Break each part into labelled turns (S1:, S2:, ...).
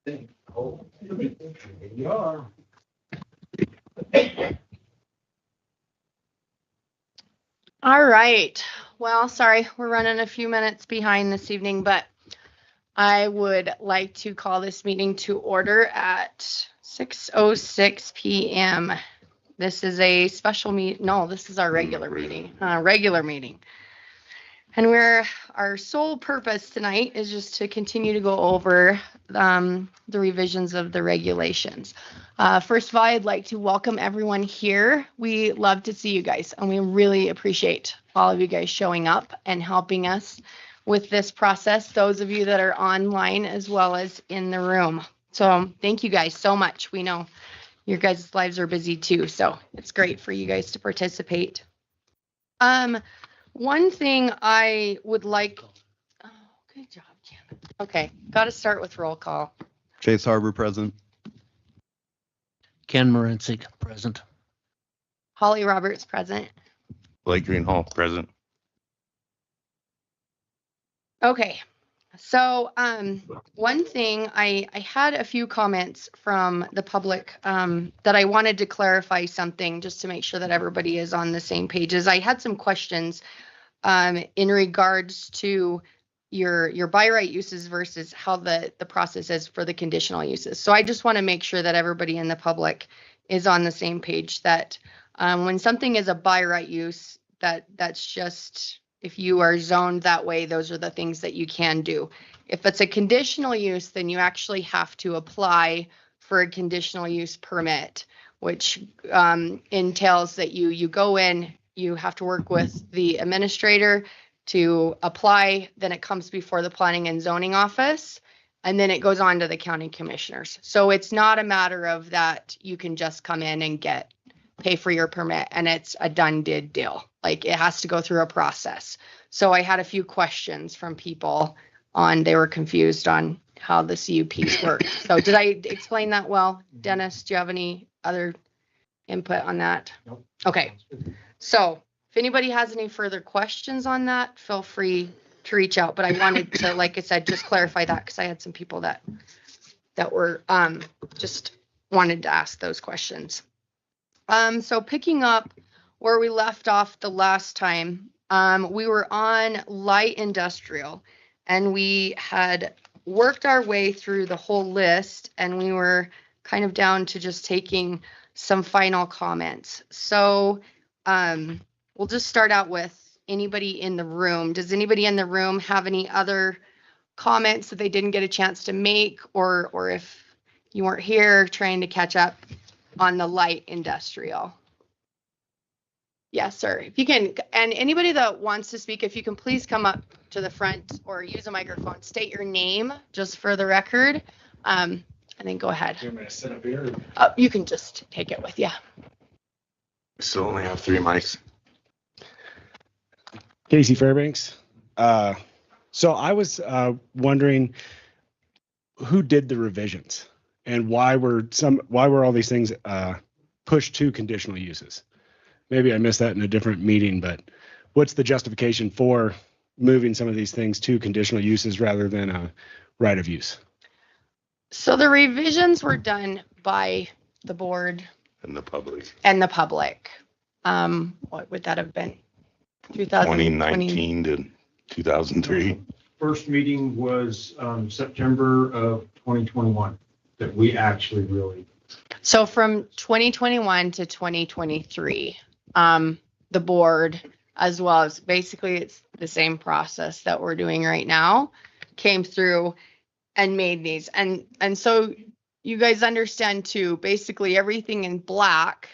S1: Oh, there you are.
S2: All right. Well, sorry, we're running a few minutes behind this evening, but I would like to call this meeting to order at 6:06 p.m. This is a special no, this is our regular meeting. And our sole purpose tonight is just to continue to go over the revisions of the regulations. First of all, I'd like to welcome everyone here. We love to see you guys, and we really appreciate all of you guys showing up and helping us with this process, those of you that are online as well as in the room. So thank you guys so much. We know your guys' lives are busy too, so it's great for you guys to participate. One thing I would like, oh, good job, Ken. Okay, got to start with roll call.
S3: Chase Harbor present.
S4: Ken Morensic, present.
S2: Holly Roberts present.
S3: Blake Greenhall present.
S2: Okay, so one thing, I had a few comments from the public that I wanted to clarify something just to make sure that everybody is on the same page. I had some questions in regards to your by right uses versus how the process is for the conditional uses. So I just want to make sure that everybody in the public is on the same page, that when something is a by right use, that's just, if you are zoned that way, those are the things that you can do. If it's a conditional use, then you actually have to apply for a conditional use permit, which entails that you go in, you have to work with the administrator to apply, then it comes before the planning and zoning office, and then it goes on to the county commissioners. So it's not a matter of that you can just come in and pay for your permit and it's a done did deal. Like, it has to go through a process. So I had a few questions from people they were confused on how the CUPs work. So did I explain that well? Dennis, do you have any other input on that?
S1: Nope.
S2: Okay. So if anybody has any further questions on that, feel free to reach out. But I wanted to, like I said, just clarify that because I had some people that were just wanted to ask those questions. So picking up where we left off the last time, we were on light industrial, and we had worked our way through the whole list, and we were kind of down to just taking some final comments. So we'll just start out with anybody in the room. Does anybody in the room have any other comments that they didn't get a chance to make, or if you weren't here trying to catch up on the light industrial? Yes, sir. If you can, and anybody that wants to speak, if you can please come up to the front or use a microphone, state your name just for the record, and then go ahead.
S1: You want me to sit up here?
S2: You can just take it with you.
S3: Still only have 3 mics.
S5: Casey Fairbanks. So I was wondering who did the revisions and why were all these things pushed to conditional uses? Maybe I missed that in a different meeting, but what's the justification for moving some of these things to conditional uses rather than a right of use?
S2: So the revisions were done by the board
S3: And the public.
S2: What would that have been?
S3: 2019 to 2003.
S1: First meeting was September of 2021 that we actually really.
S2: So from 2021 to 2023, the board, as well as basically it's the same process that we're doing right now, came through and made these. And so you guys understand too, basically everything in black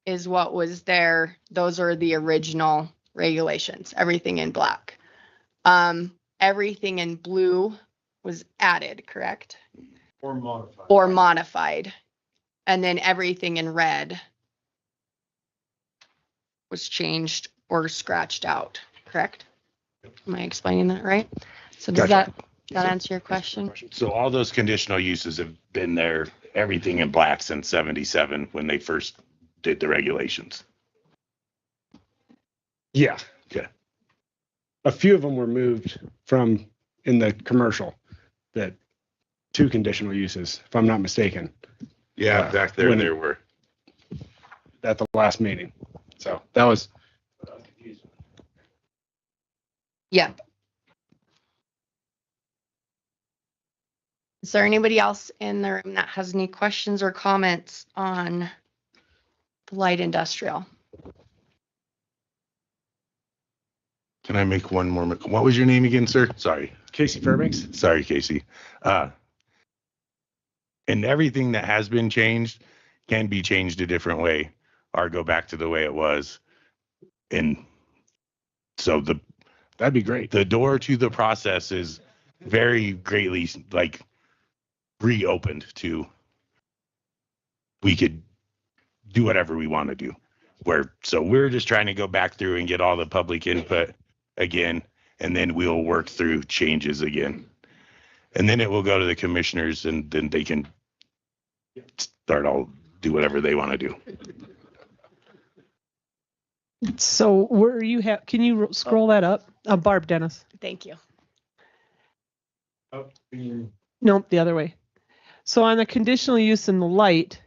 S2: is what was there. Those are the original regulations, everything in black. Everything in blue was added, correct? Or modified. And then everything in red was changed or scratched out, correct? Am I explaining that right? So does
S3: Gotcha.
S2: that answer your question?
S3: So all those conditional uses have been there, everything in black since 77 when they first did the regulations.
S5: Yeah.
S3: Okay.
S5: A few of them were moved from in the commercial that two conditional uses, if I'm not mistaken,
S3: Yeah, back there,
S5: when-
S3: there were.
S5: at the last meeting. So that was.
S2: Yep. Is there anybody else in the room that has any questions or comments on the light industrial?
S3: Can I make one more? What was your name again, sir? Sorry.
S5: Casey Fairbanks.
S3: Sorry, Casey. And everything that has been changed can be changed a different way or go back to the way it was. And so
S5: That'd be great.
S3: the door to the process is very greatly like reopened to we could do whatever we want to do. So we're just trying to go back through and get all the public input again, and then we'll work through changes again. And then it will go to the commissioners, and then they can do whatever they want to do.
S4: So where you have, can you scroll that up? Barb Dennis.
S2: Thank you.
S1: Oh, you-
S4: Nope, the other way. So on the conditional use in the light,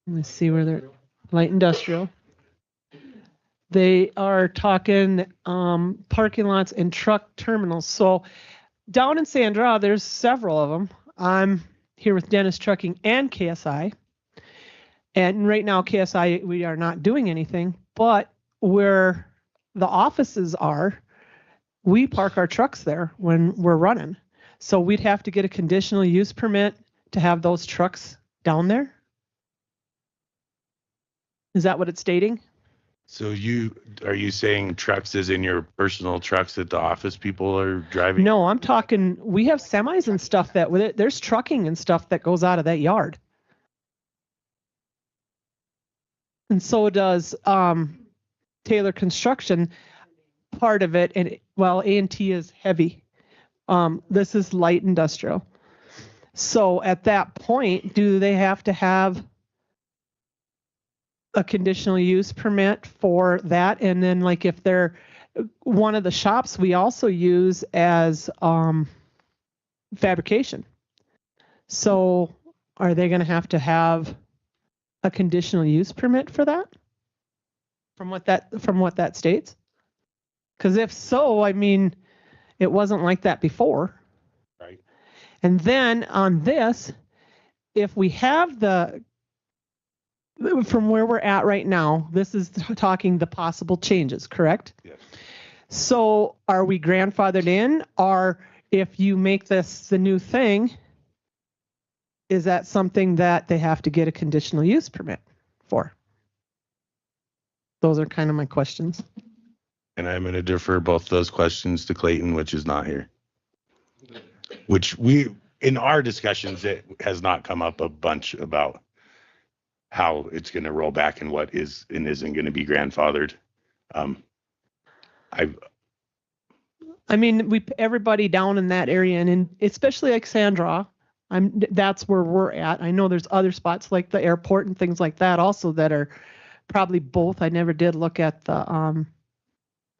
S4: let's see where they're, light industrial. They are talking parking lots and truck terminals. So down in Sandra, there's several of them. I'm here with Dennis Trucking and KSI. And right now, KSI, we are not doing anything, but where the offices are, we park our trucks there when we're running. So we'd have to get a conditional use permit to have those trucks down there. Is that what it's stating?
S3: So are you saying trucks is in your personal trucks that the office people are driving?
S4: No, I'm talking, we have semis and stuff that with it, there's trucking and stuff that goes out of that yard. And so does Taylor Construction, part of it, and well, A&T is heavy. This is light industrial. So at that point, do they have to have a conditional use permit for that? And then like if they're one of the shops we also use as fabrication. So are they going to have a conditional use permit for that? From what that states? Because if so, I mean, it wasn't like that before.
S3: Right.
S4: And then on this, if we have from where we're at right now, this is talking the possible changes, correct?
S3: Yes.
S4: So are we grandfathered in? Or if you make this the new thing, is that something that they have to get a conditional use permit for? Those are kind of my questions.
S3: And I'm going to defer both those questions to Clayton, which is not here. Which in our discussions, it has not come up a bunch about how it's going to roll back and what is and isn't going to be grandfathered.
S4: I mean, everybody down in that area, and especially like Sandra, that's where we're at. I know there's other spots like the airport and things like that also that are probably both. I never did look at the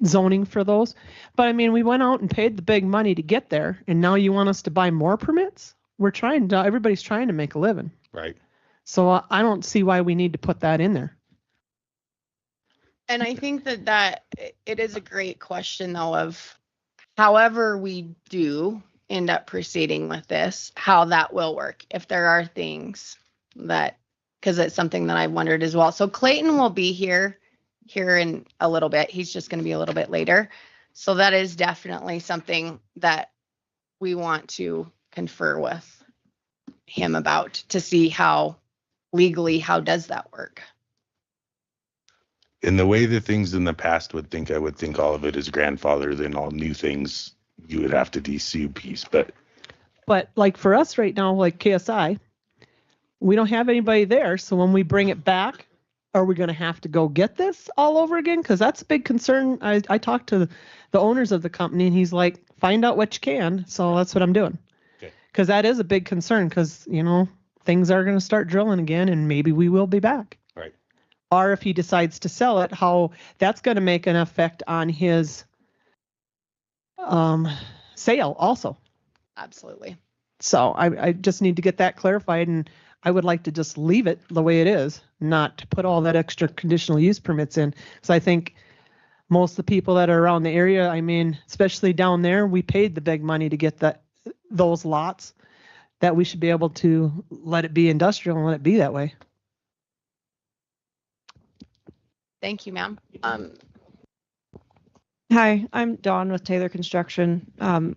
S4: zoning for those, but I mean, we went out and paid the big money to get there, and now you want us to buy more permits? Everybody's trying to make a living.
S3: Right.
S4: So I don't see why we need to put that in there.
S2: And I think that it is a great question though of however we do end up proceeding with this, how that will work. If there are things that, because it's something that I wondered as well. So Clayton will be here in a little bit. He's just going to be a little bit later. So that is definitely something that we want to confer with him about to see how legally, how does that work?
S3: In the way the things in the past I would think all of it is grandfather, then all new things you would have to DC piece. But
S4: like for us right now, like KSI, we don't have anybody there. So when we bring it back, are we going to have to go get this all over again? Because that's a big concern. I talked to the owners of the company and he's like, find out what you can. So that's what I'm doing. Because that is a big concern because, things are going to start drilling again and maybe we will be back.
S3: Right.
S4: Or if he decides to sell it, how that's going to make an effect on his sale also.
S2: Absolutely.
S4: So I just need to get that clarified, and I would like to just leave it the way it is, not to put all that extra conditional use permits in. So I think most of the people that are around the area, I mean, especially down there, we paid the big money to get those lots, that we should be able to let it be industrial and let it be that way.
S2: Thank you, ma'am.
S6: Hi, I'm Dawn with Taylor Construction.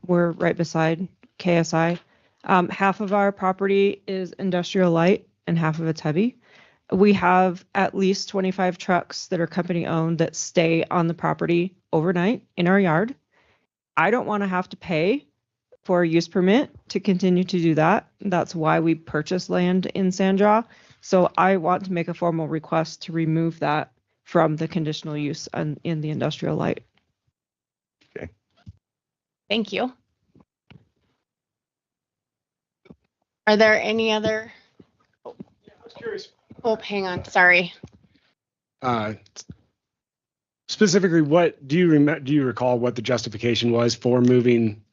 S6: We're right beside KSI. Half of our property is industrial light and half of it's heavy. We have at least 25 trucks that are company owned that stay on the property overnight in our yard. I don't want to have to pay for a use permit to continue to do that. That's why we purchased land in Sandra. So I want to make a formal request to remove that from the conditional use in the industrial light.
S2: Thank you. Are there any other?
S5: I was curious.
S2: Oh, hang on. Sorry.
S5: Specifically, what do you recall what the justification was for moving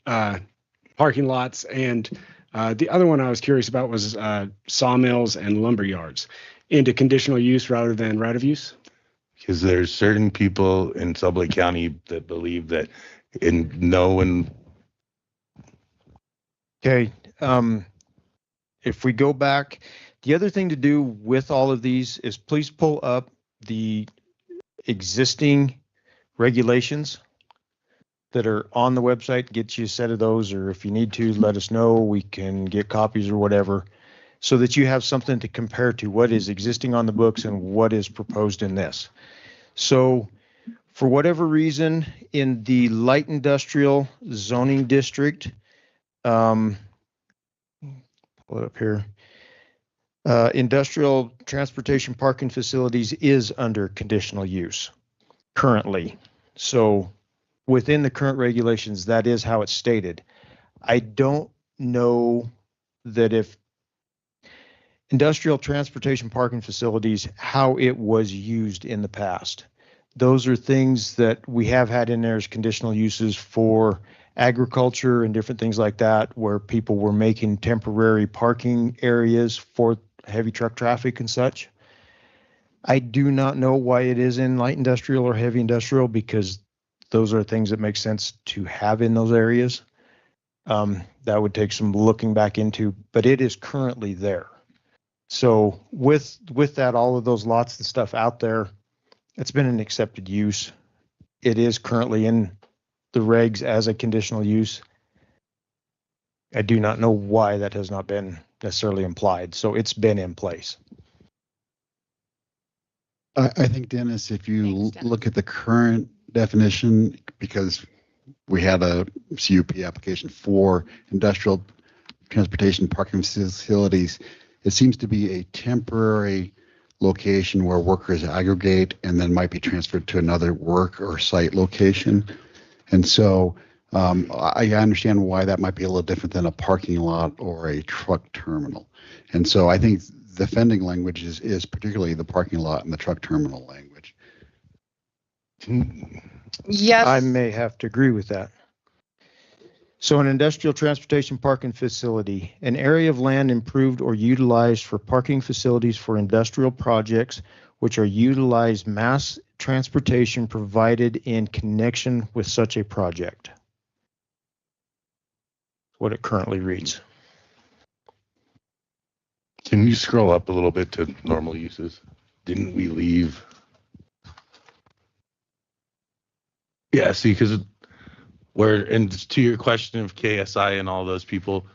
S5: parking lots? And the other one I was curious about was sawmills and lumber yards into conditional use rather than right of use.
S3: Because there's certain people in Sublette County that believe that
S7: Okay. If we go back, the other thing to do with all of these is please pull up the existing regulations that are on the website. Get you a set of those, or if you need to, let us know. We can get copies or whatever, so that you have something to compare to what is existing on the books and what is proposed in this. So for whatever reason, in the light industrial zoning district, pull it up here. Industrial transportation parking facilities is under conditional use currently. So within the current regulations, that is how it's stated. I don't know that if industrial transportation parking facilities, how it was used in the past. Those are things that we have had in there as conditional uses for agriculture and different things like that, where people were making temporary parking areas for heavy truck traffic and such. I do not know why it is in light industrial or heavy industrial, because those are things that make sense to have in those areas. That would take some looking back into, but it is currently there. So with that, all of those lots and stuff out there, it's been an accepted use. It is currently in the regs as a conditional use. I do not know why that has not been necessarily implied. So it's been in place.
S8: I think, Dennis, if you
S2: Thanks, Dennis.
S8: look at the current definition, because we had a CUP application for industrial transportation parking facilities, it seems to be a temporary location where workers aggregate and then might be transferred to another work or site location. And so I understand why that might be a little different than a parking lot or a truck terminal. And so I think the offending language is particularly the parking lot and the truck terminal language.
S2: Yes.
S7: I may have to agree with that. So an industrial transportation parking facility, an area of land improved or utilized for parking facilities for industrial projects, which are utilized mass transportation provided in connection with such a project. What it currently reads.
S3: Can you scroll up a little bit to normal uses? Didn't we leave? Yeah, see, because and to your question of KSI and all those people,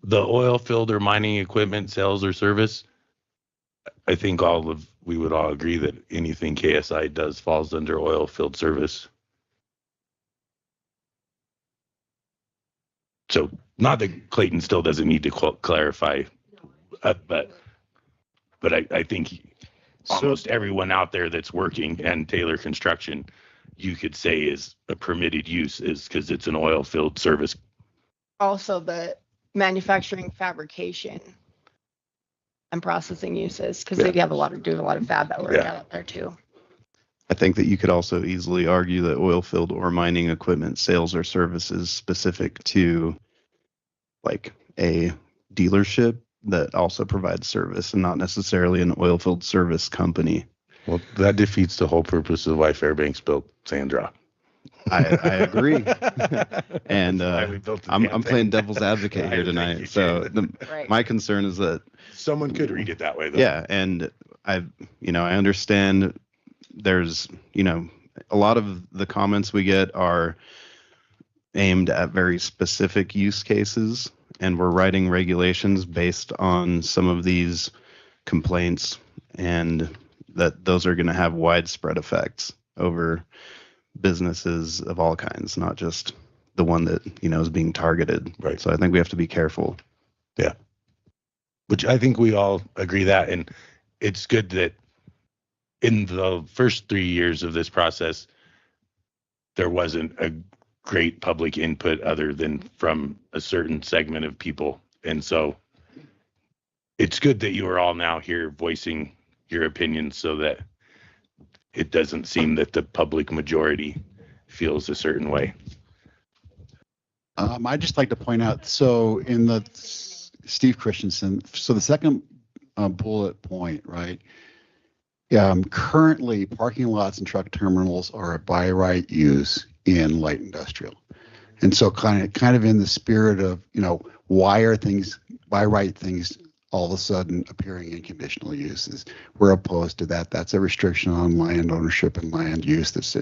S3: the oil field or mining equipment sales or service, I think we would all agree that anything KSI does falls under oil field service. So not that Clayton still doesn't need to clarify, but I think almost everyone out there that's working and Taylor Construction, you could say is a permitted use is because it's an oil field service.
S2: Also the manufacturing, fabrication, and processing uses, because they have a lot of fab that work out there too.
S9: I think that you could also easily argue that oil field or mining equipment sales or services specific to like a dealership that also provides service and not necessarily an oil field service company.
S3: Well, that defeats the whole purpose of why Fairbanks built Sandra.
S9: I agree. And
S3: That's why we built the
S9: I'm
S3: damn
S9: playing
S3: thing.
S9: devil's advocate here
S3: I think
S9: tonight.
S3: you
S9: So
S3: should.
S2: Right.
S9: my concern is that,
S3: Someone could read it that way, though.
S9: yeah, and I understand there's, a lot of the comments we get are aimed at very specific use cases, and we're writing regulations based on some of these complaints, and that those are going to have widespread effects over businesses of all kinds, not just the one that, is being targeted.
S3: Right.
S9: So I think we have to be careful.
S3: Which I think we all agree that. And it's good that in the first 3 years of this process, there wasn't a great public input other than from a certain segment of people. And so it's good that you are all now here voicing your opinions so that it doesn't seem that the public majority feels a certain way.
S8: I'd just like to point out, so in the Steve Christensen, so the second bullet point, right? Currently, parking lots and truck terminals are a by right use in light industrial. And so kind of in the spirit of, why are things, by right things all of a sudden appearing in conditional uses? We're opposed to that. That's a restriction on land ownership and land use that's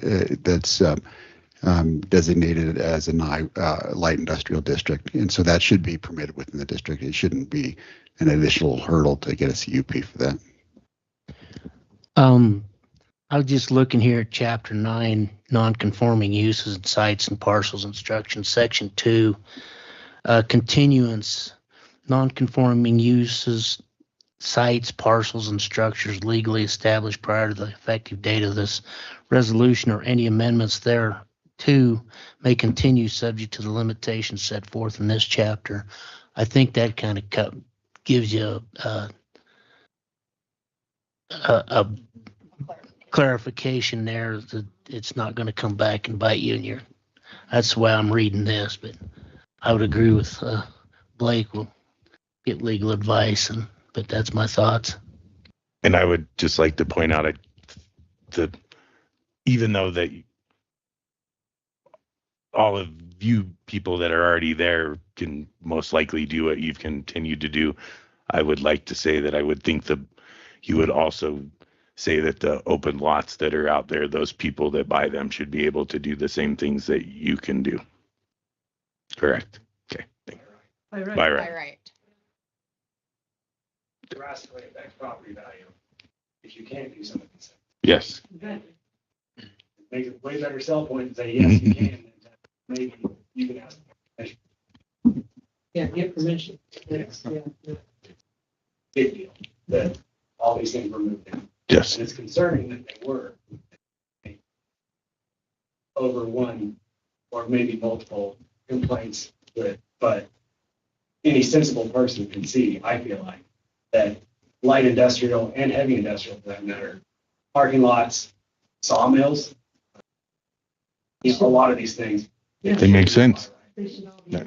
S8: designated as a light industrial district. And so that should be permitted within the district. It shouldn't be an additional hurdle to get a CUP for that.
S10: I was just looking here at Chapter 9, non-conforming uses and sites and parcels instructions, Section 2, continuance, non-conforming uses, sites, parcels, and structures legally established prior to the effective date of this resolution or any amendments thereto may continue subject to the limitations set forth in this chapter. I think that kind of gives you a clarification there that it's not going to come back and bite you in your. That's the way I'm reading this, but I would agree with Blake. We'll get legal advice, but that's my thoughts.
S3: And I would just like to point out that even though that all of you people that are already there can most likely do what you've continued to do, I would like to say that I would think that you would also say that the open lots that are out there, those people that buy them should be able to do the same things that you can do. Correct. Okay. By right.
S2: By right.
S5: Drastically affect property value if you can't do some of these things.
S3: Yes.
S5: Makes it way better sell point to say, yes, you can. Maybe you can ask for permission.
S4: Yeah, get permission. Yes.
S5: Big deal that all these things were moved in.
S3: Yes.
S5: And it's concerning that they were over one or maybe multiple complaints with, but any sensible person can see, I feel like, that light industrial and heavy industrial, for that matter, parking lots, sawmills, a lot of these things.
S3: They make sense.
S4: They should all be.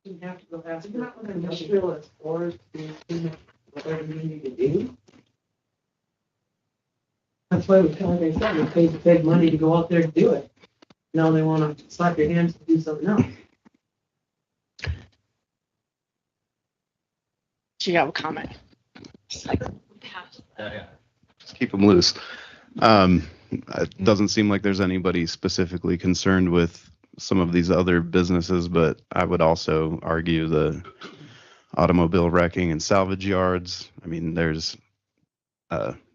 S4: Shouldn't have to go ask. Isn't that what industrial is for? To do whatever you need to do. That's why we tell them they said they paid big money to go out there to do it. Now they want to slap your hands to do something else.
S2: Do you have a comment?
S9: Just keep them loose. It doesn't seem like there's anybody specifically concerned with some of these other businesses, but I would also argue the automobile wrecking and salvage yards. I mean, there's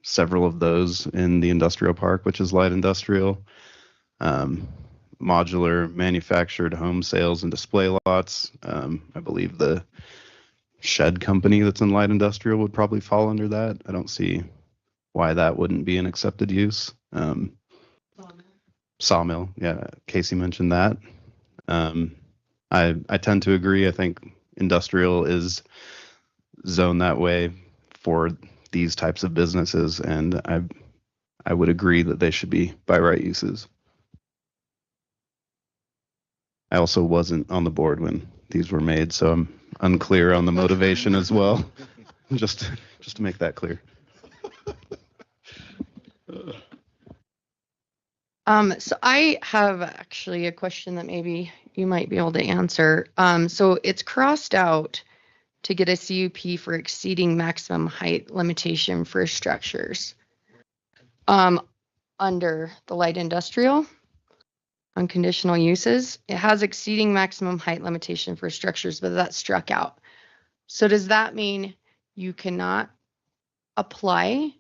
S9: several of those in the industrial park, which is light industrial. Modular manufactured home sales and display lots. I believe the shed company that's in light industrial would probably fall under that. I don't see why that wouldn't be an accepted use. Sawmill, yeah, Casey mentioned that. I tend to agree. I think industrial is zoned that way for these types of businesses, and I would agree that they should be by right uses. I also wasn't on the board when these were made, so I'm unclear on the motivation as well. Just to make that clear.
S2: So I have actually a question that maybe you might be able to answer. So it's crossed out to get a CUP for exceeding maximum height limitation for structures. Under the light industrial, on conditional uses, it has exceeding maximum height limitation for structures, but that's struck out. So does that mean you cannot apply?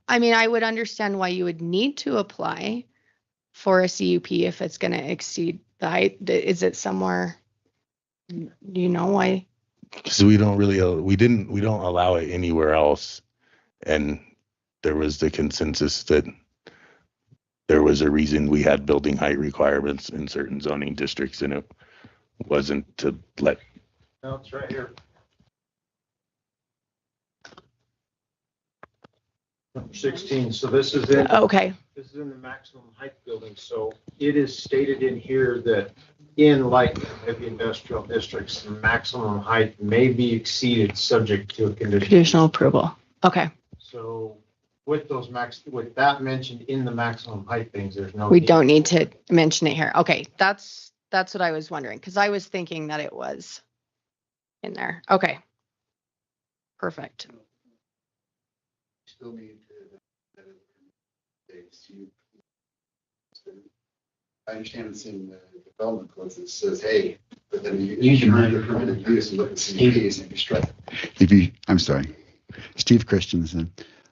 S2: I mean, I would understand why you would need to apply for a CUP if it's going to exceed the height. Is it somewhere? Do you know why?
S3: Because we don't allow it anywhere else. And there was the consensus that there was a reason we had building height requirements in certain zoning districts, and it wasn't to let.
S1: No, it's right here. Number 16. So this is in.
S2: Okay.
S1: This is in the maximum height building. So it is stated in here that in light and heavy industrial districts, the maximum height may be exceeded subject to a
S2: Conditional approval. Okay.
S1: So with that mentioned in the maximum height things, there's no.
S2: We don't need to mention it here. Okay. That's what I was wondering, because I was thinking that it was in there. Okay. Perfect.
S8: Still need to. I understand it's in the development clause that says, hey, but then you can read the permitted use and look at CUPs and construct. I'm sorry, Steve Christensen.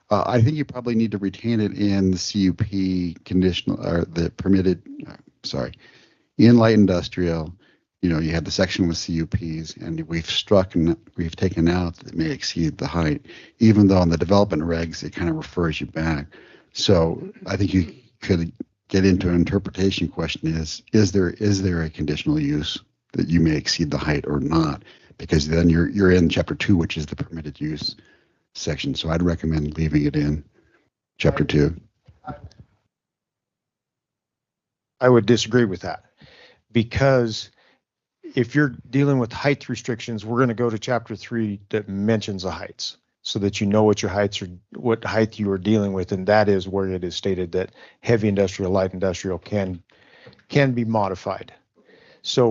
S8: I think you probably need to retain it in the CUP conditional or the permitted. In light industrial, you have the section with CUPs, and we've taken out that it may exceed the height, even though in the development regs it kind of refers you back. So I think you could get into an interpretation question: is there a conditional use that you may exceed the height or not? Because then you're in chapter 2, which is the permitted use section. So I'd recommend leaving it in chapter 2.
S7: I would disagree with that, because if you're dealing with height restrictions, we're going to go to chapter 3 that mentions the heights, so that you know what height you are dealing with, and that is where it is stated that heavy industrial, light industrial can be modified. So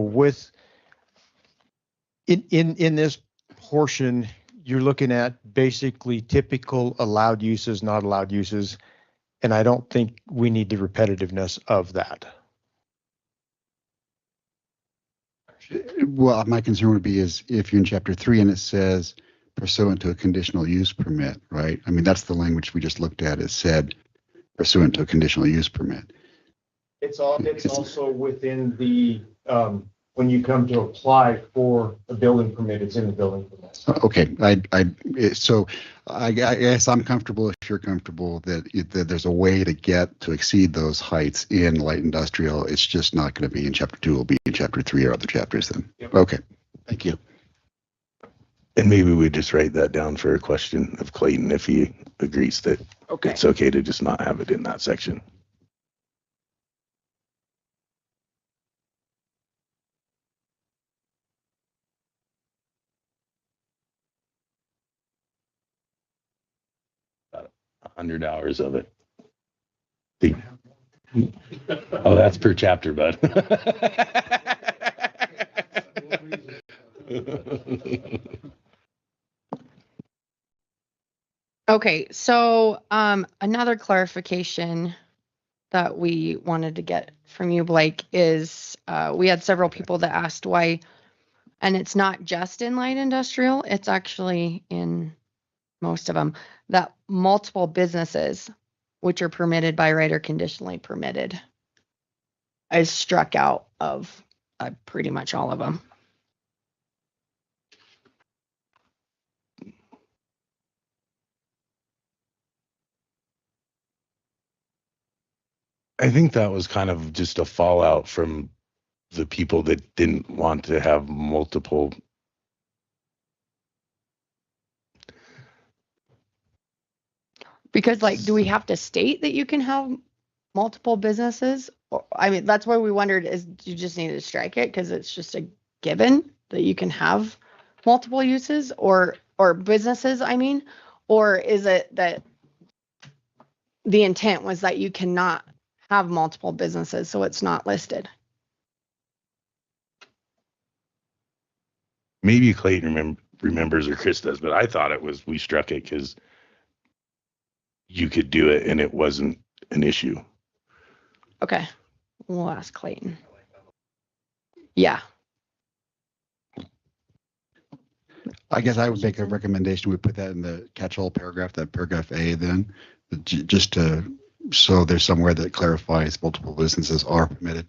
S7: in this portion, you're looking at basically typical allowed uses, not allowed uses, and I don't think we need the repetitiveness of that.
S8: Well, my concern would be is if you're in chapter 3 and it says pursuant to a conditional use permit, right? I mean, that's the language we just looked at. It said pursuant to a conditional use permit.
S1: It's also within the, when you come to apply for a building permit, it's in the building permit.
S8: Okay, so I guess I'm comfortable, if you're comfortable, that there's a way to get to exceed those heights in light industrial. It's just not going to be in chapter 2. It'll be in chapter 3 or other chapters then.
S1: Yep.
S8: Okay, thank you.
S3: And maybe we just write that down for a question of Clayton if he agrees that it's okay to just not have it in that section. About 100 hours of it. Oh, that's per chapter, bud.
S2: Okay, so another clarification that we wanted to get from you, Blake, is we had several people that asked why, and it's not just in light industrial, it's actually in most of them, that multiple businesses which are permitted by right or conditionally permitted is struck out of pretty much all of them.
S3: I think that was kind of just a fallout from the people that didn't want to have multiple.
S2: Because, like, do we have to state that you can have multiple businesses? Or, I mean, that's why we wondered, is you just need to strike it because it's just a given? that you can have multiple uses or businesses, I mean, or is it that the intent was that you cannot have multiple businesses, so it's not listed?
S3: Maybe Clayton remembers or Chris does, but I thought it was we struck it because you could do it and it wasn't an issue.
S2: Okay, we'll ask Clayton. Yeah.
S8: I guess I would make a recommendation. We put that in the catch-all paragraph, that paragraph A then, just to, so there's somewhere that clarifies multiple businesses are permitted.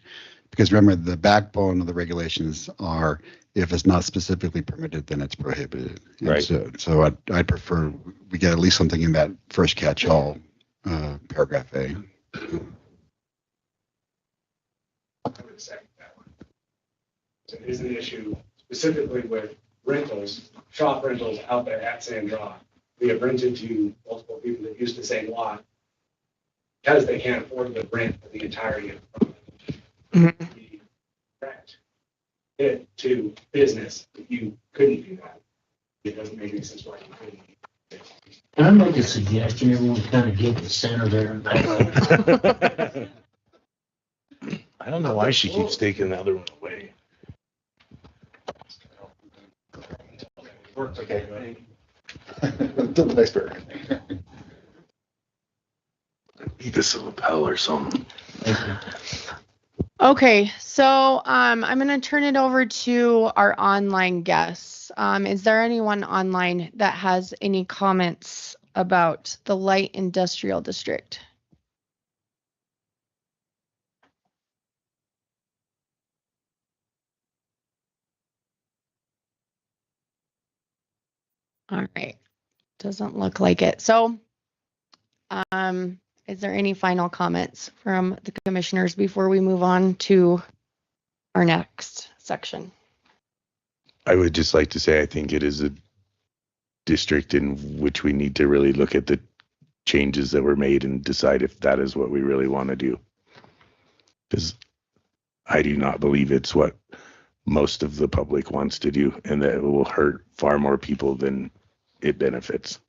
S8: Because remember, the backbone of the regulations are, if it's not specifically permitted, then it's prohibited. And
S3: Right.
S8: So I'd prefer we get at least something in that first catch-all paragraph A.
S5: I would second that one. So it is an issue specifically with rentals, shop rentals out there at Sandra. We have rented to multiple people that use the same lot because they can't afford the rent for the entirety of the property.
S2: Mhm.
S5: We rent it to business. If you couldn't do that, it doesn't make any sense why you couldn't.
S10: Can I make a suggestion? Everyone kind of get the center there and back.
S3: I don't know why she keeps taking the other one away.
S8: Works okay. Until the next paragraph.
S3: Need this lapel or something.
S2: Okay, so I'm going to turn it over to our online guests. Is there anyone online that has any comments about the light industrial district? All right, doesn't look like it. So, is there any final comments from the commissioners before we move on to our next section?
S3: I would just like to say I think it is a district in which we need to really look at the changes that were made and decide if that is what we really want to do. Because I do not believe it's what most of the public wants to do, and that it will hurt far more people than it benefits.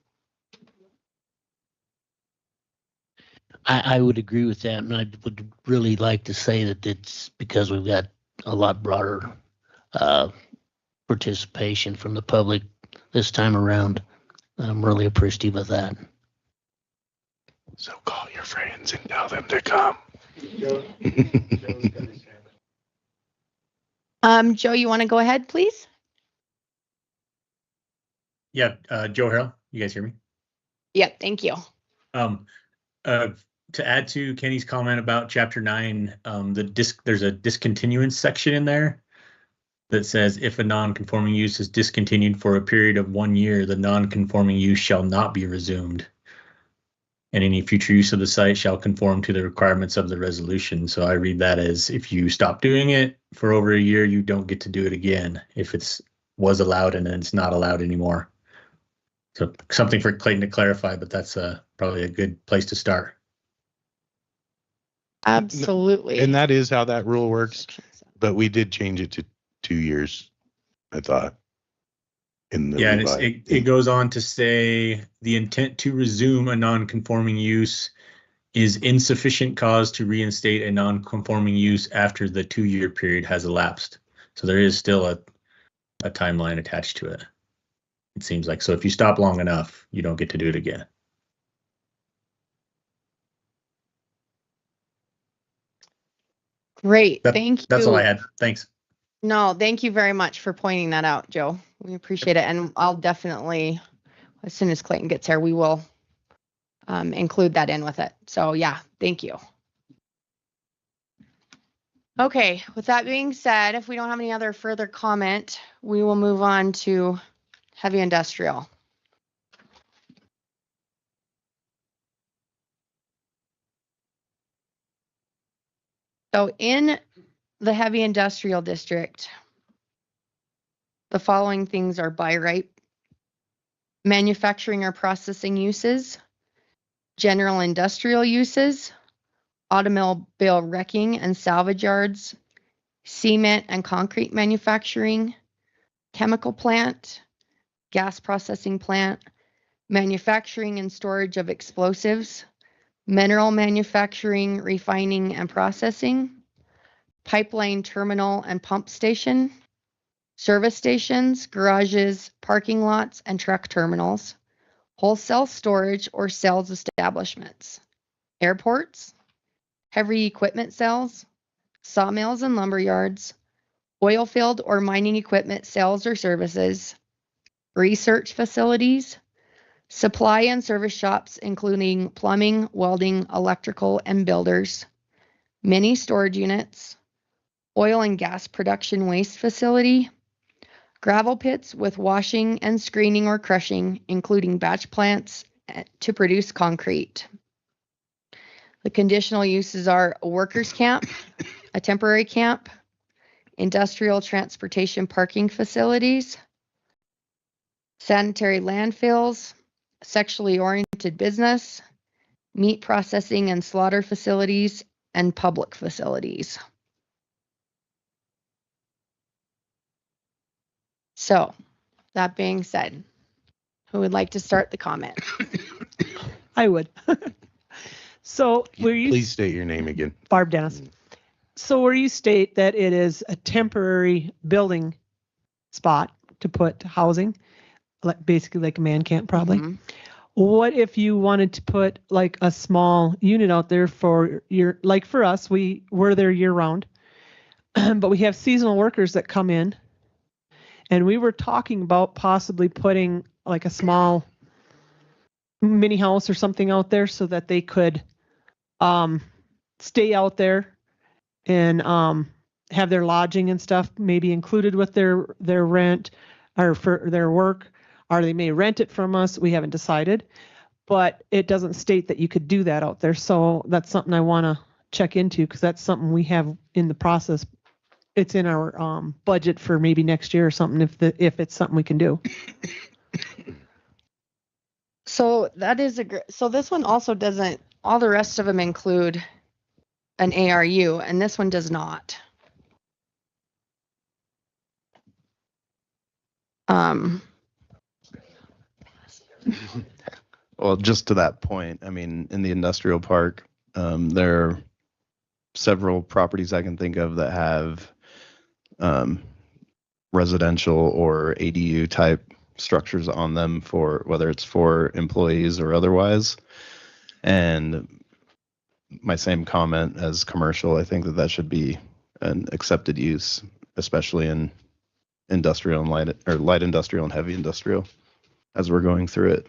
S10: I would agree with that, and I would really like to say that it's because we've got a lot broader participation from the public this time around. I'm really appreciative of that.
S3: So call your friends and tell them to come.
S2: Joe, you want to go ahead, please?
S11: Yeah, Joe Harrell, you guys hear me?
S2: Yep, thank you.
S11: To add to Kenny's comment about Chapter 9, there's a discontinuance section in there that says if a non-conforming use is discontinued for a period of 1 year, the non-conforming use shall not be resumed. And any future use of the site shall conform to the requirements of the resolution. So I read that as if you stop doing it for over a year, you don't get to do it again if it's was allowed and then it's not allowed anymore. So something for Clayton to clarify, but that's probably a good place to start.
S2: Absolutely.
S3: And that is how that rule works, but we did change it to 2 years, I thought. In the
S11: And it goes on to say the intent to resume a non-conforming use is insufficient cause to reinstate a non-conforming use after the 2-year period has elapsed. So there is still a timeline attached to it. It seems like, so if you stop long enough, you don't get to do it again.
S2: Great, thank you.
S11: That's all I had. Thanks.
S2: No, thank you very much for pointing that out, Joe. We appreciate it. And I'll definitely, as soon as Clayton gets here, we will include that in with it. So yeah, thank you. Okay, with that being said, if we don't have any other further comment, we will move on to heavy industrial. So in the heavy industrial district, the following things are by right: manufacturing or processing uses, general industrial uses, automobile wrecking and salvage yards, cement and concrete manufacturing, chemical plant, gas processing plant, manufacturing and storage of explosives, mineral manufacturing, refining and processing, pipeline terminal and pump station, service stations, garages, parking lots, and truck terminals, wholesale storage or sales establishments, airports, heavy equipment sales, sawmills and lumber yards, oil field or mining equipment sales or services, research facilities, supply and service shops, including plumbing, welding, electrical, and builders, mini storage units, oil and gas production waste facility, gravel pits with washing and screening or crushing, including batch plants to produce concrete. The conditional uses are a workers' camp, a temporary camp, industrial transportation parking facilities, sanitary landfills, sexually oriented business, meat processing and slaughter facilities, and public facilities. So, that being said, who would like to start the comment?
S4: I would. So where you
S3: Please state your name again.
S4: Barb Dennis. So where you state that it is a temporary building spot to put housing, like basically like a man camp probably.
S2: Mhm.
S4: What if you wanted to put like a small unit out there for your, like for us, we're there year round, but we have seasonal workers that come in, and we were talking about possibly putting like a small mini house or something out there so that they could stay out there and have their lodging and stuff maybe included with their rent or for their work, or they may rent it from us. We haven't decided, but it doesn't state that you could do that out there. So that's something I want to check into, because that's something we have in the process. It's in our budget for maybe next year or something, if it's something we can do.
S2: So that is so this one also doesn't, all the rest of them include an ARU, and this one does not.
S9: Well, just to that point, I mean, in the industrial park, there are several properties I can think of that have residential or ADU type structures on them, for whether it's for employees or otherwise. And my same comment as commercial, I think that should be an accepted use, especially in industrial and light industrial and heavy industrial as we're going through it.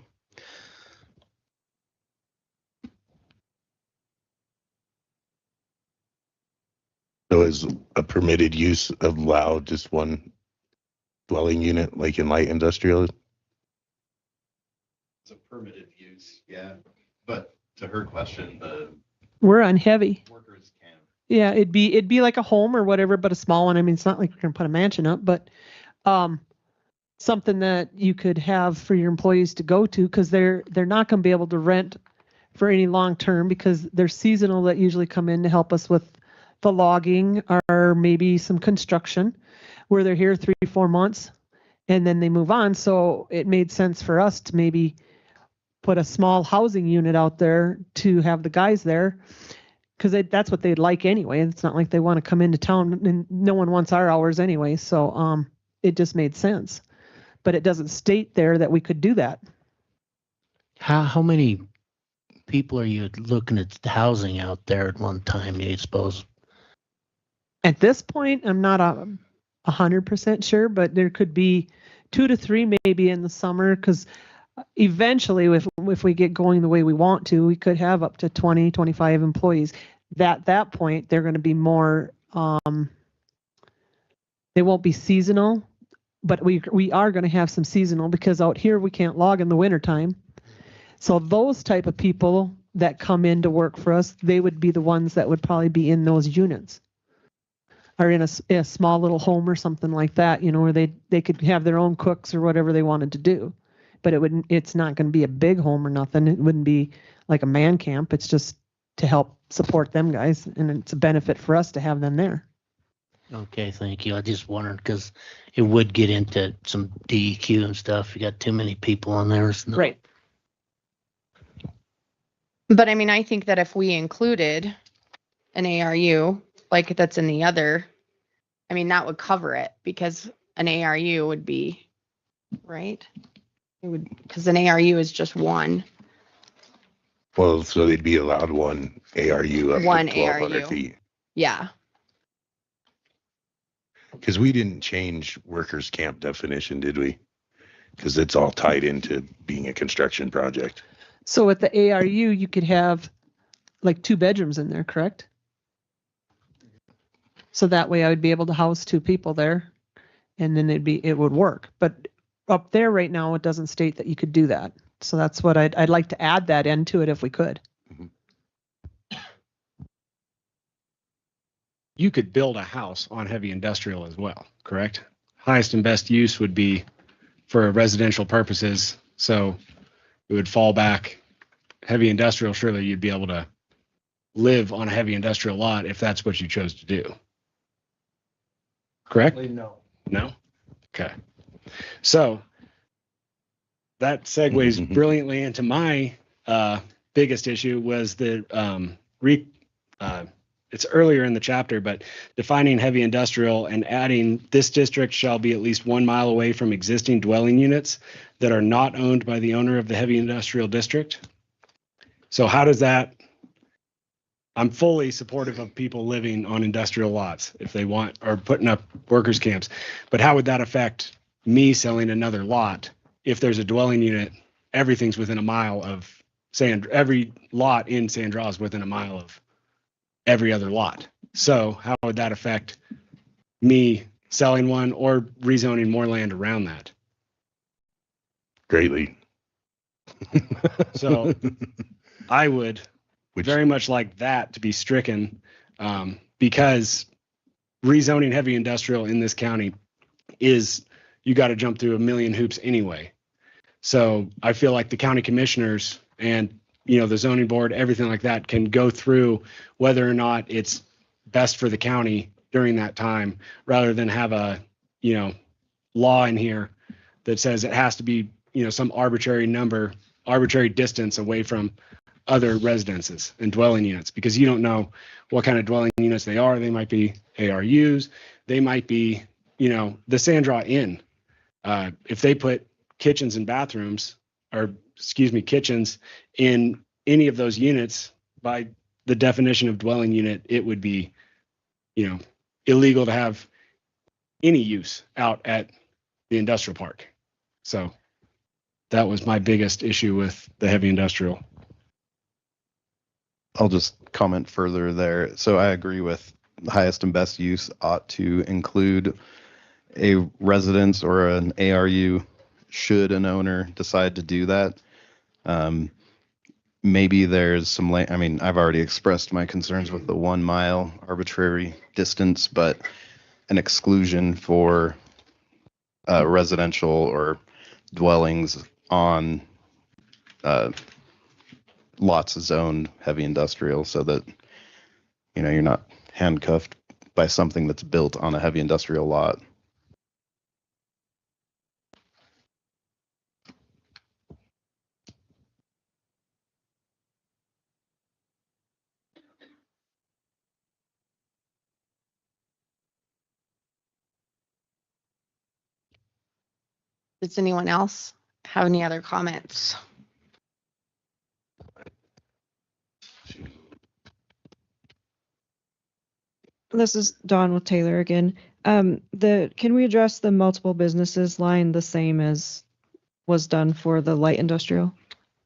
S3: So is a permitted use allowed just one dwelling unit, like in light industrial?
S9: It's a permitted use, yeah. But to her question, the
S4: We're on heavy.
S9: workers can.
S4: Yeah, it'd be like a home or whatever, but a small one. I mean, it's not like we're gonna put a mansion up, but something that you could have for your employees to go to, because they're not gonna be able to rent for any long term, because they're seasonal that usually come in to help us with the logging or maybe some construction, where they're here 3-4 months and then they move on. So it made sense for us to maybe put a small housing unit out there to have the guys there, because that's what they'd like anyway. It's not like they want to come into town, and no one wants our hours anyway. So it just made sense, but it doesn't state there that we could do that.
S10: How many people are you looking at housing out there at one time, you suppose?
S4: At this point, I'm not 100% sure, but there could be 2 to 3 maybe in the summer, because eventually, if we get going the way we want to, we could have up to 20, 25 employees. At that point, they're going to be more, they won't be seasonal, but we are going to have some seasonal, because out here we can't log in the wintertime. So those type of people that come in to work for us, they would be the ones that would probably be in those units, or in a small little home or something like that, where they could have their own cooks or whatever they wanted to do. But it's not going to be a big home or nothing. It wouldn't be like a man camp. It's just to help support them guys, and it's a benefit for us to have them there.
S10: Okay, thank you. I just wondered because it would get into some DEQ and stuff. You got too many people on there. It's not-
S4: Right.
S2: But I mean, I think that if we included an ARU, like that's in the other, I mean, that would cover it because an ARU would be, right? It would, because an ARU is just one.
S3: Well, so they'd be allowed one ARU up
S2: One
S3: to 1,200
S2: ARU.
S3: feet.
S2: Yeah.
S3: Because we didn't change workers' camp definition, did we? Because it's all tied into being a construction project.
S4: So with the ARU, you could have like 2 bedrooms in there, correct? So that way I would be able to house 2 people there and then it would work. But up there right now, it doesn't state that you could do that. So that's what I'd like to add that into it if we could.
S5: You could build a house on heavy industrial as well, correct? Highest and best use would be for residential purposes. So it would fall back heavy industrial. Surely you'd be able to live on a heavy industrial lot if that's what you chose to do. Correct?
S1: No.
S5: No? Okay. So that segues brilliantly into my biggest issue was the it's earlier in the chapter, but defining heavy industrial and adding this district shall be at least 1 mile away from existing dwelling units that are not owned by the owner of the heavy industrial district. So how does that, I'm fully supportive of people living on industrial lots if they want, or putting up workers camps, but how would that affect me selling another lot if there's a dwelling unit? Everything's within a mile of every lot in Sandra is within a mile of every other lot. So how would that affect me selling one or rezoning more land around that?
S3: Greatly.
S5: So I would very much like that to be stricken because rezoning heavy industrial in this county is, you got to jump through a million hoops anyway. So I feel like the county commissioners and the zoning board, everything like that can go through whether or not it's best for the county during that time, rather than have a, law in here that says it has to be, some arbitrary number, arbitrary distance away from other residences and dwelling units, because you don't know what kind of dwelling units they are. They might be ARUs. They might be, the Sandra Inn. If they put kitchens and bathrooms, or kitchens in any of those units, by the definition of dwelling unit, it would be, illegal to have any use out at the industrial park. So that was my biggest issue with the heavy industrial.
S9: I'll just comment further there. So I agree with the highest and best use ought to include a residence or an ARU should an owner decide to do that. Maybe there's some land. I mean, I've already expressed my concerns with the 1 mile arbitrary distance, but an exclusion for residential or dwellings on lots zoned heavy industrial, so that you're not handcuffed by something that's built on a heavy industrial lot.
S2: Does anyone else have any other comments?
S6: This is Dawn with Taylor again. Can we address the multiple businesses line the same as was done for the light industrial?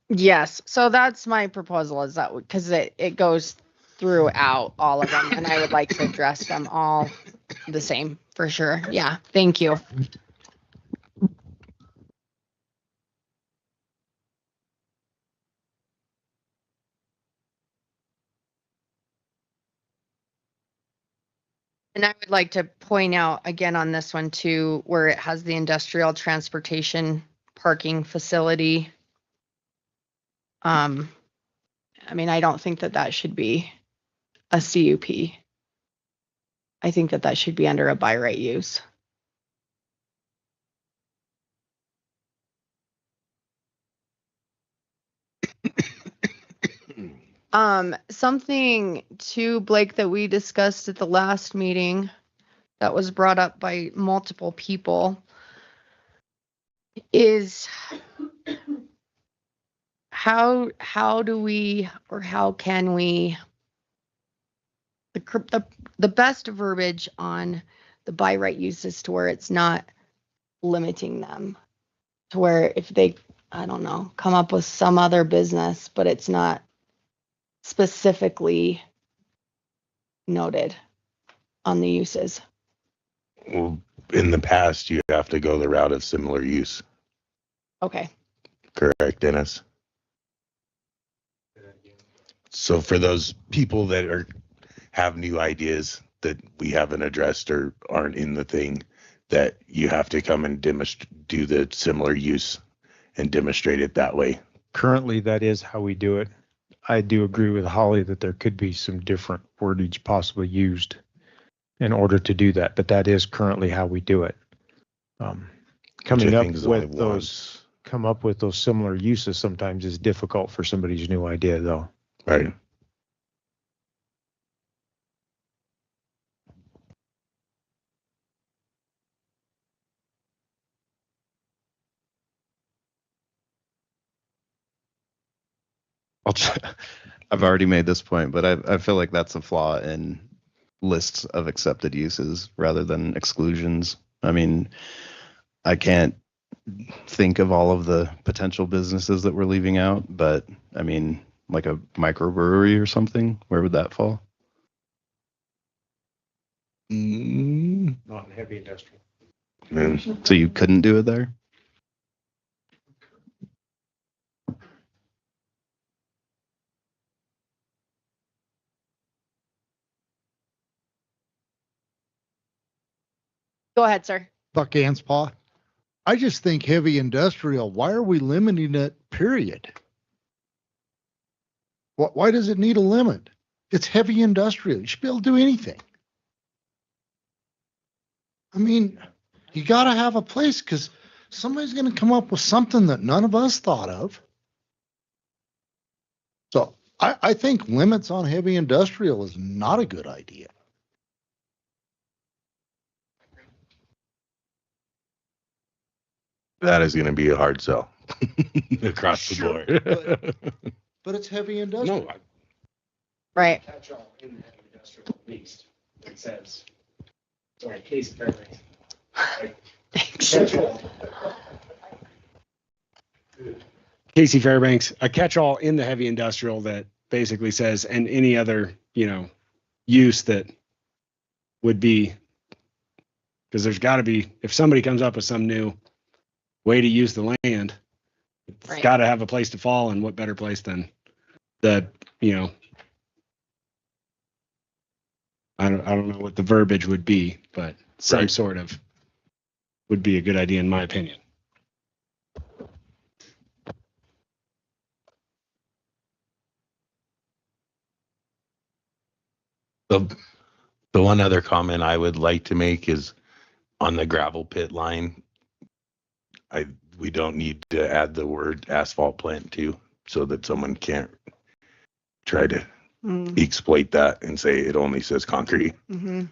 S2: Yes. So that's my proposal, is that because it goes throughout all of them, and I would like to address them all the same for sure. Yeah. Thank you. And I would like to point out again on this one too, where it has the industrial transportation parking facility. I mean, I don't think that should be a CUP. I think that should be under a by right use. Something too, Blake, that we discussed at the last meeting that was brought up by multiple people is how do we, or how can we, the best verbiage on the by right uses to where it's not limiting them, to where if they, I don't know, come up with some other business, but it's not specifically noted on the uses.
S3: Well, in the past, you have to go the route of similar use.
S2: Okay.
S3: Correct, Dennis? So for those people that have new ideas that we haven't addressed or aren't in the thing, that you have to come and do the similar use and demonstrate it that way.
S7: Currently, that is how we do it. I do agree with Holly that there could be some different wordage possibly used in order to do that, but that is currently how we do it. Coming up with those similar uses sometimes is difficult for somebody's new idea, though.
S3: Right.
S9: I've already made this point, but I feel like that's a flaw in lists of accepted uses rather than exclusions. I mean, I can't think of all of the potential businesses that we're leaving out, but I mean, like a microbrewery or something, where would that fall?
S5: Not in heavy industrial.
S9: So you couldn't do it there?
S2: Go ahead, sir.
S12: Buck Anspaw. I just think heavy industrial, why are we limiting it, period? Why does it need a limit? It's heavy industrial. You should be able to do anything. I mean, you got to have a place because somebody's going to come up with something that none of us thought of. So I think limits on heavy industrial is not a good idea.
S3: That is going to be a hard sell across the board.
S12: But it's heavy industrial.
S3: No,
S2: Right.
S5: Catch all in the heavy industrial at least. It says, sorry, case of everything. Catch all. Casey Fairbanks, a catch-all in the heavy industrial that basically says, and any other, use that would be, because there's got to be, if somebody comes up with some new way to use the land, it's
S2: Right.
S5: got to have a place to fall, and what better place than the, I don't know what the verbiage would be, but some
S3: Right.
S5: sort of would be a good idea in my opinion.
S3: The one other comment I would like to make is on the gravel pit line. We don't need to add the word asphalt plant too, so that someone can't try to exploit that and say it only says concrete
S2: Mm-hmm.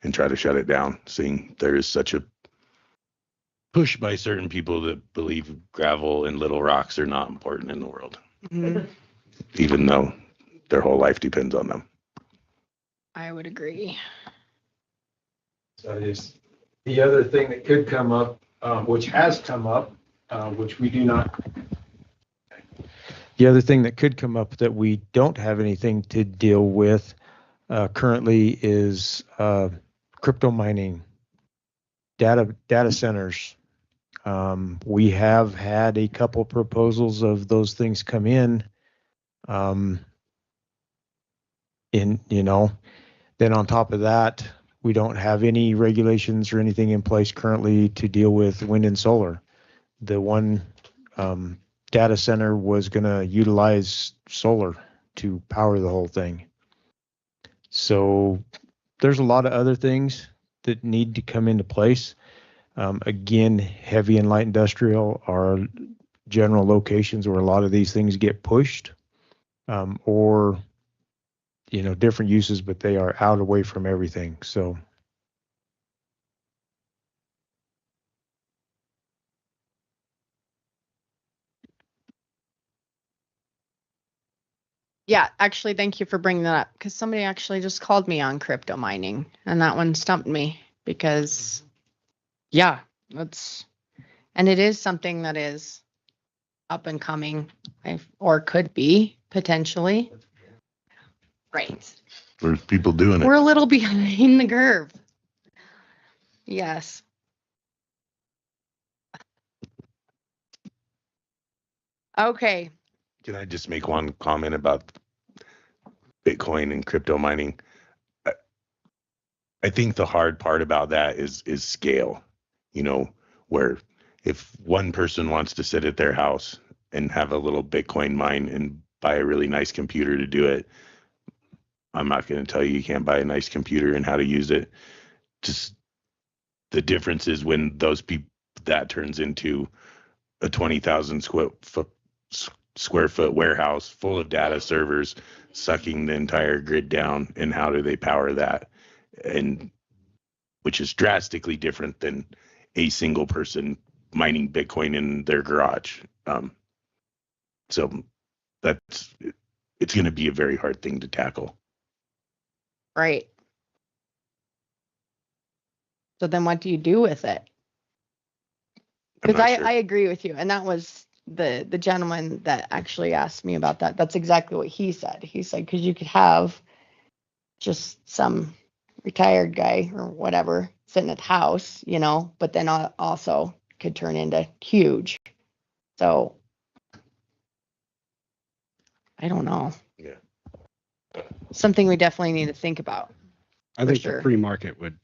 S3: and try to shut it down, seeing there is such a push by certain people that believe gravel and little rocks are not important in the world,
S2: Mm-hmm.
S3: even though their whole life depends on them.
S2: I would agree.
S1: So the other thing that could come up, which has come up, which we do not.
S7: The other thing that could come up that we don't have anything to deal with currently is crypto mining, data centers. We have had a couple proposals of those things come in. Then on top of that, we don't have any regulations or anything in place currently to deal with wind and solar. The one data center was going to utilize solar to power the whole thing. So there's a lot of other things that need to come into place. Again, heavy and light industrial are general locations where a lot of these things get pushed, or, different uses, but they are out away from everything. So
S2: Yeah, actually, thank you for bringing that up because somebody actually just called me on crypto mining and that one stumped me because, yeah, and it is something that is up and coming or could be potentially. Right.
S3: There's people doing
S2: We're
S3: it.
S2: a little behind the curve. Yes. Okay.
S3: Can I just make one comment about Bitcoin and crypto mining? I think the hard part about that is scale, where if one person wants to sit at their house and have a little Bitcoin mine and buy a really nice computer to do it, I'm not going to tell you can't buy a nice computer and how to use it. Just the difference is when those people, that turns into a 20,000 square foot warehouse full of data servers sucking the entire grid down, and how do they power that? And which is drastically different than a single person mining Bitcoin in their garage. So it's going to be a very hard thing to tackle.
S2: Right. So then what do you do with it?
S3: I'm
S2: Because
S3: not sure.
S2: I agree with you. And that was the gentleman that actually asked me about that. That's exactly what he said. He said, because you could have just some retired guy or whatever sitting at the house, but then also could turn into huge. So I don't know.
S3: Yeah.
S2: Something we definitely need to think about.
S5: I think
S2: sure.
S5: the free market would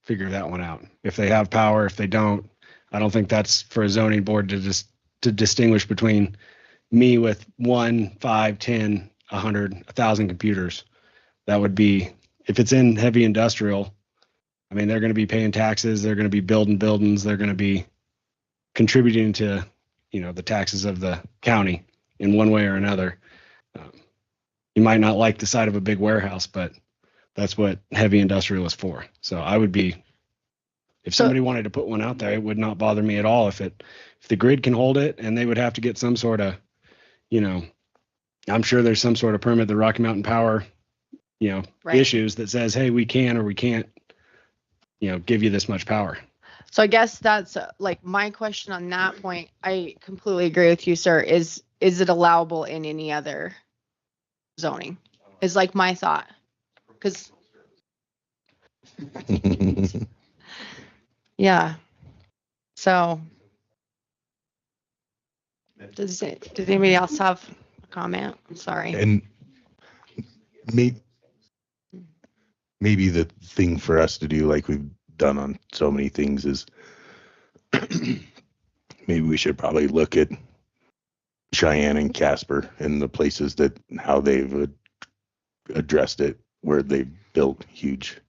S5: figure that one out. If they have power, if they don't, I don't think that's for a zoning board to distinguish between me with 1, 5, 10, 100, 1,000 computers. That would be, if it's in heavy industrial, I mean, they're going to be paying taxes. They're going to be building buildings. They're going to be contributing to, the taxes of the county in one way or another. You might not like the side of a big warehouse, but that's what heavy industrial is for. So I would be, if somebody wanted to put one out there, it would not bother me at all. If the grid can hold it, and they would have to get some sort of, I'm sure there's some sort of permit, the Rocky Mountain Power,
S2: Right.
S5: issues that says, hey, we can or we can't, give you this much power.
S2: So I guess that's like my question on that point. I completely agree with you, sir. Is it allowable in any other zoning? Is like my thought. Because yeah. So does anybody else have a comment? I'm sorry.
S3: And maybe the thing for us to do, like we've done on so many things, is maybe we should probably look at Cheyenne and Casper and the places that how they've addressed it, where they've built huge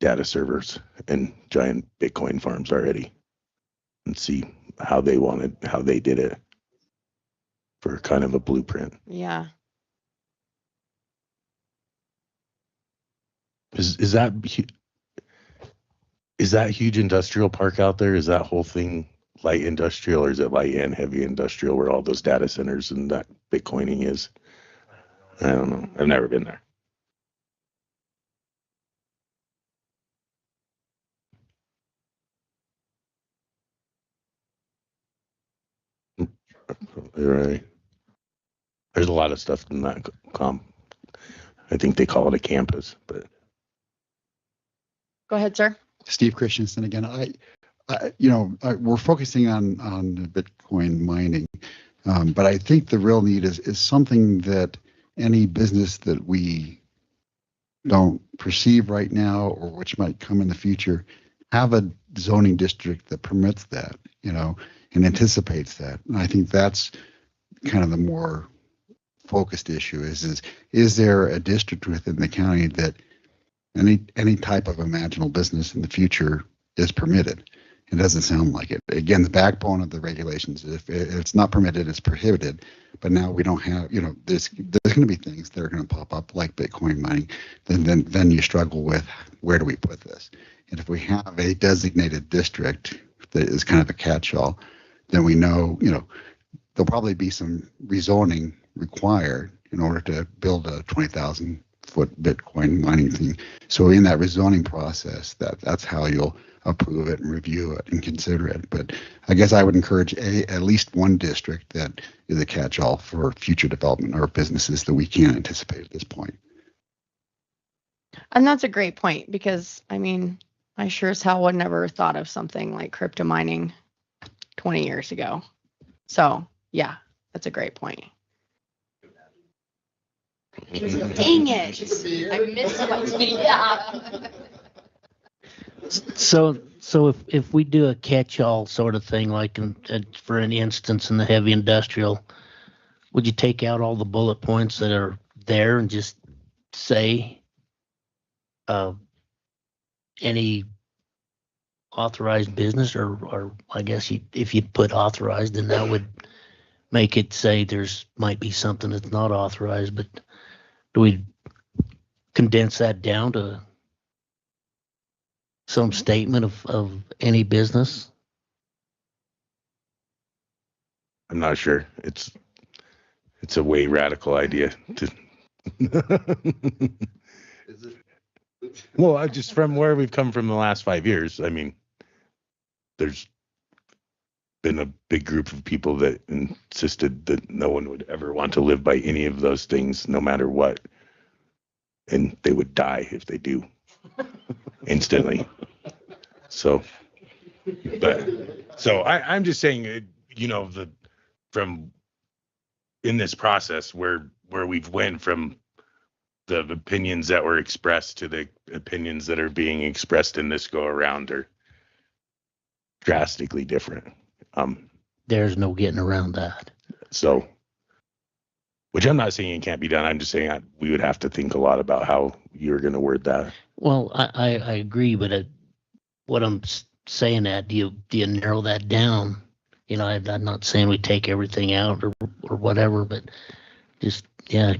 S3: data servers and giant Bitcoin farms already, and see how they did it for kind of a blueprint.
S2: Yeah.
S3: Is that huge industrial park out there? Is that whole thing light industrial, or is it light and heavy industrial where all those data centers and that Bitcoining is? I don't know. I've never been there. Right. There's a lot of stuff in that I think they call it a campus, but
S2: Go ahead, sir.
S8: Steve Christensen again. We're focusing on Bitcoin mining, but I think the real need is something that any business that we don't perceive right now, or which might come in the future, have a zoning district that permits that, and anticipates that. And I think that's kind of the more focused issue is there a district within the county that any type of imaginable business in the future is permitted. It doesn't sound like it. Again, the backbone of the regulations, if it's not permitted, it's prohibited. But now we don't have, there's going to be things that are going to pop up like Bitcoin mining. Then you struggle with, where do we put this? And if we have a designated district that is kind of a catch-all, then we know, there'll probably be some rezoning required in order to build a 20,000 foot Bitcoin mining thing. So in that rezoning process, that's how you'll approve it and review it and consider it. But I guess I would encourage at least one district that is a catch-all for future development or businesses that we can't anticipate at this point.
S2: And that's a great point, because I sure as hell would never thought of something like crypto mining 20 years ago. So yeah, that's a great point. Dang it. I missed it. Yeah.
S10: So if we do a catch-all sort of thing, like for an instance in the heavy industrial, would you take out all the bullet points that are there and just say any authorized business, or I guess if you put authorized, then that would make it say might be something that's not authorized, but do we condense that down to some statement of any business?
S3: I'm not sure. It's a way radical idea to. Well, just from where we've come from the last 5 years, there's been a big group of people that insisted that no one would ever want to live by any of those things, no matter what. And they would die if they do instantly. So I'm just saying, from in this process where we've went from the opinions that were expressed to the opinions that are being expressed in this go around are drastically different.
S10: There's no getting around that.
S3: So, which I'm not saying it can't be done. I'm just saying we would have to think a lot about how you're going to word that.
S10: Well, I agree, but what I'm saying that, do you narrow that down? I'm not saying we take everything out or whatever, but just,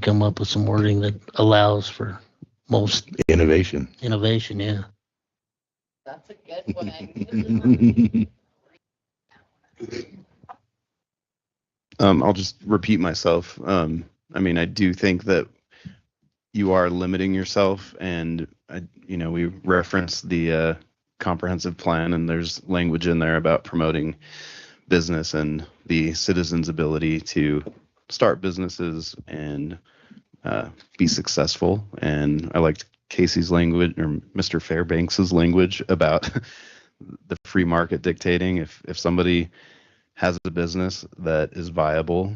S10: come up with some wording that allows for most
S3: innovation.
S10: Yeah.
S2: That's a good one.
S9: I'll just repeat myself. I do think that you are limiting yourself, and we reference the comprehensive plan, and there's language in there about promoting business and the citizens' ability to start businesses and be successful. And I liked Casey's language, or Mr. Fairbanks's language, about the free market dictating. If somebody has a business that is viable,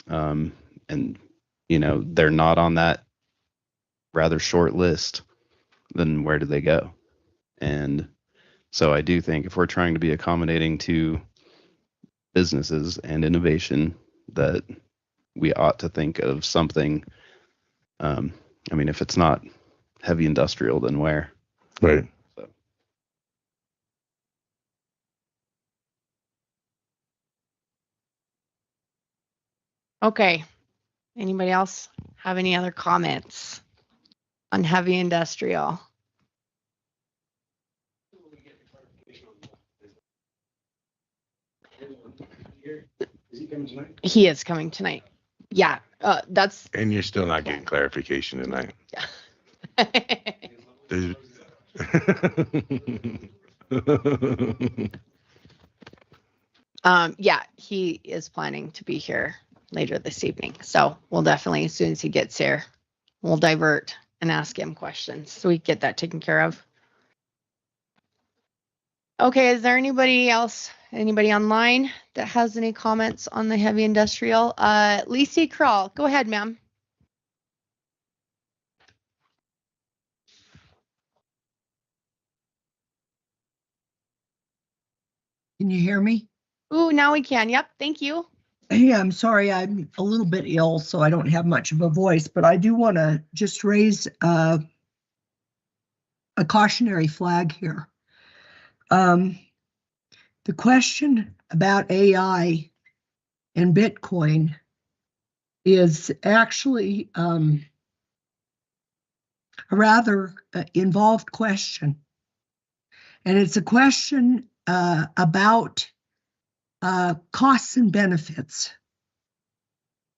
S9: and they're not on that rather short list, then where do they go? And so I do think if we're trying to be accommodating to businesses and innovation, that we ought to think of something. If it's not heavy industrial, then where?
S3: Right.
S9: So.
S2: Okay. Anybody else have any other comments on heavy industrial? He is coming tonight. Yeah, that's.
S3: And you're still not getting clarification tonight.
S2: Yeah, he is planning to be here later this evening. So we'll definitely, as soon as he gets here, we'll divert and ask him questions so we can get that taken care of. Okay, is there anybody online that has any comments on the heavy industrial? Lacey Kral, go ahead, ma'am.
S13: Can you hear me?
S2: Ooh, now we can. Yep, thank you.
S13: Hey, I'm sorry, I'm a little bit ill, so I don't have much of a voice, but I do want to just raise a cautionary flag here. The question about AI and Bitcoin is actually a rather involved question. And it's a question about costs and benefits,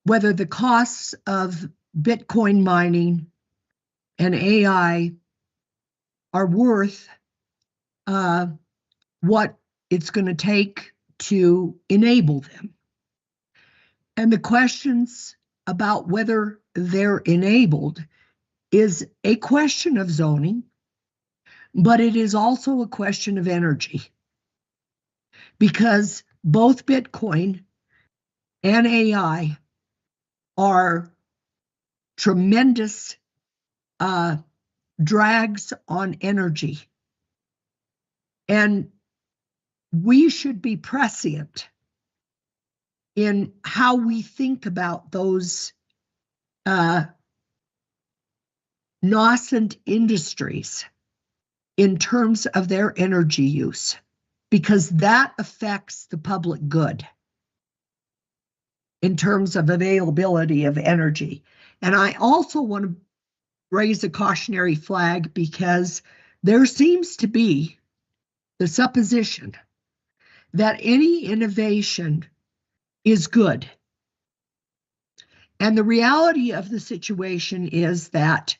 S13: whether the costs of Bitcoin mining and AI are worth what it's going to take to enable them. And the questions about whether they're enabled is a question of zoning, but it is also a question of energy. Because both Bitcoin and AI are tremendous drags on energy. And we should be prescient in how we think about those nascent industries in terms of their energy use, because that affects the public good in terms of availability of energy. And I also want to raise a cautionary flag because there seems to be the supposition that any innovation is good. And the reality of the situation is that,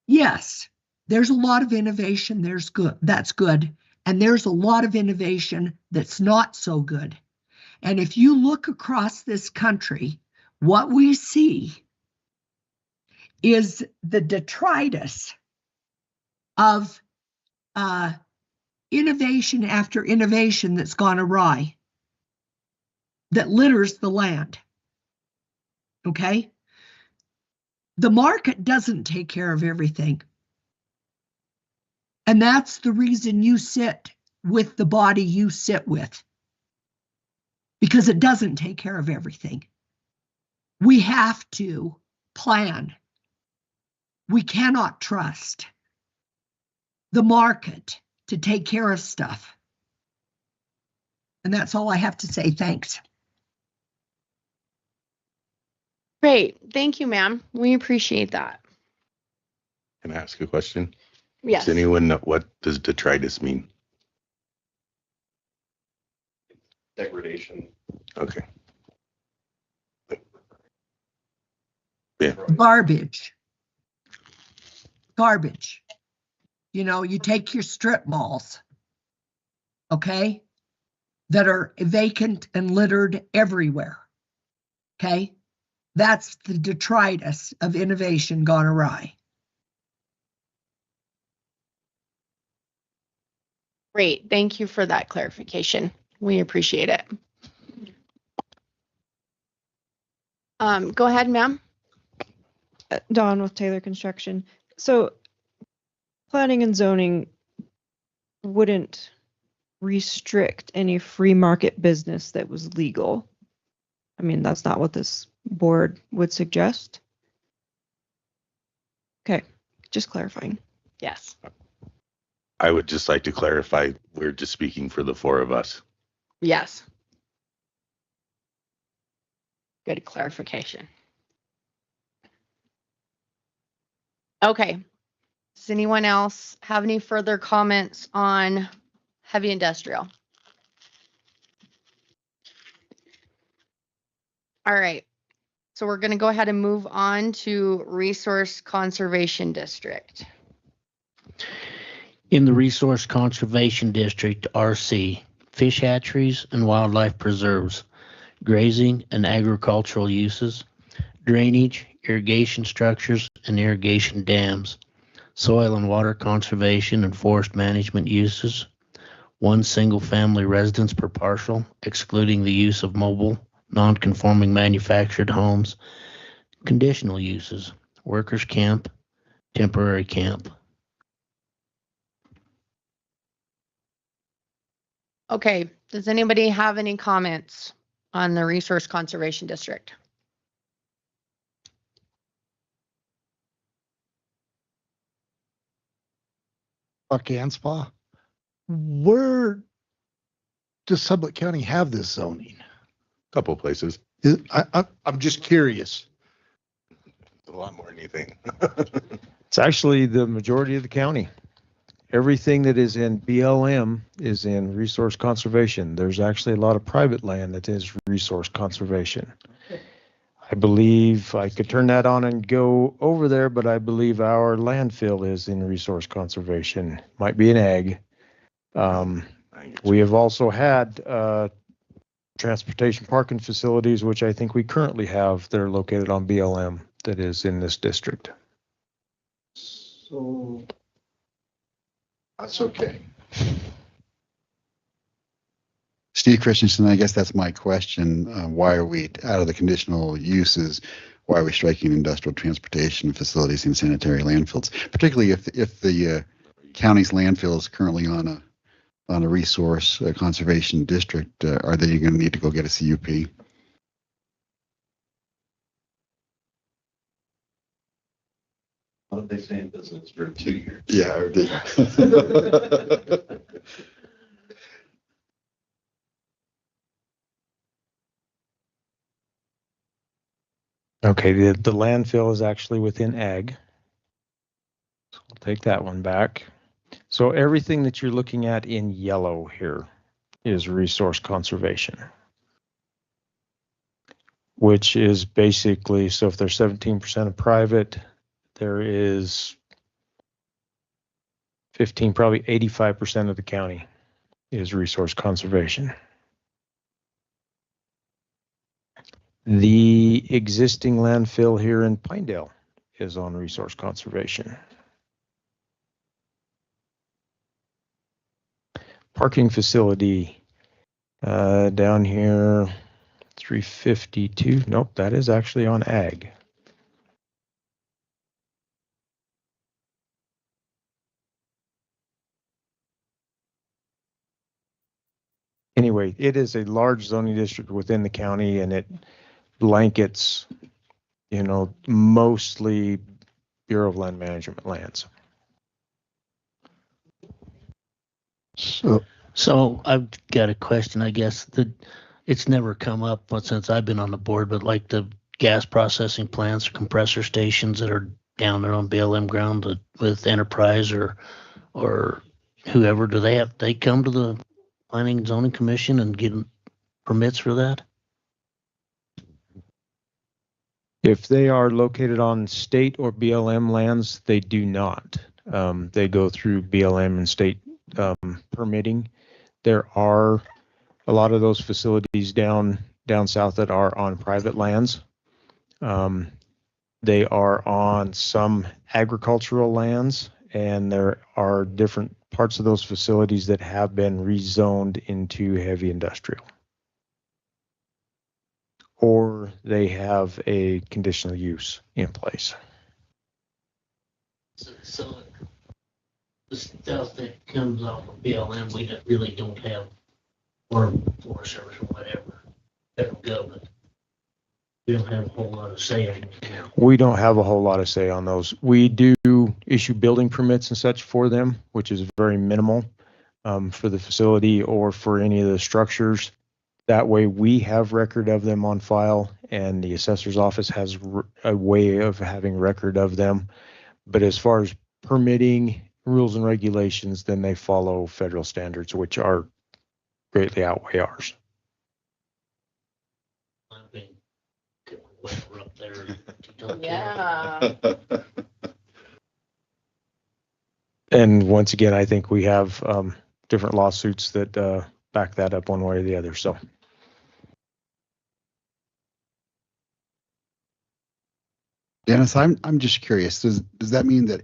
S13: yes, there's a lot of innovation, that's good. And there's a lot of innovation that's not so good. And if you look across this country, what we see is the detritus of innovation after innovation that's gone awry, that litters the land. Okay? The market doesn't take care of everything. And that's the reason you sit with the body you sit with, because it doesn't take care of everything. We have to plan. We cannot trust the market to take care of stuff. And that's all I have to say. Thanks.
S2: Great. Thank you, ma'am. We appreciate that.
S3: Can I ask a question?
S2: Yes.
S3: Does anyone know what does detritus mean? Degradation. Okay. Yeah.
S13: Garbage. You know, you take your strip malls, okay, that are vacant and littered everywhere, okay? That's the detritus of innovation gone awry.
S2: Great. Thank you for that clarification. We appreciate it. Go ahead, ma'am.
S6: Dawn with Taylor Construction. So planning and zoning wouldn't restrict any free market business that was legal. I mean, that's not what this board would suggest. Okay, just clarifying.
S2: Yes.
S3: I would just like to clarify, we're just speaking for the four of us.
S2: Yes. Good clarification. Okay. Does anyone else have any further comments on heavy industrial? All right. So we're going to go ahead and move on to Resource Conservation District.
S10: In the Resource Conservation District, RC, fish hatcheries and wildlife preserves, grazing and agricultural uses, drainage, irrigation structures and irrigation dams, soil and water conservation and forest management uses, one single-family residence per parcel, excluding the use of mobile, non-conforming manufactured homes, conditional uses, workers' camp, temporary camp.
S2: Okay, does anybody have any comments on the Resource Conservation District?
S12: Buck and Spa. Where does Sublette County have this zoning?
S3: Couple of places.
S12: I'm just curious.
S3: A lot more than you think.
S7: It's actually the majority of the county. Everything that is in BLM is in resource conservation. There's actually a lot of private land that is resource conservation. I believe I could turn that on and go over there, but I believe our landfill is in resource conservation. Might be an ag. We have also had transportation parking facilities, which I think we currently have. They're located on BLM that is in this district.
S8: So that's okay. Steve Christensen, I guess that's my question. Why are we out of the conditional uses? Why are we striking industrial transportation facilities and sanitary landfills? Particularly if the county's landfill is currently on a resource conservation district, are they going to need to go get a CUP?
S9: What if they stay in business for 2 years?
S8: Yeah.
S7: Okay, the landfill is actually within ag. So I'll take that one back. So everything that you're looking at in yellow here is resource conservation, which is basically, so if there's 17% of private, there is 15, probably 85% of the county is resource conservation. The existing landfill here in Pinedale is on resource conservation. Parking facility down here, 352. Nope, that is actually on ag. Anyway, it is a large zoning district within the county, and it blankets, mostly Bureau of Land Management lands.
S10: So I've got a question, I guess, that it's never come up since I've been on the board, but like the gas processing plants or compressor stations that are down there on BLM ground with Enterprise or whoever, do they come to the Planning and Zoning Commission and get permits for that?
S7: If they are located on state or BLM lands, they do not. They go through BLM and state permitting. There are a lot of those facilities down south that are on private lands. They are on some agricultural lands, and there are different parts of those facilities that have been rezoned into heavy industrial, or they have a conditional use in place.
S10: So the stuff that comes off of BLM, we really don't have, or Forest Service or whatever, federal government. We don't have a whole lot of say on it.
S7: We don't have a whole lot of say on those. We do issue building permits and such for them, which is very minimal for the facility or for any of the structures. That way we have record of them on file, and the assessor's office has a way of having record of them. But as far as permitting rules and regulations, then they follow federal standards, which are greatly outweigh ours.
S10: I've been weather up there. Don't care.
S2: Yeah.
S7: And once again, I think we have different lawsuits that back that up one way or the other. So.
S8: Dennis, I'm just curious. Does that mean that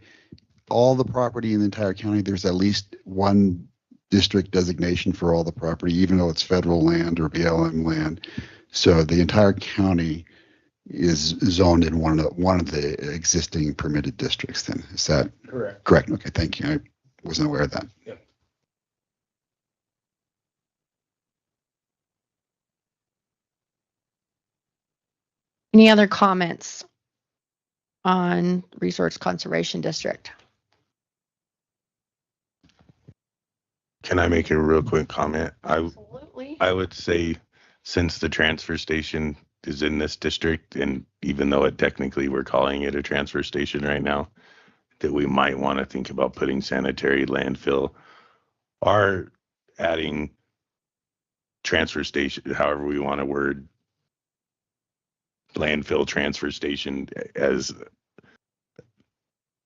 S8: all the property in the entire county, there's at least one district designation for all the property, even though it's federal land or BLM land? So the entire county is zoned in one of the existing permitted districts. Then is that
S7: Correct?
S8: Correct. Okay, thank you. I wasn't aware of that.
S7: Yep.
S2: Any other comments on Resource Conservation District?
S3: Can I make a real quick comment?
S2: Absolutely.
S3: I would say since the transfer station is in this district, and even though it technically we're calling it a transfer station right now, that we might want to think about putting sanitary landfill or adding transfer station, however we want to word landfill transfer station as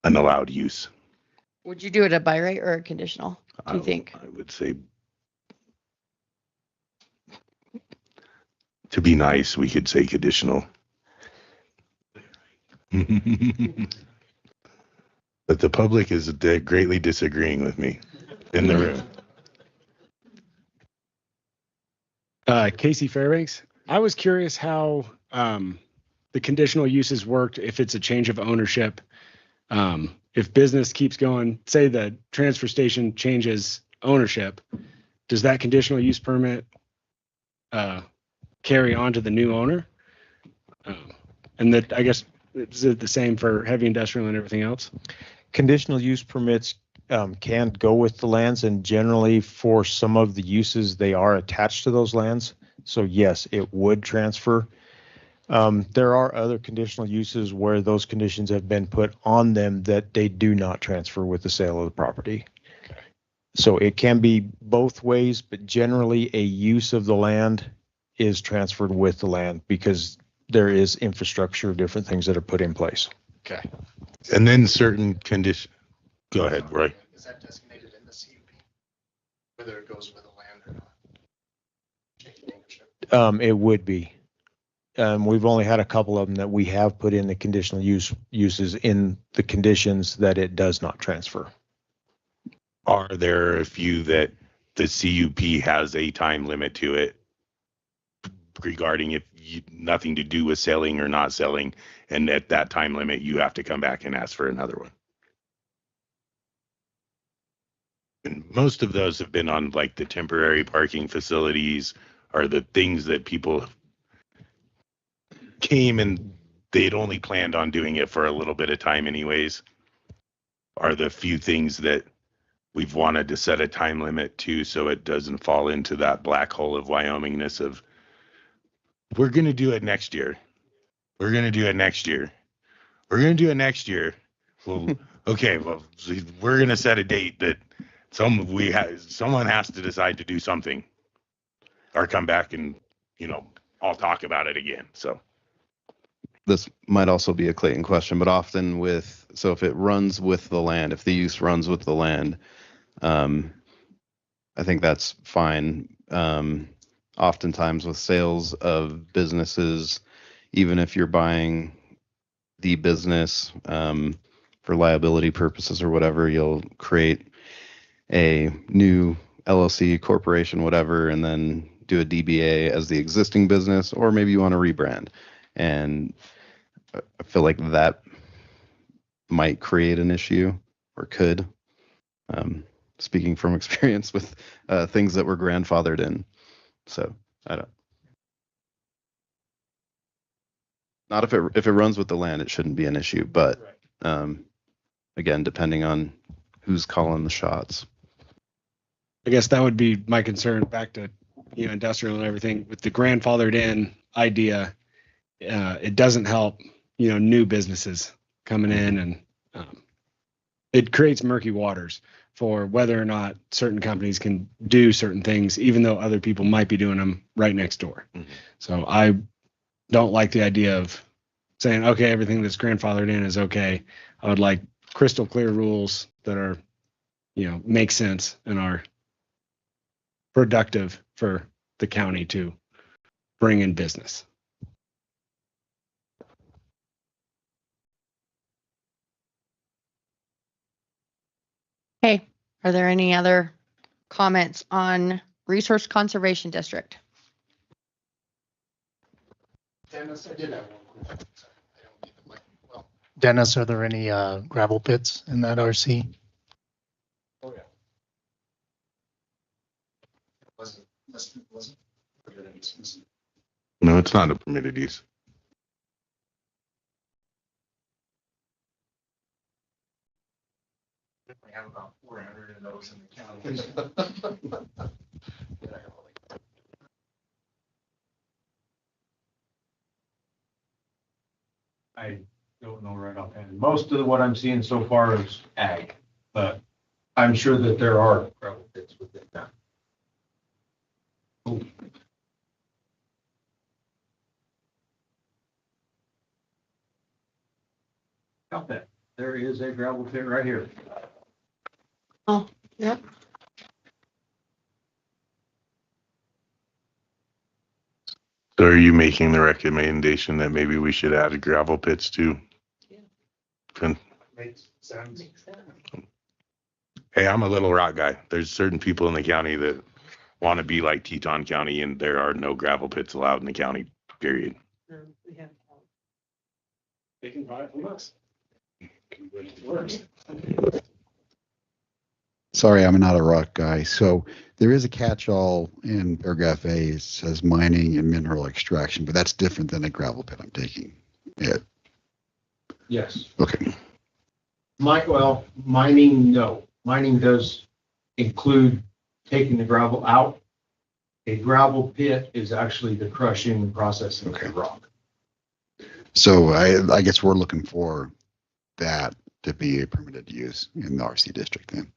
S3: an allowed use.
S2: Would you do it a by right or a conditional? Do you think?
S3: I would say, to be nice, we could say conditional. But the public is greatly disagreeing with me in the room.
S5: Casey Fairbanks, I was curious how the conditional uses worked if it's a change of ownership. If business keeps going, say the transfer station changes ownership, does that conditional use permit carry on to the new owner? And that, I guess, is it the same for heavy industrial and everything else?
S7: Conditional use permits can go with the lands, and generally for some of the uses, they are attached to those lands. So yes, it would transfer. There are other conditional uses where those conditions have been put on them that they do not transfer with the sale of the property. Okay. So it can be both ways, but generally a use of the land is transferred with the land because there is infrastructure, different things that are put in place.
S5: Okay.
S3: And then certain conditions. Go ahead, Roy.
S14: Is that designated in the CUP? Whether it goes with the land or not? Changing ownership.
S7: It would be. We've only had a couple of them that we have put in the conditional uses in the conditions that it does not transfer.
S3: Are there a few that the CUP has a time limit to it regarding if nothing to do with selling or not selling, and at that time limit you have to come back and ask for another one? And most of those have been on like the temporary parking facilities or the things that people came and they'd only planned on doing it for a little bit of time anyways, are the few things that we've wanted to set a time limit to so it doesn't fall into that black hole of Wyomingness of we're going to do it next year. We're going to do it next year. We're going to do it next year. Well, okay, well, we're going to set a date that someone has to decide to do something or come back and, I'll talk about it again. So
S9: this might also be a Clayton question, but often so if it runs with the land, if the use runs with the land, I think that's fine. Oftentimes with sales of businesses, even if you're buying the business for liability purposes or whatever, you'll create a new LLC, corporation, whatever, and then do a DBA as the existing business, or maybe you want to rebrand. And I feel like that might create an issue, or could, speaking from experience with things that were grandfathered in. So not if it runs with the land, it shouldn't be an issue, but again, depending on who's calling the shots.
S5: I guess that would be my concern back to, industrial and everything with the grandfathered in idea. It doesn't help, new businesses coming in, and it creates murky waters for whether or not certain companies can do certain things, even though other people might be doing them right next door. Mm-hmm. So I don't like the idea of saying, okay, everything that's grandfathered in is okay. I would like crystal clear rules that are, make sense and are productive for the county to bring in business.
S2: Hey, are there any other comments on Resource Conservation District?
S14: Dennis, I did have one question.
S10: Dennis, are there any gravel pits in that RC?
S14: Oh, yeah. Wasn't.
S3: no, it's not a permitted use.
S14: have about 400 of those in the county.
S1: I don't know right offhand. Most of what I'm seeing so far is ag, but I'm sure that there are gravel pits within that. Oh. Got that. There is a gravel pit right here.
S2: Oh, yep.
S3: So are you making the recommendation that maybe we should add gravel pits too? Con-
S14: Makes sense.
S3: Hey, I'm a Little Rock guy. There's certain people in the county that want to be like Teton County, and there are no gravel pits allowed in the county, period.
S5: They can buy it from us.
S8: Sorry, I'm not a rock guy. So there is a catch-all in paragraph A. It says mining and mineral extraction, but that's different than a gravel pit, I'm taking it.
S1: Yes.
S8: Okay.
S1: Mining, no. Mining does include taking the gravel out. A gravel pit is actually the crushing and processing of the rock.
S8: So I guess we're looking for that to be a permitted use in the RC district then.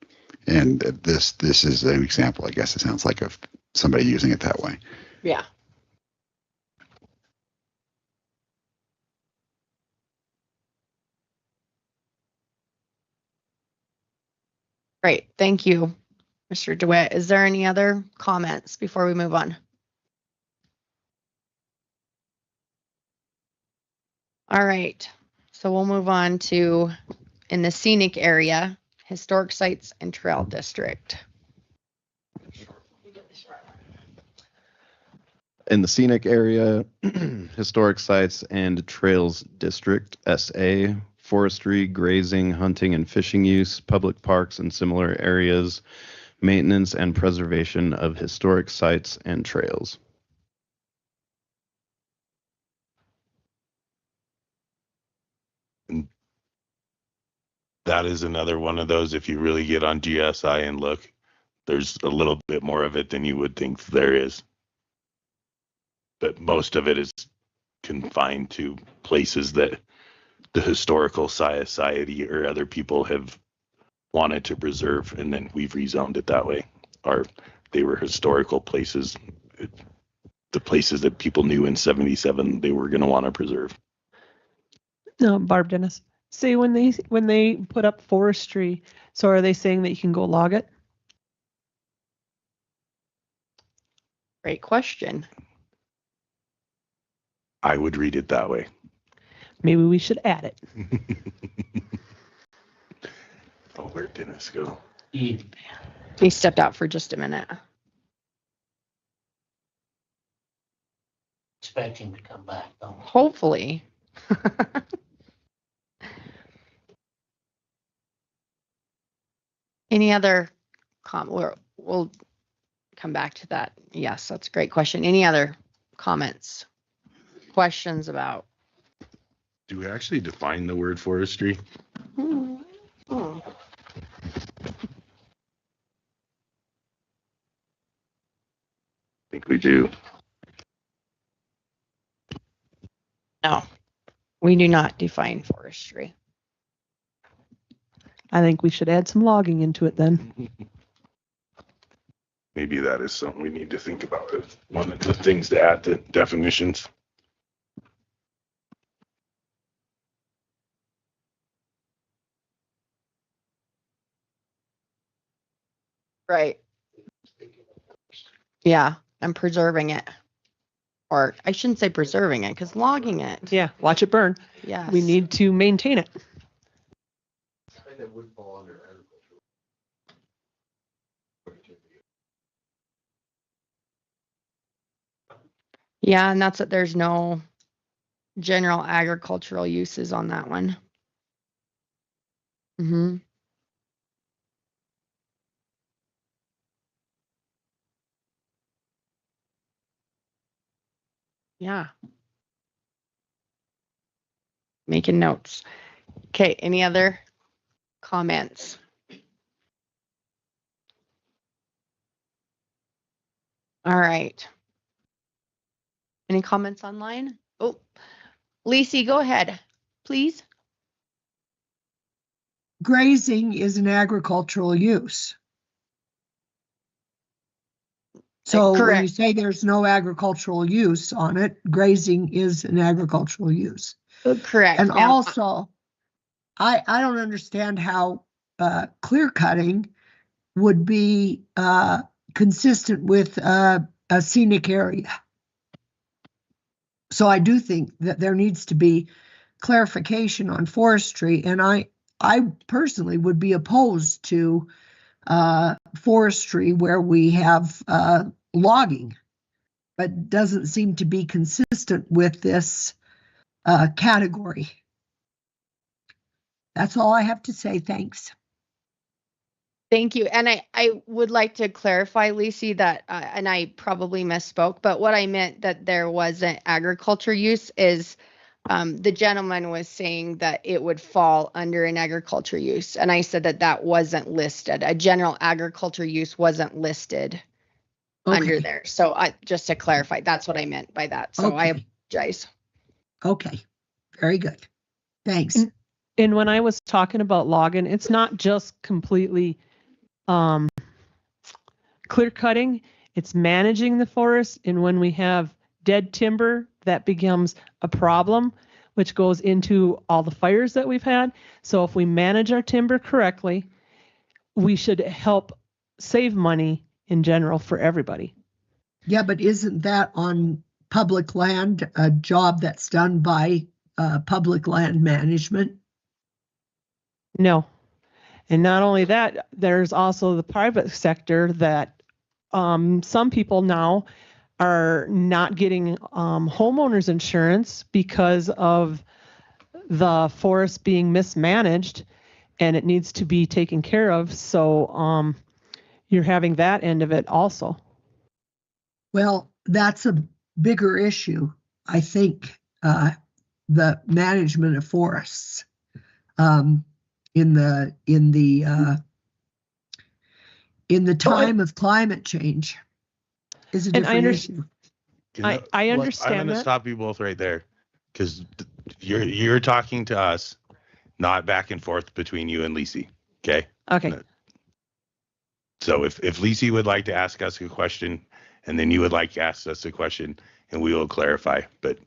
S8: And this is an example, I guess it sounds like, of somebody using it that way.
S2: Yeah. Great. Thank you, Mr. DeWitt. Is there any other comments before we move on? All right. So we'll move on to, in the scenic area, historic sites and trail district.
S9: In the scenic area, historic sites and trails district, SA, forestry, grazing, hunting and fishing use, public parks and similar areas, maintenance and preservation of historic sites and trails.
S3: That is another one of those, if you really get on GSI and look, there's a little bit more of it than you would think there is. But most of it is confined to places that the historical society or other people have wanted to preserve, and then we've rezoned it that way. Or they were historical places, the places that people knew in 77 they were going to want to preserve.
S4: No, Barb Dennis. Say when they put up forestry, so are they saying that you can go log it?
S2: Great question.
S3: I would read it that way.
S4: Maybe we should add it.
S3: Oh, where'd Dennis go?
S2: He stepped out for just a minute.
S10: Expect him to come back though.
S2: Hopefully. Any other we'll come back to that. Yes, that's a great question. Any other comments, questions about?
S3: Do we actually define the word forestry?
S2: Oh.
S3: I think we do.
S2: No, we do not define forestry.
S4: I think we should add some logging into it then.
S3: Maybe that is something we need to think about as one of the things to add to definitions.
S2: Right. Yeah, I'm preserving it. Or I shouldn't say preserving it, because logging it.
S4: Yeah, watch it burn.
S2: Yes.
S4: We need to maintain it.
S1: That would fall under agriculture.
S2: Yeah, and that's it. There's no general agricultural uses on that one. Mm-hmm. Yeah. Making notes. Okay, any other comments? All right. Any comments online? Oh, Lacey, go ahead, please.
S13: Grazing is an agricultural use. So when you
S2: Correct.
S13: say there's no agricultural use on it, grazing is an agricultural use.
S2: Correct.
S13: And
S2: ma'am.
S13: also, I don't understand how clear cutting would be consistent with a scenic area. So I do think that there needs to be clarification on forestry, and I personally would be opposed to forestry where we have logging, but doesn't seem to be consistent with this category. That's all I have to say. Thanks.
S2: Thank you. And I would like to clarify, Lacey, that, and I probably misspoke, but what I meant that there was an agriculture use is the gentleman was saying that it would fall under an agriculture use. And I said that that wasn't listed. A general agriculture use wasn't listed under there. So just to clarify, that's what I meant by that. So I apologize.
S13: Okay, very good. Thanks.
S4: And when I was talking about logging, it's not just completely clear cutting, it's managing the forest. And when we have dead timber, that becomes a problem, which goes into all the fires that we've had. So if we manage our timber correctly, we should help save money in general for everybody.
S13: Yeah, but isn't that on public land, a job that's done by public land management?
S4: No. And not only that, there's also the private sector that some people now are not getting homeowners insurance because of the forest being mismanaged, and it needs to be taken care of. So you're having that end of it also.
S13: Well, that's a bigger issue, I think, the management of forests in the time of climate change is a different issue.
S4: I understand
S3: I'm going to stop you both right there, because you're talking to us, not back and forth between you and Lacey. Okay.
S4: Okay.
S3: So if Lacey would like to ask us a question, and then you would like to ask us a question, and we will clarify. But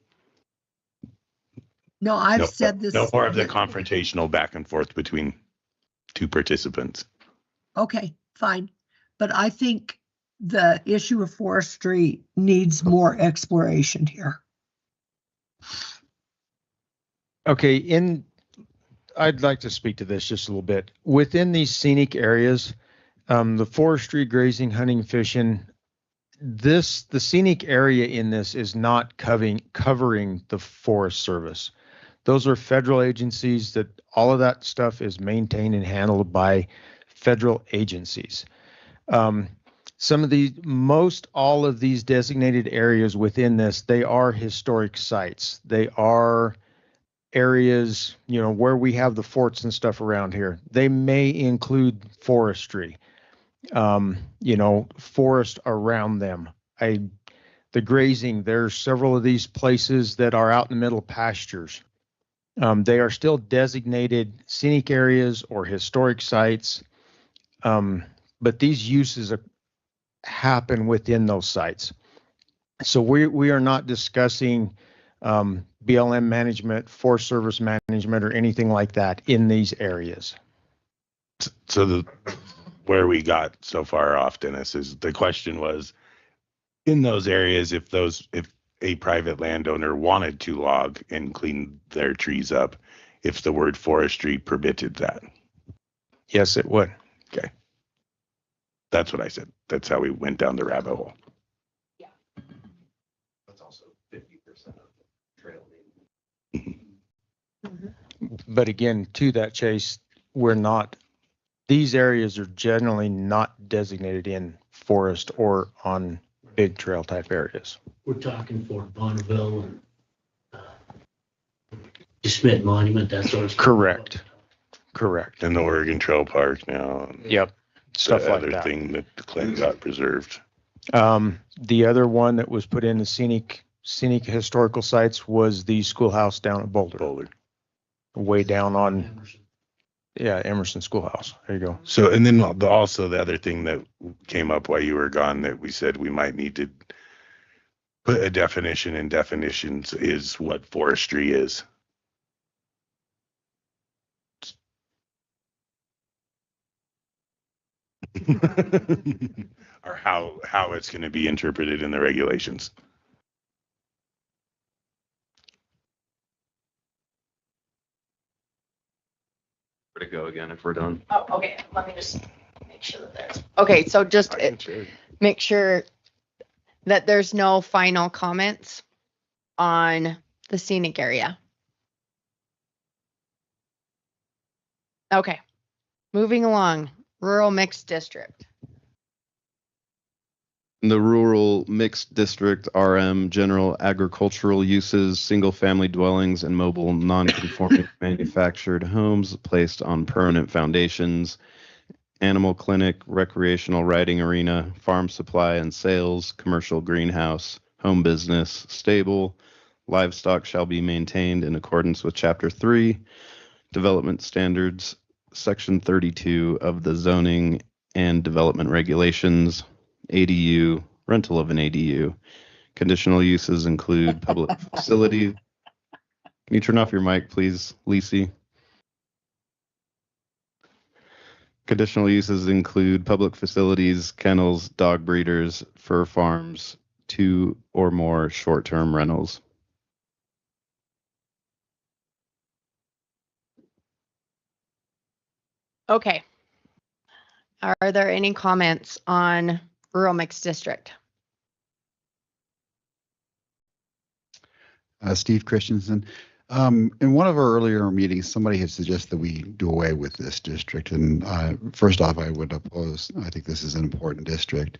S13: no, I've said this.
S3: No more of the confrontational back and forth between two participants.
S13: Okay, fine. But I think the issue of forestry needs more exploration here.
S7: Okay, I'd like to speak to this just a little bit. Within these scenic areas, the forestry, grazing, hunting, fishing, the scenic area in this is not covering the Forest Service. Those are federal agencies that all of that stuff is maintained and handled by federal agencies. All of these designated areas within this, they are historic sites. They are areas, where we have the forts and stuff around here. They may include forestry, forest around them. The grazing, there's several of these places that are out in the middle of pastures. They are still designated scenic areas or historic sites, but these uses happen within those sites. So we are not discussing BLM management, Forest Service management, or anything like that in these areas.
S3: So where we got so far off, Dennis, is the question was, in those areas, if a private landowner wanted to log and clean their trees up, if the word forestry permitted that.
S7: Yes, it would.
S3: Okay. That's what I said. That's how we went down the rabbit hole.
S2: Yeah.
S14: That's also 50% of the trail.
S7: But again, to that, Chase, these areas are generally not designated in forest or on big trail type areas.
S10: We're talking Fort Bonneville and Schmidt Monument, that sort of stuff.
S7: Correct.
S3: And the Oregon Trail Park now.
S7: Yep. Stuff like
S3: other
S7: that.
S3: thing that Clint got preserved.
S7: The other one that was put in the scenic historical sites was the schoolhouse down at Boulder. Way down on, Emerson Schoolhouse. There you go.
S3: So, and then also the other thing that came up while you were gone that we said we might need to put a definition in definitions is what forestry is. Or how it's going to be interpreted in the regulations.
S9: Where to go again if we're done?
S2: Oh, okay. Let me just make sure that there's. Okay, so just make sure that there's no final comments on the scenic area. Okay, moving along. Rural mixed district.
S9: In the rural mixed district, RM, general agricultural uses, single-family dwellings, and mobile non-conforming manufactured homes placed on permanent foundations, animal clinic, recreational riding arena, farm supply and sales, commercial greenhouse, home business, stable, livestock shall be maintained in accordance with Chapter 3, Development Standards, Section 32 of the Zoning and Development Regulations, ADU, rental of an ADU. Conditional uses include public facility. Can you turn off your mic, please, Lisi? Conditional uses include public facilities, kennels, dog breeders, fur farms, 2 or more short-term rentals.
S2: Okay. Are there any comments on rural mixed district?
S8: Steve Christensen. In one of our earlier meetings, somebody had suggested that we do away with this district. And first off, I would oppose. I think this is an important district.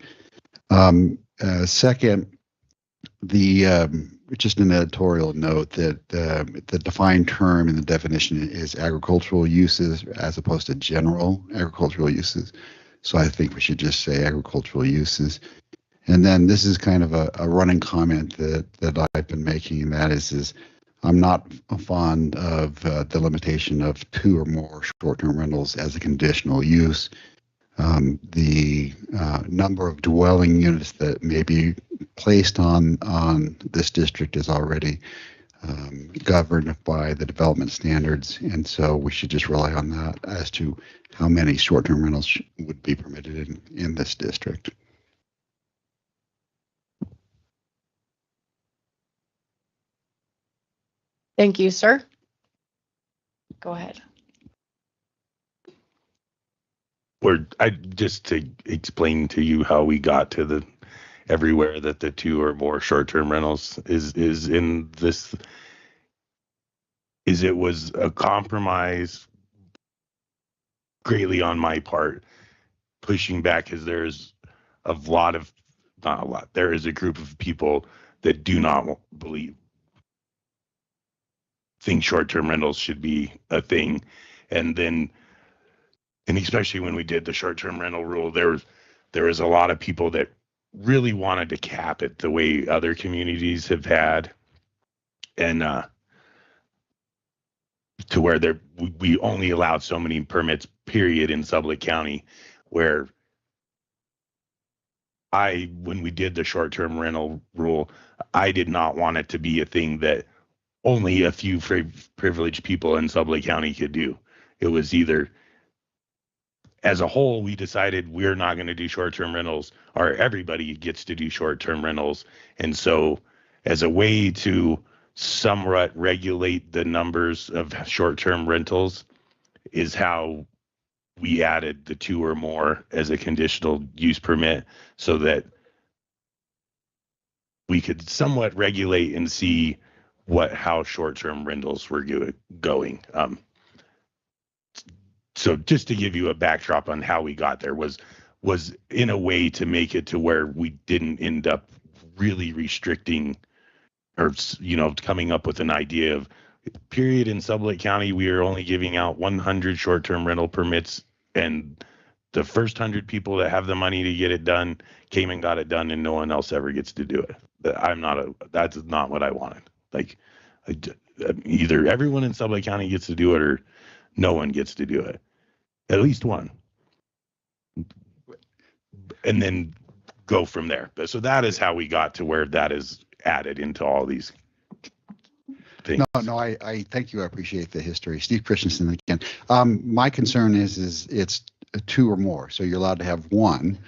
S8: Second, just an editorial note that the defined term in the definition is agricultural uses as opposed to general agricultural uses. So I think we should just say agricultural uses. And then this is kind of a running comment that I've been making, and that is I'm not fond of the limitation of 2 or more short-term rentals as a conditional use. The number of dwelling units that may be placed on this district is already governed by the development standards, and so we should just rely on that as to how many short-term rentals would be permitted in this district.
S2: Thank you, sir. Go ahead.
S3: Just to explain to you how we got to the everywhere that the 2 or more short-term rentals is in this is it was a compromise greatly on my part, pushing back because there's there is a group of people that do not think short-term rentals should be a thing. And especially when we did the short-term rental rule, there was a lot of people that really wanted to cap it the way other communities have had, and to where we only allowed so many permits, period, in Sublette County, where when we did the short-term rental rule, I did not want it to be a thing that only a few privileged people in Sublette County could do. It was either, as a whole, we decided we're not going to do short-term rentals, or everybody gets to do short-term rentals. And so as a way to somewhat regulate the numbers of short-term rentals is how we added the 2 or more as a conditional use permit, so that we could somewhat regulate and see how short-term rentals were going. So just to give you a backdrop on how we got there was in a way to make it to where we didn't end up really restricting or, coming up with an idea of period in Sublette County, we are only giving out 100 short-term rental permits, and the first 100 people that have the money to get it done came and got it done, and no one else ever gets to do it. That's not what I wanted. Like, either everyone in Sublette County gets to do it, or no one gets to do it. At least one. And then go from there. But so that is how we got to where that is added into all these things.
S8: No, I thank you. I appreciate the history. Steve Christensen again. My concern is it's 2 or more. So you're allowed to have 1,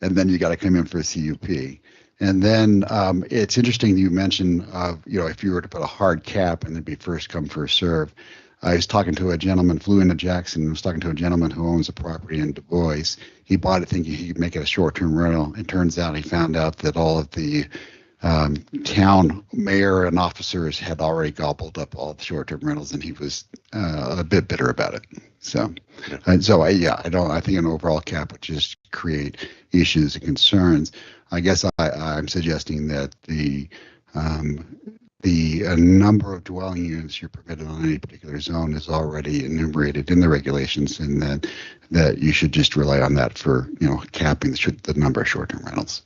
S8: and then you got to come in for a CUP. And then it's interesting you mentioned, if you were to put a hard cap and it'd be first come, first serve. I was talking to a gentleman, flew into Jackson, and was talking to a gentleman who owns a property in Du Bois. He bought it thinking he could make it a short-term rental. It turns out he found out that all of the town mayor and officers had already gobbled up all the short-term rentals, and he was a bit bitter about it. So, I think an overall cap would just create issues and concerns. I guess I'm suggesting that the number of dwelling units you're permitted on any particular zone is already enumerated in the regulations, and that you should just rely on that for capping the number of short-term rentals.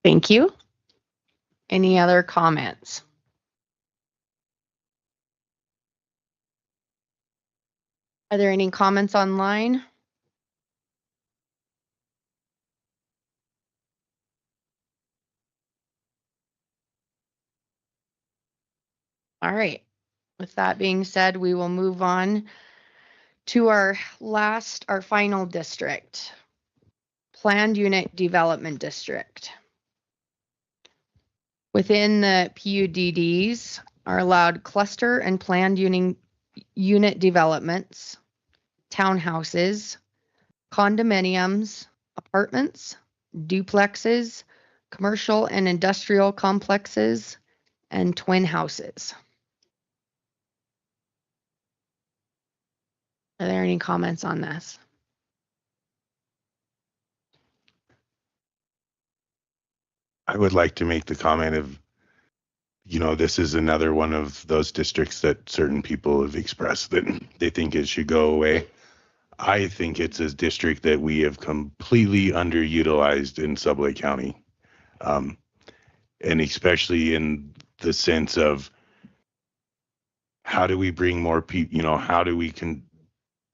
S2: Thank you. Any other comments? Are there any comments online? All right. With that being said, we will move on to our final district, Planned Unit Development District. Within the PUDDs are allowed cluster and planned unit developments, townhouses, condominiums, apartments, duplexes, commercial and industrial complexes, and twin houses. Are there any comments on this?
S3: I would like to make the comment of, this is another one of those districts that certain people have expressed that they think it should go away. I think it's a district that we have completely underutilized in Sublette County. And especially in the sense of, how do we bring more people, how do we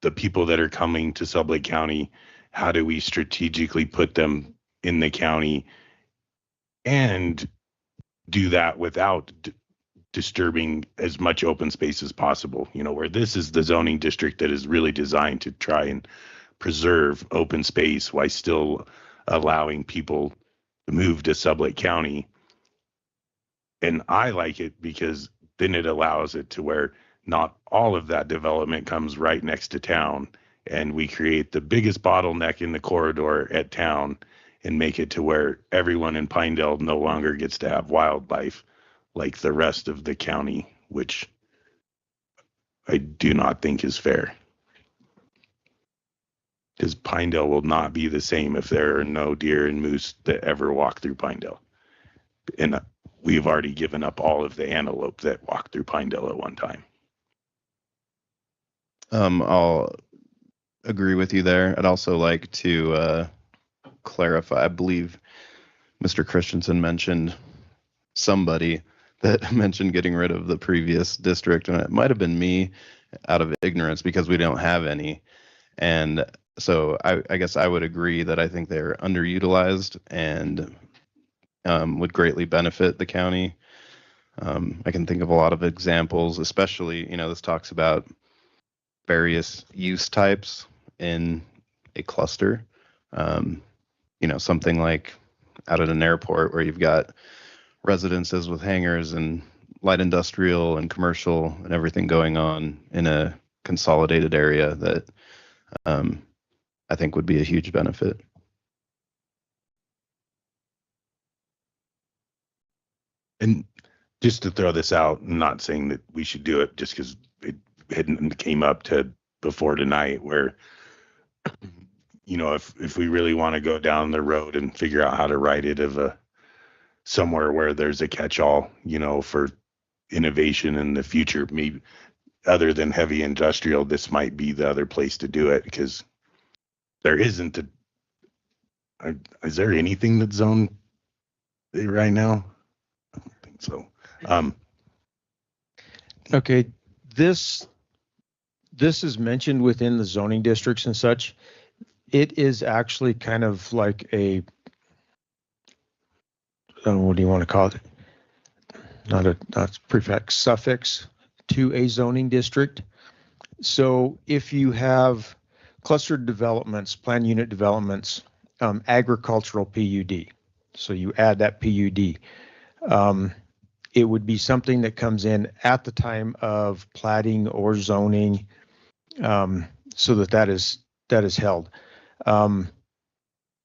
S3: the people that are coming to Sublette County, how do we strategically put them in the county and do that without disturbing as much open space as possible, where this is the zoning district that is really designed to try and preserve open space while still allowing people to move to Sublette County. And I like it because then it allows it to where not all of that development comes right next to town, and we create the biggest bottleneck in the corridor at town and make it to where everyone in Pinedale no longer gets to have wildlife like the rest of the county, which I do not think is fair. Because Pinedale will not be the same if there are no deer and moose that ever walk through Pinedale. And we've already given up all of the antelope that walked through Pinedale at one time.
S9: I'll agree with you there. I'd also like to clarify. I believe Mr. Christensen mentioned somebody that mentioned getting rid of the previous district, and it might have been me out of ignorance because we don't have any. And so I guess I would agree that I think they're underutilized and would greatly benefit the county. I can think of a lot of examples, especially, this talks about various use types in a cluster. Something like out at an airport where you've got residences with hangars and light industrial and commercial and everything going on in a consolidated area that I think would be a huge benefit.
S3: And just to throw this out, I'm not saying that we should do it just because it came up to before tonight, where if we really want to go down the road and figure out how to write it of somewhere where there's a catch-all, for innovation in the future, maybe other than heavy industrial, this might be the other place to do it, because there isn't is there anything that's zoned right now? I don't think so.
S7: Okay, this is mentioned within the zoning districts and such. It is actually kind of like a, what do you want to call it? Not prefix, suffix to a zoning district. So if you have clustered developments, plan unit developments, agricultural PUD, so you add that PUD, it would be something that comes in at the time of plating or zoning, so that is held.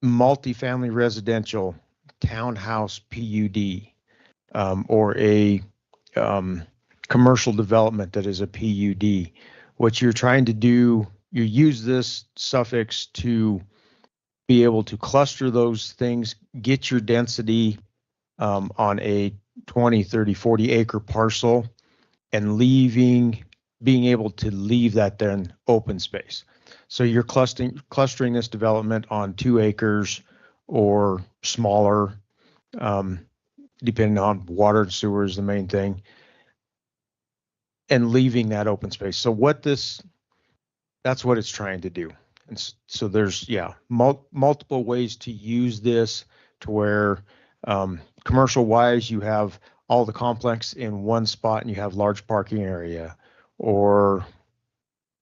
S7: Multifamily residential townhouse PUD, or a commercial development that is a PUD. What you're trying to do, you use this suffix to be able to cluster those things, get your density on a 20, 30, 40 acre parcel, and being able to leave that then open space. So you're clustering this development on 2 acres or smaller, depending on water and sewer is the main thing, and leaving that open space. So that's what it's trying to do. And so there's, multiple ways to use this to where, commercial wise, you have all the complex in one spot and you have large parking area, or,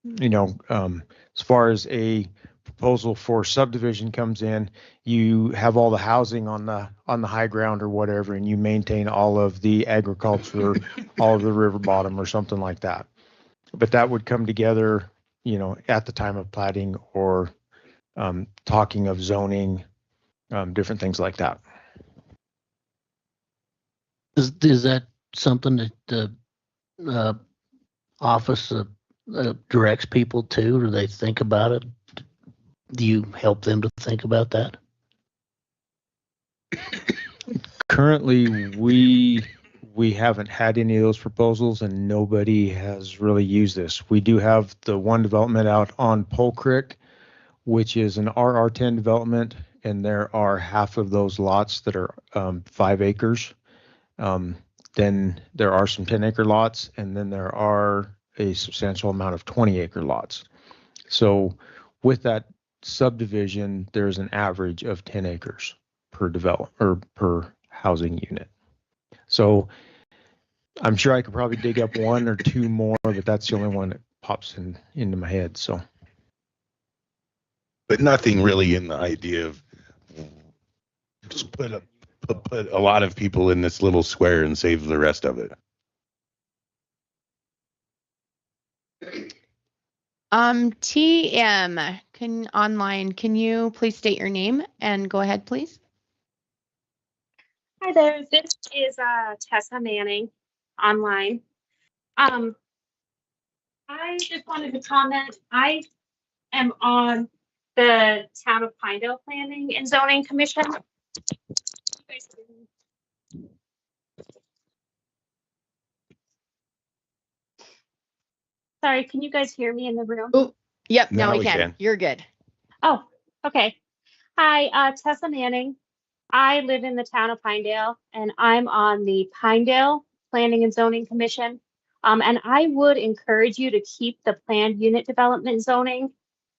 S7: as far as a proposal for subdivision comes in, you have all the housing on the high ground or whatever, and you maintain all of the agriculture, all of the river bottom or something like that. But that would come together, at the time of plating or talking of zoning, different things like that.
S10: Is that something that the office directs people to, or they think about it? Do you help them to think about that?
S7: Currently, we haven't had any of those proposals, and nobody has really used this. We do have the one development out on Pole Creek, which is an RR10 development, and there are half of those lots that are 5 acres. Then there are some 10-acre lots, and then there are a substantial amount of 20-acre lots. So with that subdivision, there's an average of 10 acres per per housing unit. So I'm sure I could probably dig up 1 or 2 more, but that's the only one that pops into my head. So,
S3: but nothing really in the idea of just put a lot of people in this little square and save the rest of it.
S2: TM, can you please state your name and go ahead, please?
S15: Hi there, this is Tessa Manning online. I just wanted to comment. I am on the Town of Pinedale Planning and Zoning Commission. Sorry, can you guys hear me in the room?
S2: Oh, yep,
S3: Now
S2: now we
S3: we
S2: can.
S3: can.
S2: You're good.
S15: Oh, okay. Hi, Tessa Manning. I live in the town of Pinedale, and I'm on the Pinedale Planning and Zoning Commission. And I would encourage you to keep the planned unit development zoning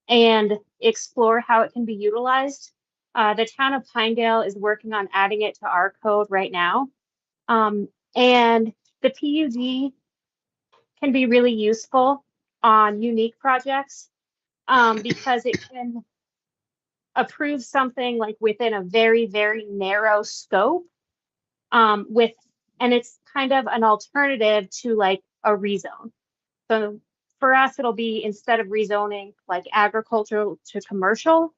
S15: and explore how it can be utilized. The town of Pinedale is working on adding it to our code right now. And the PUD can be really useful on unique projects because it can approve something like within a very, very narrow scope and it's kind of an alternative to like a rezone. So for us, it'll be instead of rezoning like agricultural to commercial,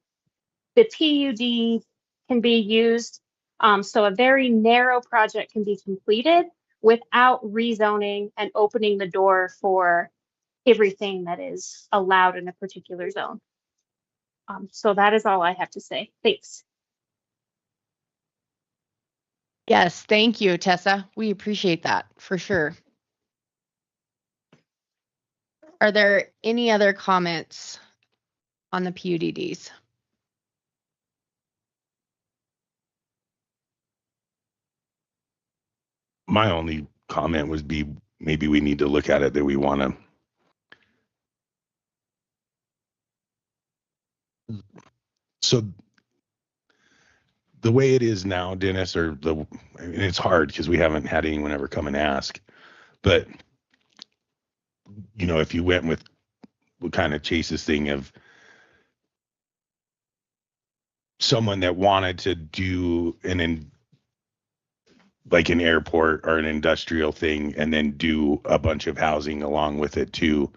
S15: the PUD can be used. So a very narrow project can be completed without rezoning and opening the door for everything that is allowed in a particular zone. So that is all I have to say. Thanks.
S2: Yes, thank you, Tessa. We appreciate that for sure. Are there any other comments on the PUDDs?
S3: My only comment would be maybe we need to look at it that we want to. So the way it is now, Dennis, I mean, it's hard because we haven't had anyone ever come and ask, but if you went with what kind of Chase's thing of someone that wanted to do like an airport or an industrial thing and then do a bunch of housing along with it too,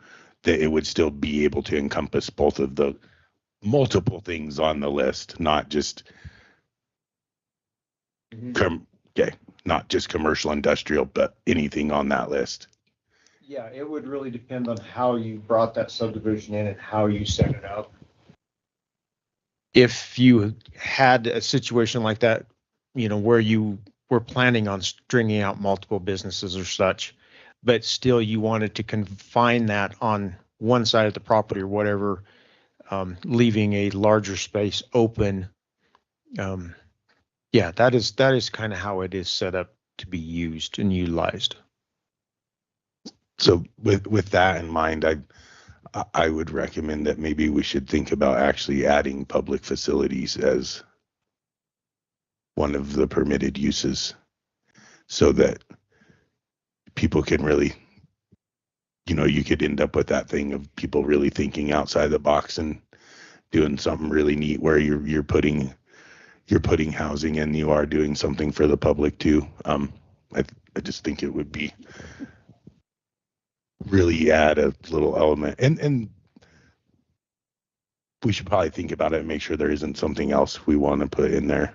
S3: that it would still be able to encompass both of the multiple things on the list, not just not just commercial industrial, but anything on that list.
S7: Yeah, it would really depend on how you brought that subdivision in and how you set it up. If you had a situation like that, where you were planning on stringing out multiple businesses or such, but still you wanted to confine that on one side of the property or whatever, leaving a larger space open. Yeah, that is kind of how it is set up to be used and utilized.
S3: So with that in mind, I would recommend that maybe we should think about actually adding public facilities as one of the permitted uses so that people can really, you could end up with that thing of people really thinking outside the box and doing something really neat where you're putting housing and you are doing something for the public too. I just think it would be really add a little element, and we should probably think about it and make sure there isn't something else we want to put in there.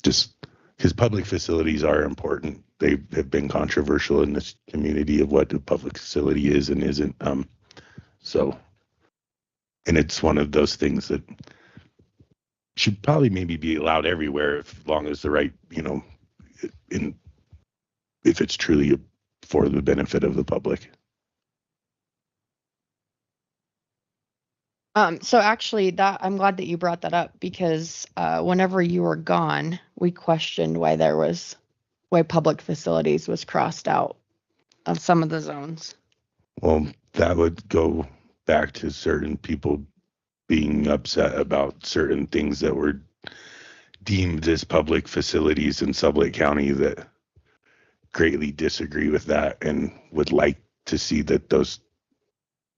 S3: Just because public facilities are important. They have been controversial in this community of what a public facility is and isn't. So, and it's one of those things that should probably maybe be allowed everywhere, as long as the right, if it's truly for the benefit of the public.
S2: So actually I'm glad that you brought that up because whenever you were gone, we questioned why public facilities was crossed out of some of the zones.
S3: Well, that would go back to certain people being upset about certain things that were deemed as public facilities in Sublette County that greatly disagree with that and would like to see that those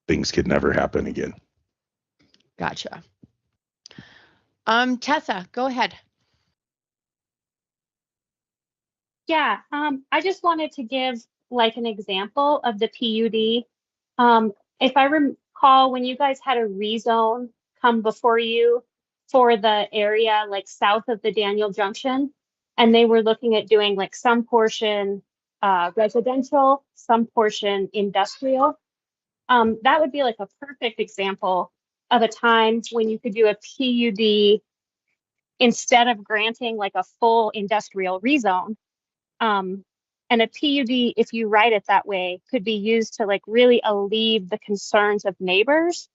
S3: things could never happen again.
S2: Gotcha. Tessa, go ahead.
S15: Yeah, I just wanted to give like an example of the PUD. If I recall, when you guys had a rezone come before you for the area like south of the Daniel Junction, and they were looking at doing like some portion residential, some portion industrial, that would be like a perfect example of a time when you could do a PUD instead of granting like a full industrial rezone. And a PUD, if you write it that way, could be used to like really alleviate the concerns of neighbors.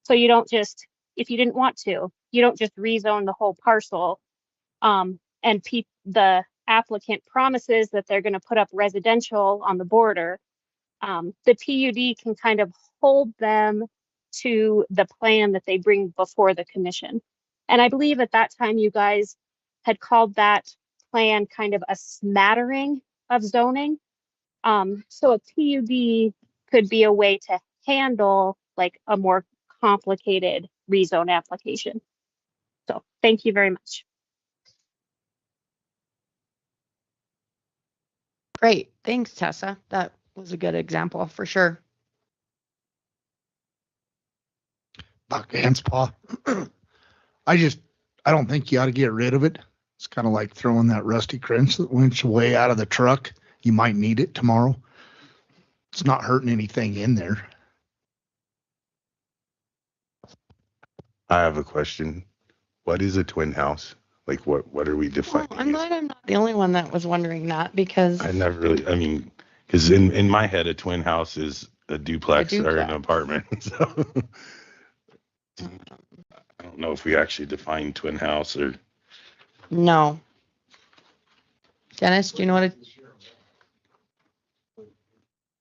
S15: So you don't just, if you didn't want to, you don't just rezone the whole parcel. And the applicant promises that they're going to put up residential on the border. The PUD can kind of hold them to the plan that they bring before the commission. And I believe at that time you guys had called that plan kind of a smattering of zoning. So a PUD could be a way to handle like a more complicated rezone application. So thank you very much.
S2: Great. Thanks, Tessa. That was a good example for sure.
S12: Dr. Hanspaw. I don't think you ought to get rid of it. It's kind of like throwing that rusty winch away out of the truck. You might need it tomorrow. It's not hurting anything in there.
S3: I have a question. What is a twin house? Like what are we defining?
S2: I'm glad I'm not the only one that was wondering that because
S3: I never really, Because in my head, a twin house is a duplex, or an
S2: duplex.
S3: apartment. So I don't know if we actually define twin house or.
S2: No. Dennis, do you know what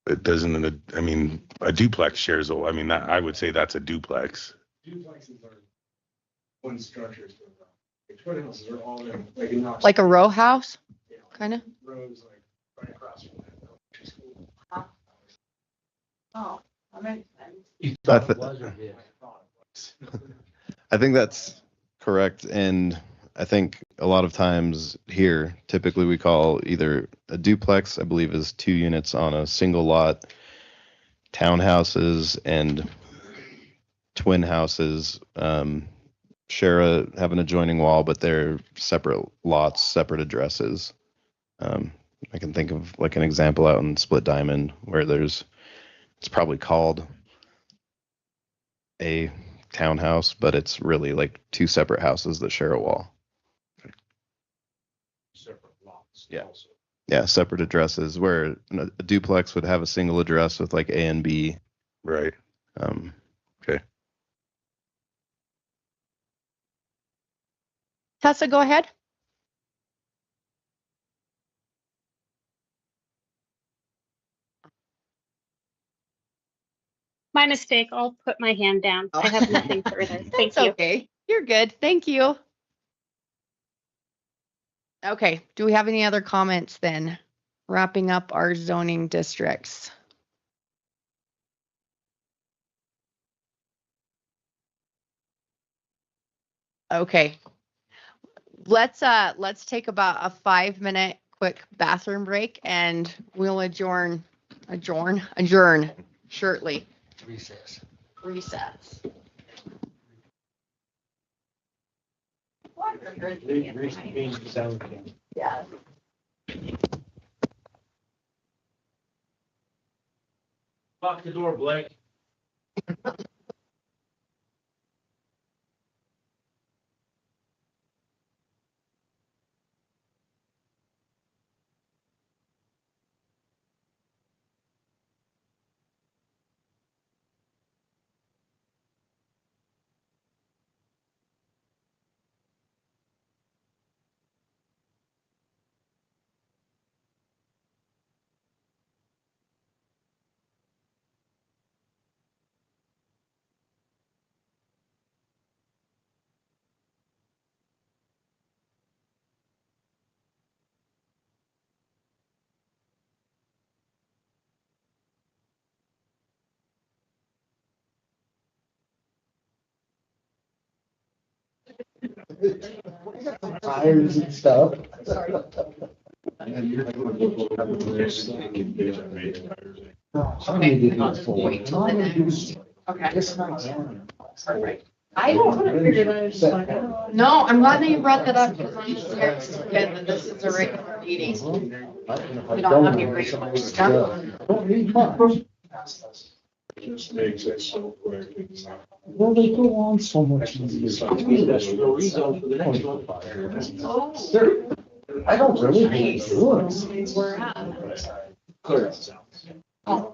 S3: It doesn't. I mean, a duplex shares. I mean, that, I would say that's a duplex.
S5: Duplexes are one structure. Twin houses are all in, like, in
S2: like a row house? Kind of?
S5: rows, like right across from that.
S2: Oh, that makes sense.
S9: I think that's correct. And I think a lot of times here, typically we call either a duplex, I believe is 2 units on a single lot, townhouses and twin houses, have an adjoining wall, but they're separate lots, separate addresses. I can think of like an example out in Split Diamond where it's probably called a townhouse, but it's really like 2 separate houses that share a wall.
S1: Separate lots.
S9: Yeah.
S1: also.
S9: Yeah, separate addresses where a duplex would have a single address with like A and B.
S3: Right. Okay.
S2: Tessa, go ahead.
S15: My mistake. I'll put my hand down. I have nothing further. Thank
S2: That's
S15: you.
S2: okay. You're good. Thank you. Okay. Do we have any other comments then? Wrapping up our zoning districts. Okay. Let's take about a 5-minute quick bathroom break and we'll adjourn shortly. Recess. Yeah.
S1: Lock the door, Blake.
S14: Tires and stuff.
S2: Wait till the next. Okay. I don't figure that. No, I'm glad that you brought that up because I'm just here to forget that this is a regular meeting. We don't have to bring much stuff.
S14: Well, they go on so much easier. I don't really hate doing it.
S2: We're at. Oh.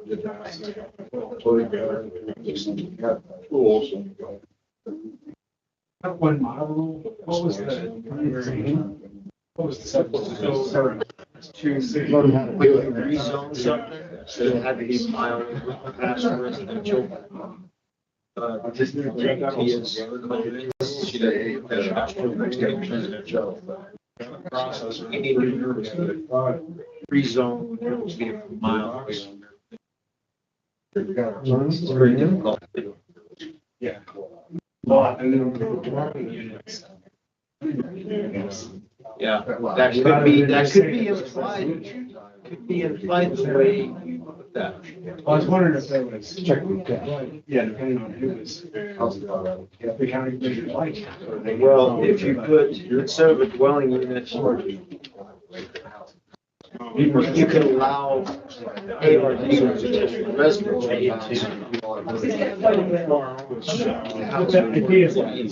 S5: One model, what was the? What was the?
S1: To rezone something, so it had to be filed with past residential. Rezone beautiful miles. It's very difficult to do.
S5: Yeah. And then dwelling units.
S1: Yeah, that could be implied, the way you put that.
S5: I was wondering if that was yeah, depending on who was. The county did like.
S1: Well, if you put, instead of a dwelling unit, you can allow ARDs or potential residents
S5: The idea is like,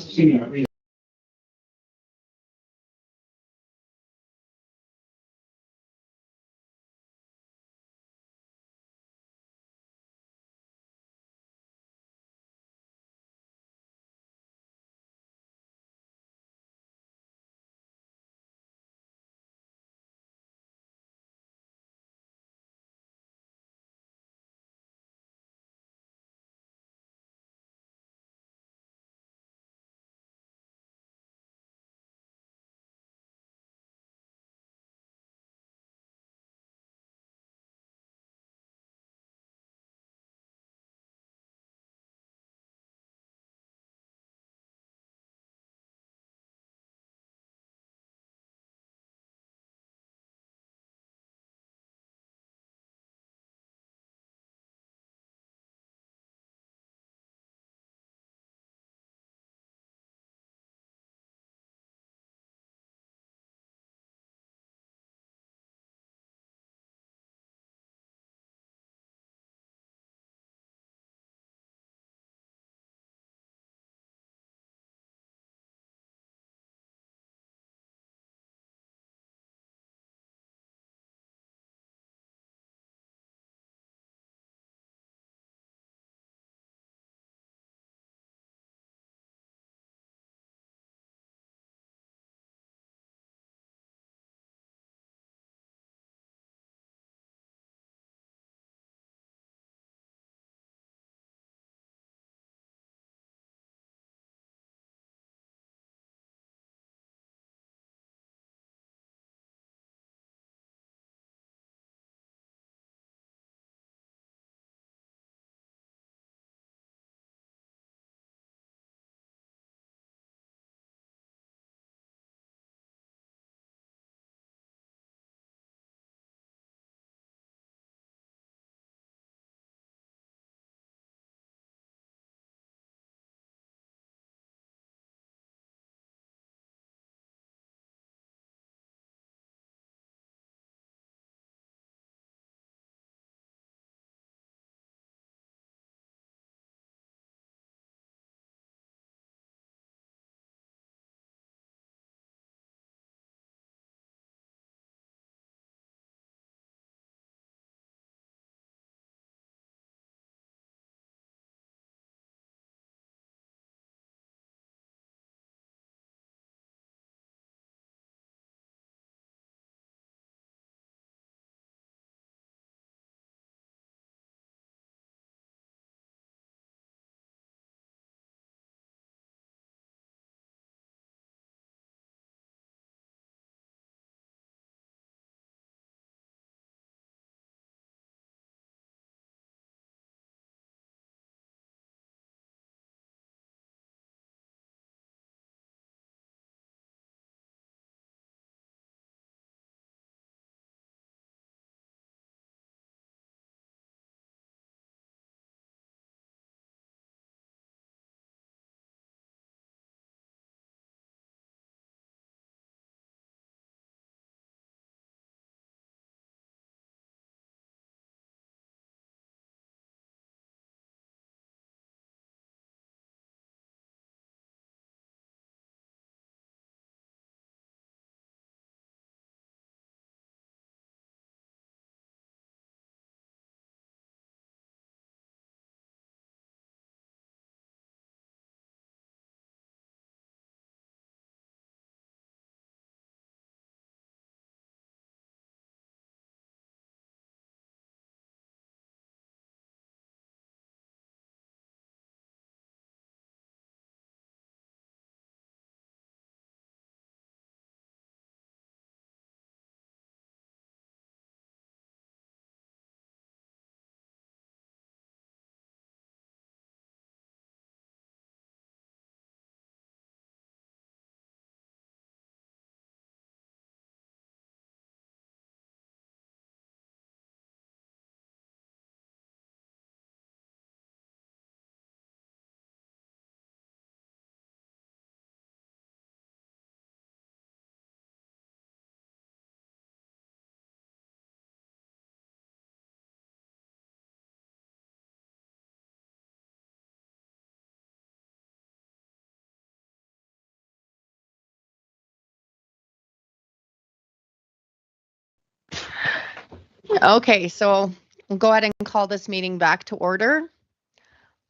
S2: Okay, so we'll go ahead and call this meeting back to order.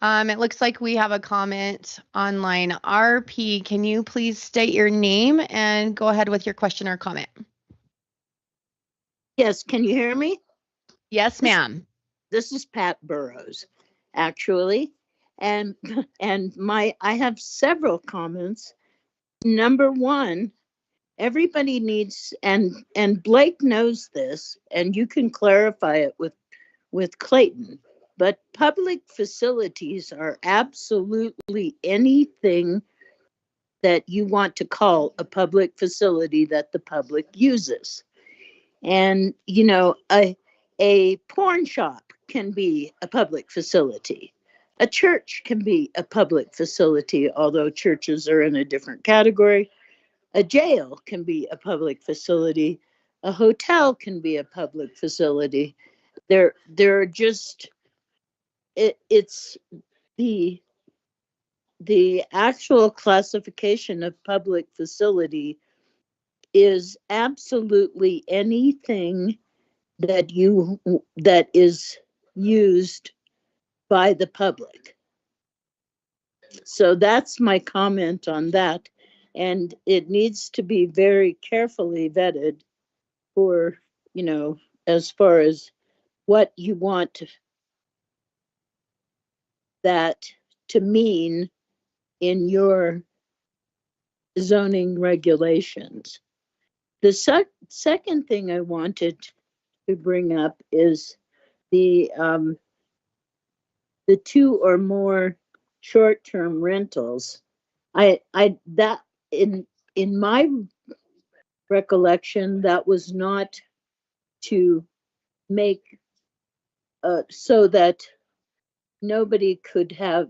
S2: It looks like we have a comment online. RP, can you please state your name and go ahead with your question or comment?
S16: Yes, can you hear me?
S2: Yes, ma'am.
S16: This is Pat Burrows, actually. And I have several comments. Number one, everybody needs, and Blake knows this, and you can clarify it with Clayton, but public facilities are absolutely anything that you want to call a public facility that the public uses. And, you know, a porn shop can be a public facility. A church can be a public facility, although churches are in a different category. A jail can be a public facility. A hotel can be a public facility. They're just, it's the actual classification of public facility is absolutely anything that is used by the public. So that's my comment on that. And it needs to be very carefully vetted for, you know, as far as what you want that to mean in your zoning regulations. The second thing I wanted to bring up is the 2 or more short-term rentals. That in my recollection, that was not to make so that nobody could have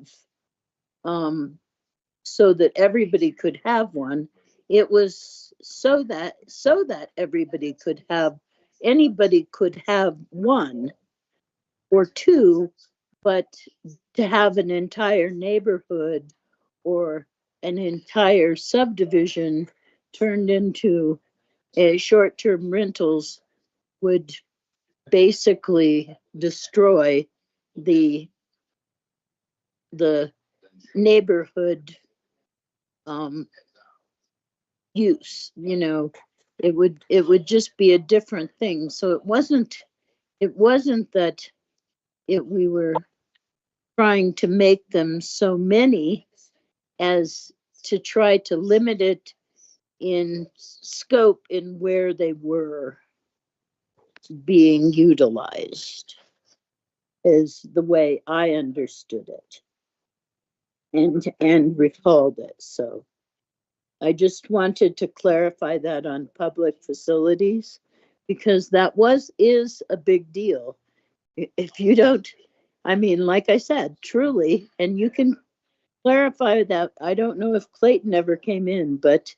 S16: so that everybody could have one. It was so that everybody could have, anybody could have 1 or 2, but to have an entire neighborhood or an entire subdivision turned into a short-term rentals would basically destroy the neighborhood use. You know, it would just be a different thing. So it wasn't that we were trying to make them so many as to try to limit it in scope in where they were being utilized, is the way I understood it and recalled it. So I just wanted to clarify that on public facilities, because that is a big deal. If you don't, I mean, like I said, truly, and you can clarify that. I don't know if Clayton ever came in, but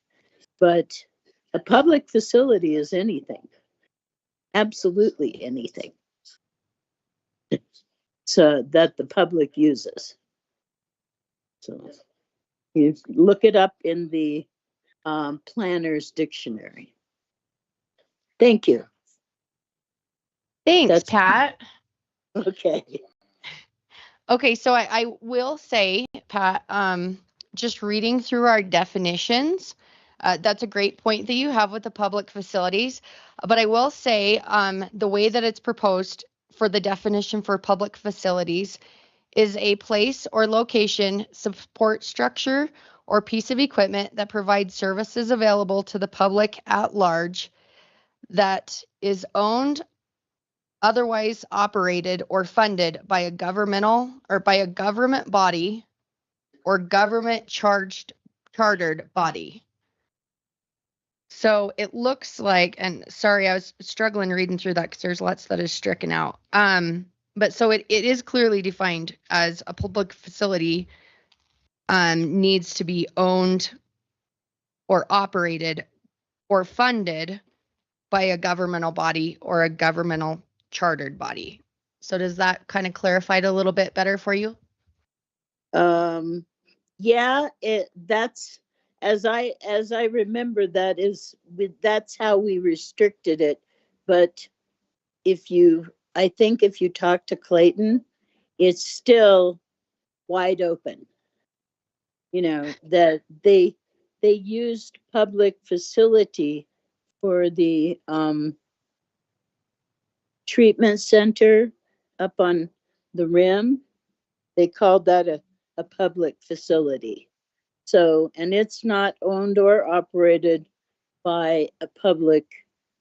S16: a public facility is anything, absolutely anything, so that the public uses. So you look it up in the planner's dictionary. Thank you.
S2: Thanks, Pat.
S16: Okay.
S2: Okay, so I will say, Pat, just reading through our definitions, that's a great point that you have with the public facilities. But I will say the way that it's proposed for the definition for public facilities is a place or location, support structure, or piece of equipment that provides services available to the public at large that is owned, otherwise operated, or funded by a governmental or by a government body or government chartered body. So it looks like, and sorry, I was struggling reading through that because there's lots that is stricken out. But so it is clearly defined as a public facility needs to be owned or operated or funded by a governmental body or a governmental chartered body. So does that kind of clarify it a little bit better for you?
S16: Yeah, that's, as I remember, that's how we restricted it. But I think if you talk to Clayton, it's still wide open. You know, that they used public facility for the treatment center up on the rim. They called that a public facility. So, and it's not owned or operated by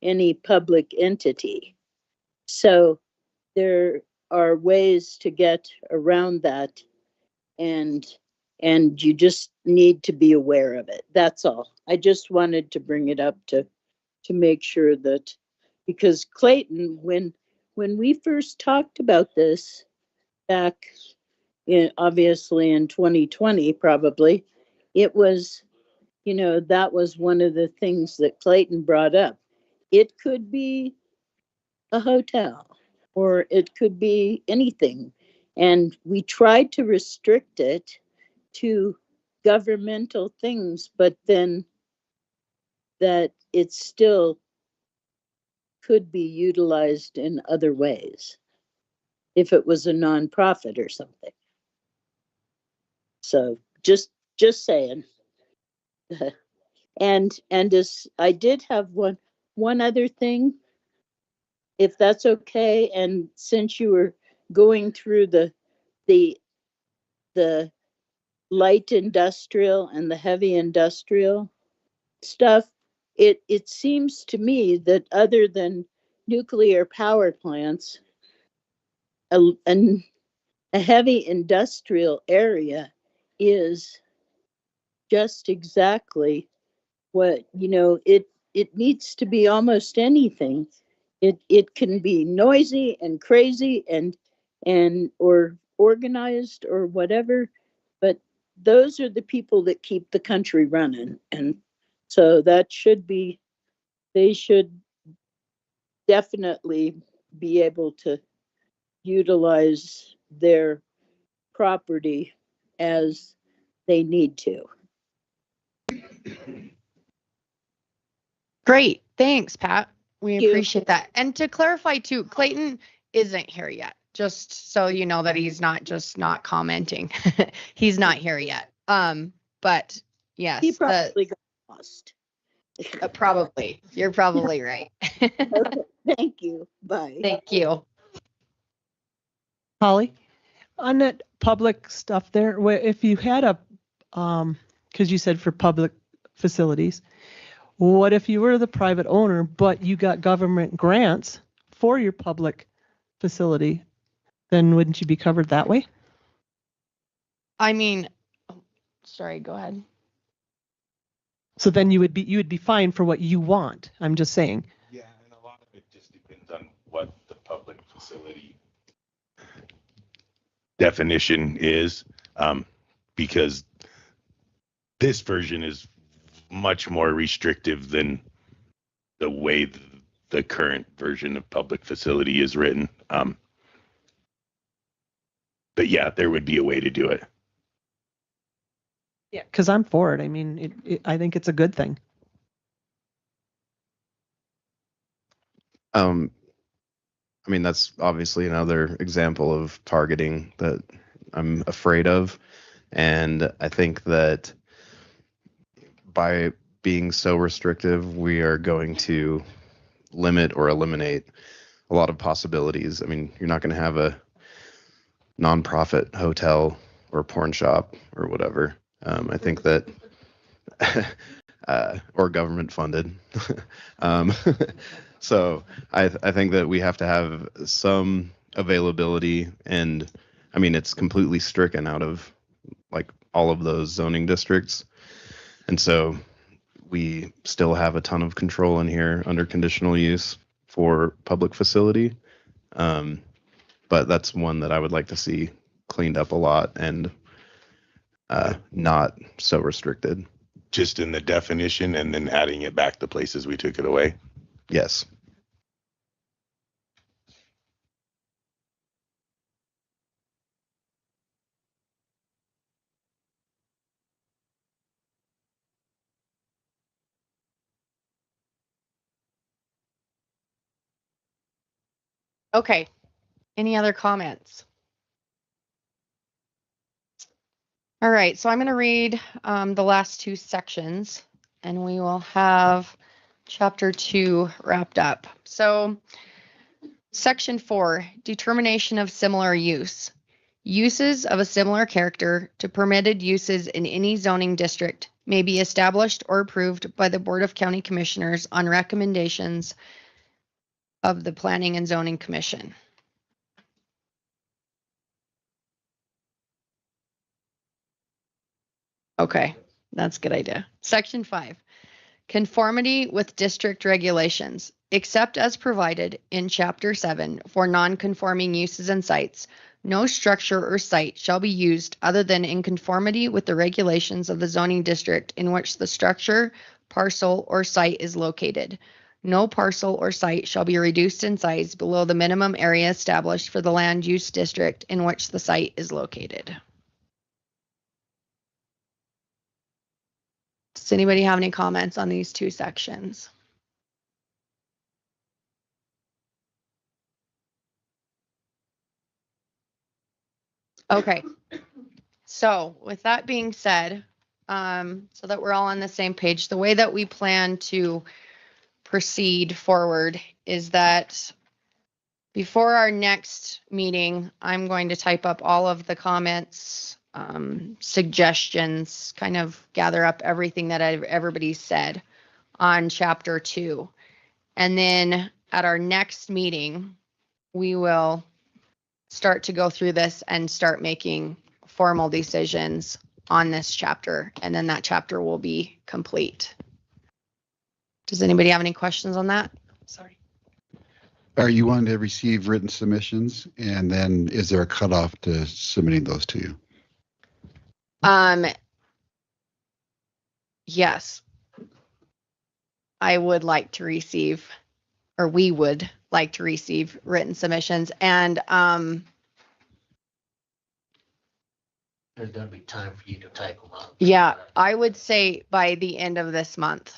S16: any public entity. So there are ways to get around that, and you just need to be aware of it. That's all. I just wanted to bring it up to make sure that, because Clayton, when we first talked about this back obviously in 2020, probably, it was, that was one of the things that Clayton brought up. It could be a hotel, or it could be anything. And we tried to restrict it to governmental things, but then that it still could be utilized in other ways if it was a nonprofit or something. So just saying. And as I did have one other thing, if that's okay. And since you were going through the light industrial and the heavy industrial stuff, it seems to me that other than nuclear power plants, a heavy industrial area is just exactly what, it needs to be almost anything. It can be noisy and crazy and or organized or whatever, but those are the people that keep the country running. And so they should definitely be able to utilize their property as they need to.
S2: Great. Thanks, Pat. We
S16: Thank you.
S2: appreciate that. And to clarify too, Clayton isn't here yet. Just so you know that he's not just not commenting. He's not here yet. But yes,
S16: He probably got lost.
S2: probably. You're probably right.
S16: Okay, thank you. Bye.
S2: Thank you.
S4: Holly, on that public stuff there, if you had a, because you said for public facilities, what if you were the private owner, but you got government grants for your public facility? Then wouldn't you be covered that way?
S2: I mean, sorry, go ahead.
S4: So then you would be fine for what you want. I'm just saying.
S3: Yeah, and a lot of it just depends on what the public facility definition is, because this version is much more restrictive than the way the current version of public facility is written. But yeah, there would be a way to do it.
S4: Yeah, because I'm for it. I mean, I think it's a good thing.
S9: I mean, that's obviously another example of targeting that I'm afraid of. And I think that by being so restrictive, we are going to limit or eliminate a lot of possibilities. I mean, you're not going to have a nonprofit hotel or porn shop or whatever. I think that, or government funded. So I think that we have to have some availability, and I mean, it's completely stricken out of like all of those zoning districts. And so we still have a ton of control in here under conditional use for public facility. But that's one that I would like to see cleaned up a lot and not so restricted.
S3: Just in the definition and then adding it back to places we took it away.
S9: Yes.
S2: Okay. Any other comments? All right, so I'm going to read the last two sections and we will have chapter 2 wrapped up. So section 4, determination of similar use. Uses of a similar character to permitted uses in any zoning district may be established or approved by the Board of County Commissioners on recommendations of the Planning and Zoning Commission. Okay, that's a good idea. Section 5, conformity with district regulations, except as provided in Chapter 7 for non-conforming uses and sites. No structure or site shall be used other than in conformity with the regulations of the zoning district in which the structure, parcel, or site is located. No parcel or site shall be reduced in size below the minimum area established for the land use district in which the site is located. Does anybody have any comments on these two sections? Okay, so with that being said, so that we're all on the same page, the way that we plan to proceed forward is that before our next meeting, I'm going to type up all of the comments, suggestions, kind of gather up everything that everybody said on chapter 2. And then at our next meeting, we will start to go through this and start making formal decisions on this chapter. And then that chapter will be complete. Does anybody have any questions on that? Sorry.
S8: Are you wanting to receive written submissions? And then is there a cutoff to submitting those to you?
S2: Yes. I would like to receive, or we would like to receive written submissions. And
S10: There's gonna be time for you to type them up.
S2: yeah, I would say by the end of this month,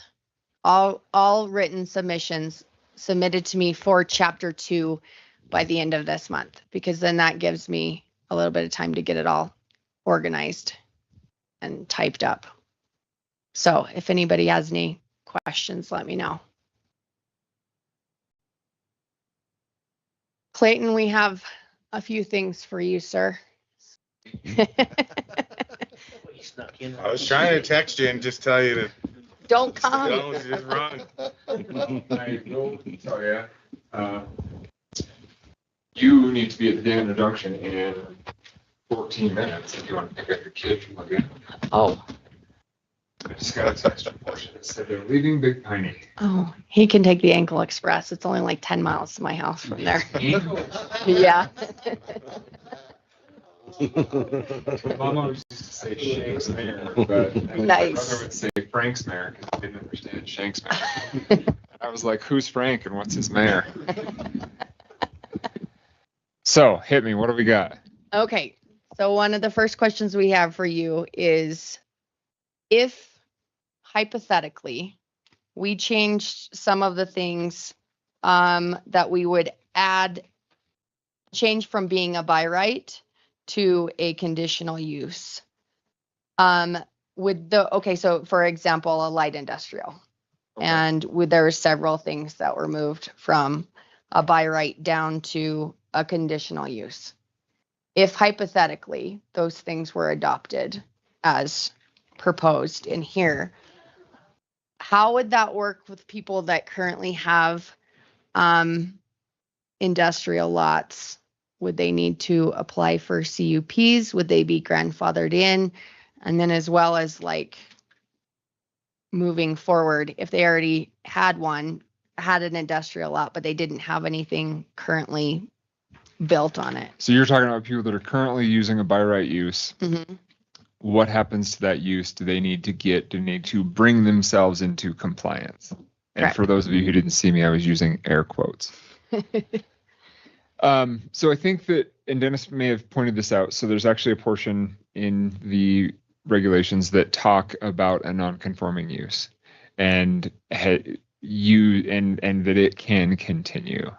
S2: all written submissions submitted to me for chapter 2 by the end of this month, because then that gives me a little bit of time to get it all organized and typed up. So if anybody has any questions, let me know. Clayton, we have a few things for you, sir.
S10: You snuck in.
S17: I was trying to text you and just tell you to
S2: Don't come.
S17: don't just run.
S18: I will tell you, you need to be at the day introduction in 14 minutes if you want to pick up your kid from again.
S2: Oh.
S18: I just got a text portion that said they're leaving Big Piney.
S2: Oh, he can take the Ankle Express. It's only like 10 miles to my house from there. Yeah.
S18: Mom always used to say Shank's Mare, but
S2: Nice.
S18: my brother would say Frank's Mare because he didn't understand Shank's Mare. And I was like, who's Frank and what's his mare? So hit me. What do we got?
S2: Okay. So one of the first questions we have for you is, if hypothetically we changed some of the things that we would add, change from being a by right to a conditional use, so for example, a light industrial, and there were several things that were moved from a by right down to a conditional use. If hypothetically those things were adopted as proposed in here, how would that work with people that currently have industrial lots? Would they need to apply for CUPs? Would they be grandfathered in? And then as well as like moving forward, if they already had an industrial lot, but they didn't have anything currently built on it.
S18: So you're talking about people that are currently using a by right use.
S2: Mm-hmm.
S18: What happens to that use? Do they need to bring themselves into compliance? And
S2: Correct.
S18: for those of you who didn't see me, I was using air quotes. So I think that, and Dennis may have pointed this out, so there's actually a portion in the regulations that talk about a non-conforming use and that it can continue.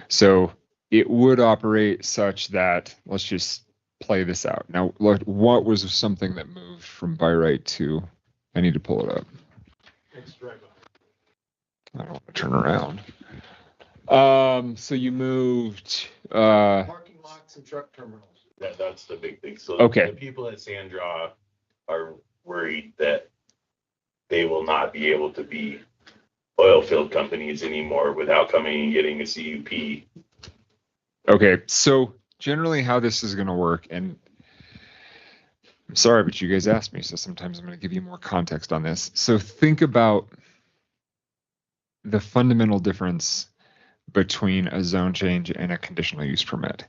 S18: So it would operate such that, let's just play this out. Now, what was something that moved from by right to, I need to pull it up. I don't want to turn around. So you moved,
S1: Parking lots and truck terminals.
S3: That's the big thing. So
S18: Okay.
S3: the people at Sandra are worried that they will not be able to be oil field companies anymore without coming and getting a CUP.
S18: Okay, so generally how this is going to work, and I'm sorry, but you guys asked me, so sometimes I'm going to give you more context on this. So think about the fundamental difference between a zone change and a conditional use permit.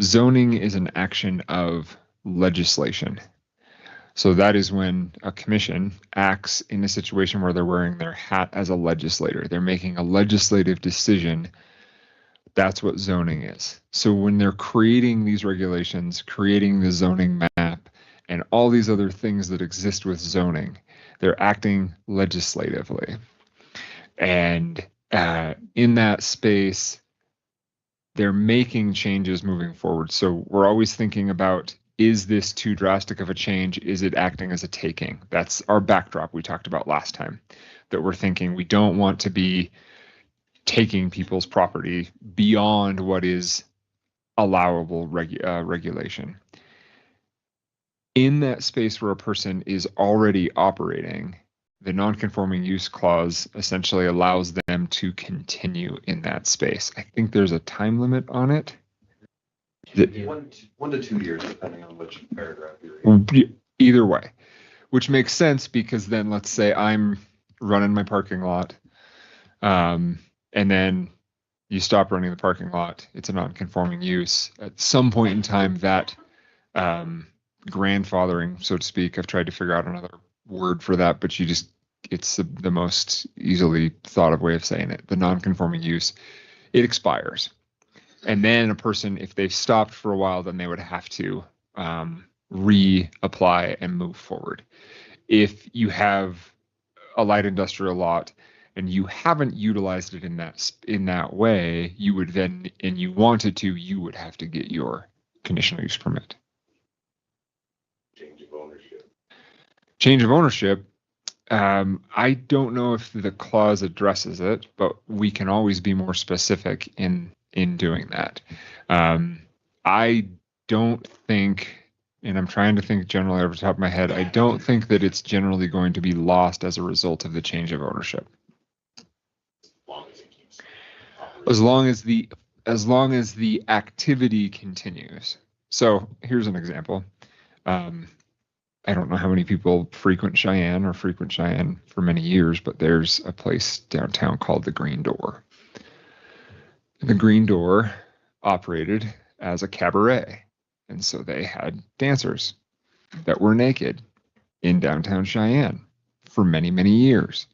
S18: Zoning is an action of legislation. So that is when a commission acts in a situation where they're wearing their hat as a legislator. They're making a legislative decision. That's what zoning is. So when they're creating these regulations, creating the zoning map, and all these other things that exist with zoning, they're acting legislatively. And in that space, they're making changes moving forward. So we're always thinking about, is this too drastic of a change? Is it acting as a taking? That's our backdrop we talked about last time, that we're thinking we don't want to be taking people's property beyond what is allowable regulation. In that space where a person is already operating, the non-conforming use clause essentially allows them to continue in that space. I think there's a time limit on it.
S19: One to 2 years, depending on which paragraph you're reading.
S18: Either way, which makes sense because then let's say I'm running my parking lot, and then you stop running the parking lot. It's a non-conforming use. At some point in time, that grandfathering, so to speak, I've tried to figure out another word for that, but it's the most easily thought of way of saying it. The non-conforming use, it expires. And then a person, if they've stopped for a while, then they would have to reapply and move forward. If you have a light industrial lot and you haven't utilized it in that way, you would then, and you wanted to, you would have to get your conditional use permit.
S3: Change of ownership.
S18: Change of ownership. I don't know if the clause addresses it, but we can always be more specific in doing that. I don't think, and I'm trying to think generally off the top of my head, I don't think that it's generally going to be lost as a result of the change of ownership. As long as the activity continues. So here's an example. I don't know how many people frequent Cheyenne for many years, but there's a place downtown called the Green Door. The Green Door operated as a cabaret. And so they had dancers that were naked in downtown Cheyenne for many, many years.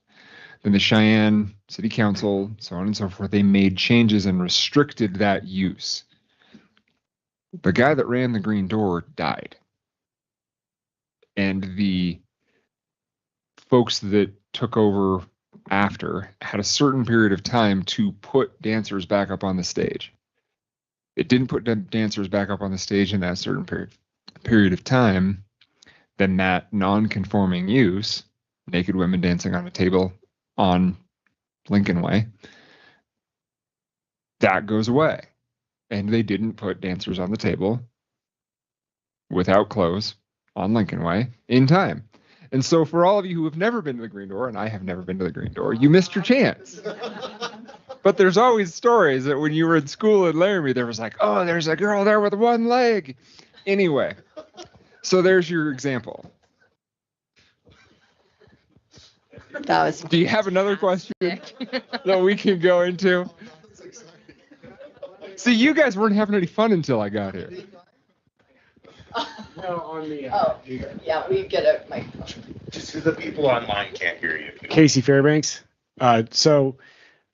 S18: Then the Cheyenne City Council, so on and so forth, they made changes and restricted that use. The guy that ran the Green Door died. And the folks that took over after had a certain period of time to put dancers back up on the stage. It didn't put dancers back up on the stage in that certain period of time, then that non-conforming use, naked women dancing on a table on Lincoln Way, that goes away. And they didn't put dancers on the table without clothes on Lincoln Way in time. And so for all of you who have never been to the Green Door, and I have never been to the Green Door, you missed your chance. But there's always stories that when you were in school in Laramie, there was like, oh, there's a girl there with one leg. Anyway, so there's your example.
S2: That was.
S18: Do you have another question that we can go into? See, you guys weren't having any fun until I got here.
S1: No, on the.
S2: Yeah, we get a microphone.
S3: Just because the people online can't hear you.
S5: Casey Fairbanks. So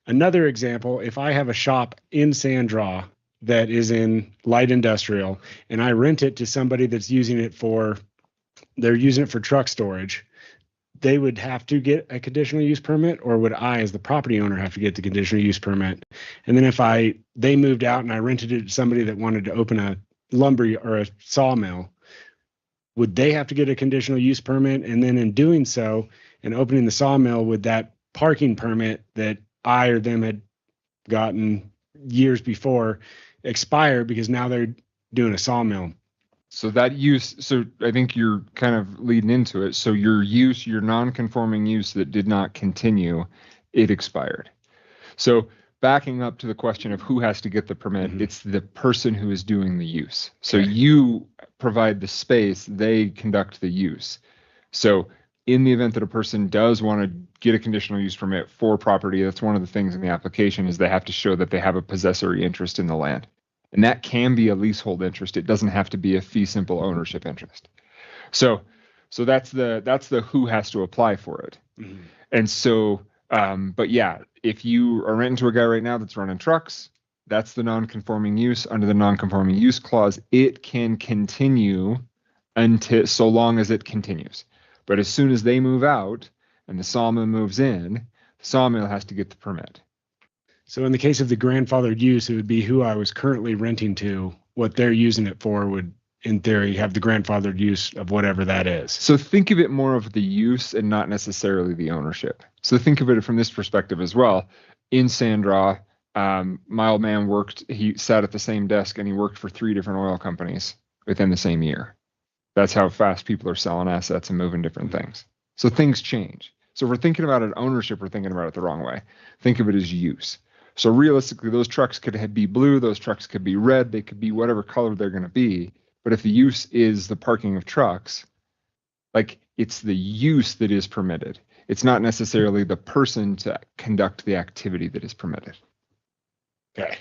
S5: another example, if I have a shop in Sandra that is in light industrial and I rent it to somebody that's using it for truck storage, they would have to get a conditional use permit, or would I, as the property owner, have to get the conditional use permit? And then if they moved out and I rented it to somebody that wanted to open a lumber or a sawmill, would they have to get a conditional use permit? And then in doing so and opening the sawmill, would that parking permit that I or them had gotten years before expire because now they're doing a sawmill?
S18: So that use, so I think you're kind of leading into it. So your non-conforming use that did not continue, it expired. So backing up to the question of who has to get the permit, it's the person who is doing the use. So you provide the space, they conduct the use. So in the event that a person does want to get a conditional use permit for property, that's one of the things in the application is they have to show that they have a possessory interest in the land. And that can be a leasehold interest. It doesn't have to be a fee simple ownership interest. So that's the who has to apply for it. Mm-hmm. And so, but yeah, if you are renting to a guy right now that's running trucks, that's the non-conforming use. Under the non-conforming use clause, it can continue until so long as it continues. But as soon as they move out and the sawmill moves in, the sawmill has to get the permit.
S5: So in the case of the grandfathered use, it would be who I was currently renting to, what they're using it for would, in theory, have the grandfathered use of whatever that is.
S18: So think of it more of the use and not necessarily the ownership. So think of it from this perspective as well. In Sandra, my old man he sat at the same desk and he worked for 3 different oil companies within the same year. That's how fast people are selling assets and moving different things. So things change. So if we're thinking about it ownership, we're thinking about it the wrong way. Think of it as use. So realistically, those trucks could be blue, those trucks could be red, they could be whatever color they're going to be. But if the use is the parking of trucks, like it's the use that is permitted. It's not necessarily the person to conduct the activity that is permitted.
S5: Okay.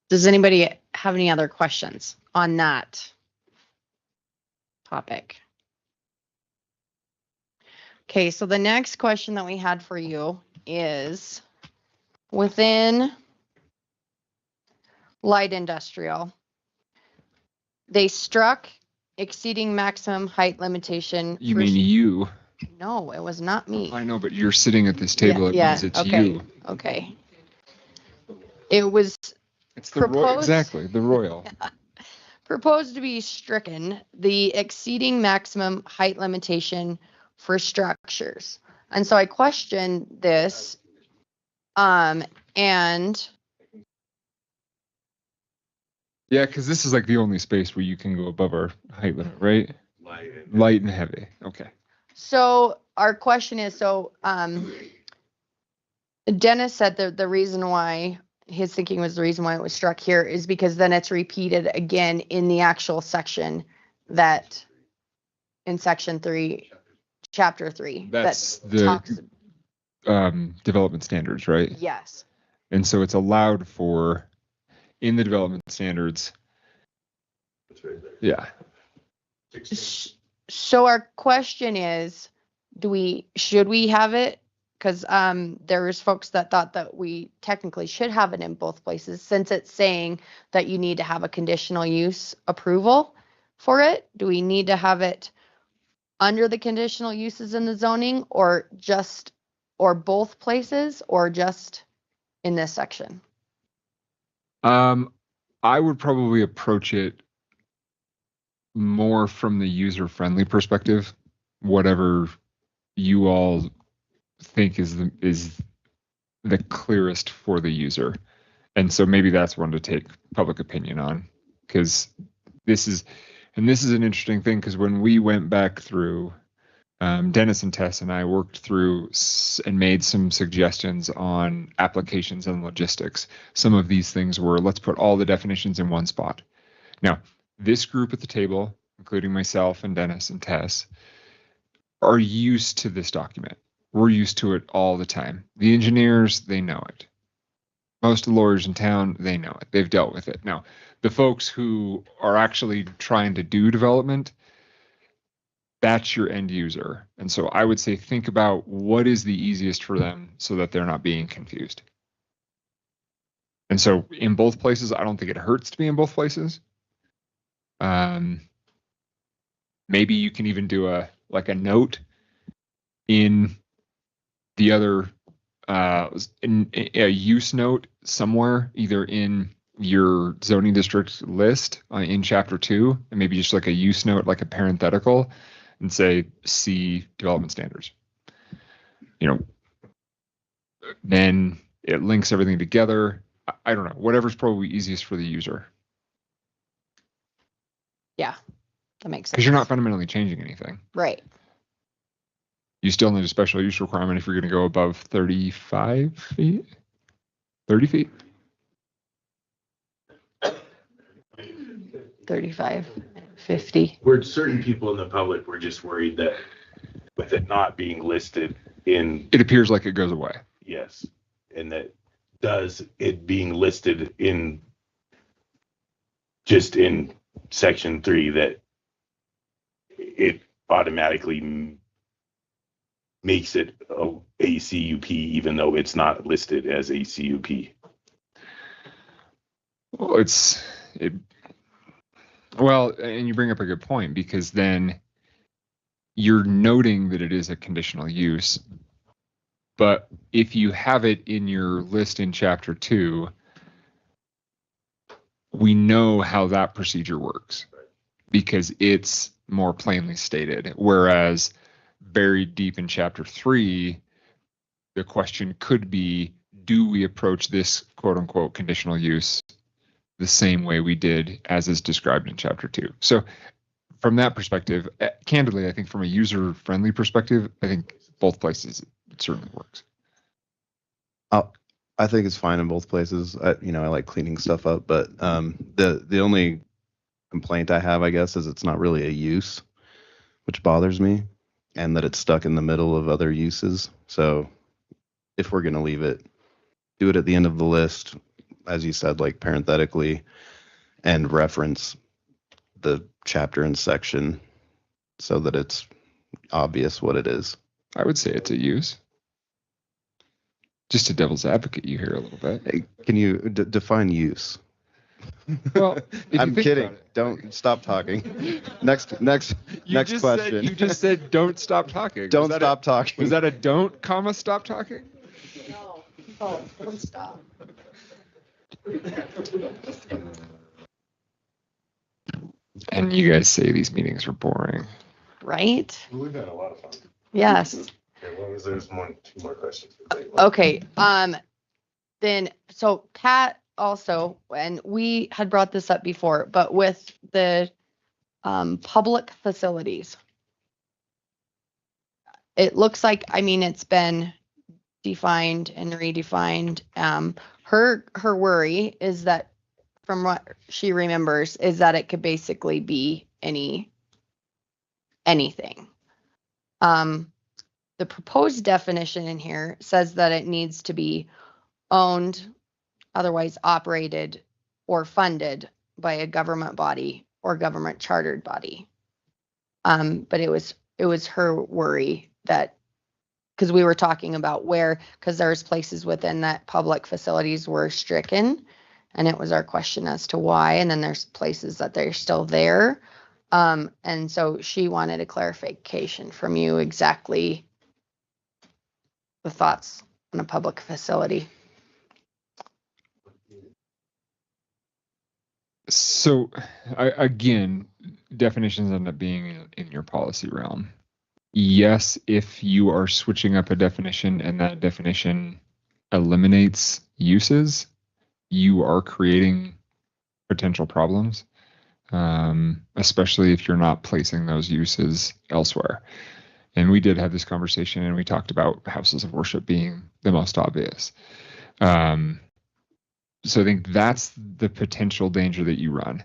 S2: Does anybody have any other questions on that topic? Okay, so the next question that we had for you is within light industrial, they struck exceeding maximum height limitation.
S18: You mean you?
S2: No, it was not me.
S18: I know, but you're sitting at this table.
S2: Yeah,
S18: it means it's
S2: okay,
S18: you.
S2: Okay. It was
S18: It's the exactly, the royal.
S2: proposed to be stricken the exceeding maximum height limitation for structures. And so I questioned this, and
S18: Yeah, because this is like the only space where you can go above our height limit, right? Light and heavy. Okay.
S2: so our question is, Dennis said that the reason why his thinking was the reason why it was struck here is because then it's repeated again in the actual section that in section 3, chapter 3.
S18: That's
S2: that
S18: the
S2: talks,
S18: development standards, right?
S2: yes.
S18: And so it's allowed for in the development standards. Yeah.
S2: So our question is, should we have it? Because there was folks that thought that we technically should have it in both places, since it's saying that you need to have a conditional use approval for it. Do we need to have it under the conditional uses in the zoning, or both places, or just in this section?
S18: I would probably approach it more from the user-friendly perspective, whatever you all think is the clearest for the user. And so maybe that's one to take public opinion on, because this is an interesting thing, because when we went back through, Dennis and Tess and I worked through and made some suggestions on applications and logistics. Some of these things were, let's put all the definitions in one spot. Now, this group at the table, including myself and Dennis and Tess, are used to this document. We're used to it all the time. The engineers, they know it. Most of the lawyers in town, they know it. They've dealt with it. Now, the folks who are actually trying to do development, that's your end user. And so I would say think about what is the easiest for them so that they're not being confused. And so in both places, I don't think it hurts to be in both places. Maybe you can even do a note in the other in a use note somewhere, either in your zoning district list in chapter 2, and maybe just like a use note, like a parenthetical, and say see development standards. Then it links everything together. I don't know, whatever's probably easiest for the user.
S2: Yeah, that makes sense.
S18: Because you're not fundamentally changing anything.
S2: Right.
S18: You still need a special use requirement if you're going to go above 35 feet, 30 feet.
S2: 35, 50.
S3: Where certain people in the public were just worried that with it not being listed in,
S18: it appears like it goes away.
S3: Yes, and that does it being listed in just in section 3, that it automatically makes it a CUP even though it's not listed as a CUP.
S18: Well, and you bring up a good point, because then you're noting that it is a conditional use. But if you have it in your list in chapter 2, we know how that procedure works because it's more plainly stated. Whereas buried deep in chapter 3, the question could be, do we approach this quote unquote conditional use the same way we did as is described in chapter 2? So from that perspective, candidly, I think from a user friendly perspective, I think both places it certainly works.
S9: I think it's fine in both places. I like cleaning stuff up, but the only complaint I have, I guess, is it's not really a use, which bothers me, and that it's stuck in the middle of other uses. So if we're going to leave it, do it at the end of the list, as you said, like parenthetically, and reference the chapter and section so that it's obvious what it is.
S18: I would say it's a use. Just a devil's advocate you here a little bit.
S9: Hey, can you define use?
S18: Well,
S9: I'm kidding. Don't stop talking. Next question.
S18: You just said don't stop talking.
S9: Don't stop talking.
S18: Was that a don't, comma, stop talking?
S2: No. Oh, don't stop.
S18: And you guys say these meetings are boring.
S2: Right?
S17: We've had a lot of fun.
S2: Yes.
S17: As long as there's 2 more questions.
S2: Okay. Then, so Pat also, and we had brought this up before, but with the public facilities, it looks like, it's been defined and redefined. Her worry is that, from what she remembers, is that it could basically be anything. The proposed definition in here says that it needs to be owned, otherwise operated, or funded by a government body or government chartered body. But it was her worry that, because we were talking about because there's places within that public facilities were stricken, and it was our question as to why, and then there's places that they're still there. And so she wanted a clarification from you exactly the thoughts on a public facility.
S18: So again, definitions end up being in your policy realm. Yes, if you are switching up a definition and that definition eliminates uses, you are creating potential problems, especially if you're not placing those uses elsewhere. And we did have this conversation, and we talked about houses of worship being the most obvious. So I think that's the potential danger that you run.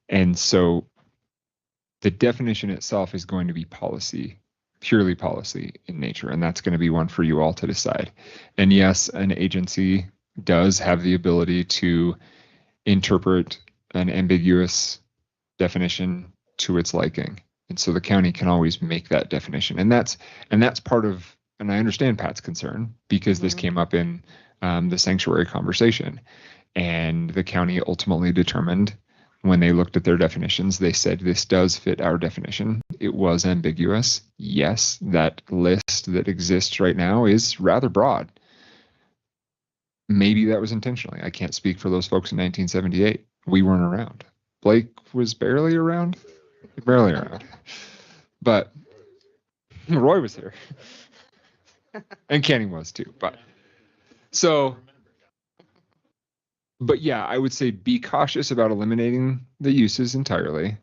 S18: And so the definition itself is going to be policy, purely policy in nature, and that's going to be one for you all to decide. And yes, an agency does have the ability to interpret an ambiguous definition to its liking. And so the county can always make that definition. And that's part of, and I understand Pat's concern, because this came up in the sanctuary conversation. And the county ultimately determined when they looked at their definitions, they said this does fit our definition. It was ambiguous. Yes, that list that exists right now is rather broad. Maybe that was intentionally. I can't speak for those folks in 1978. We weren't around. Blake was barely around. Barely around. But Roy was here. And Kenny was too. But yeah, I would say be cautious about eliminating the uses entirely.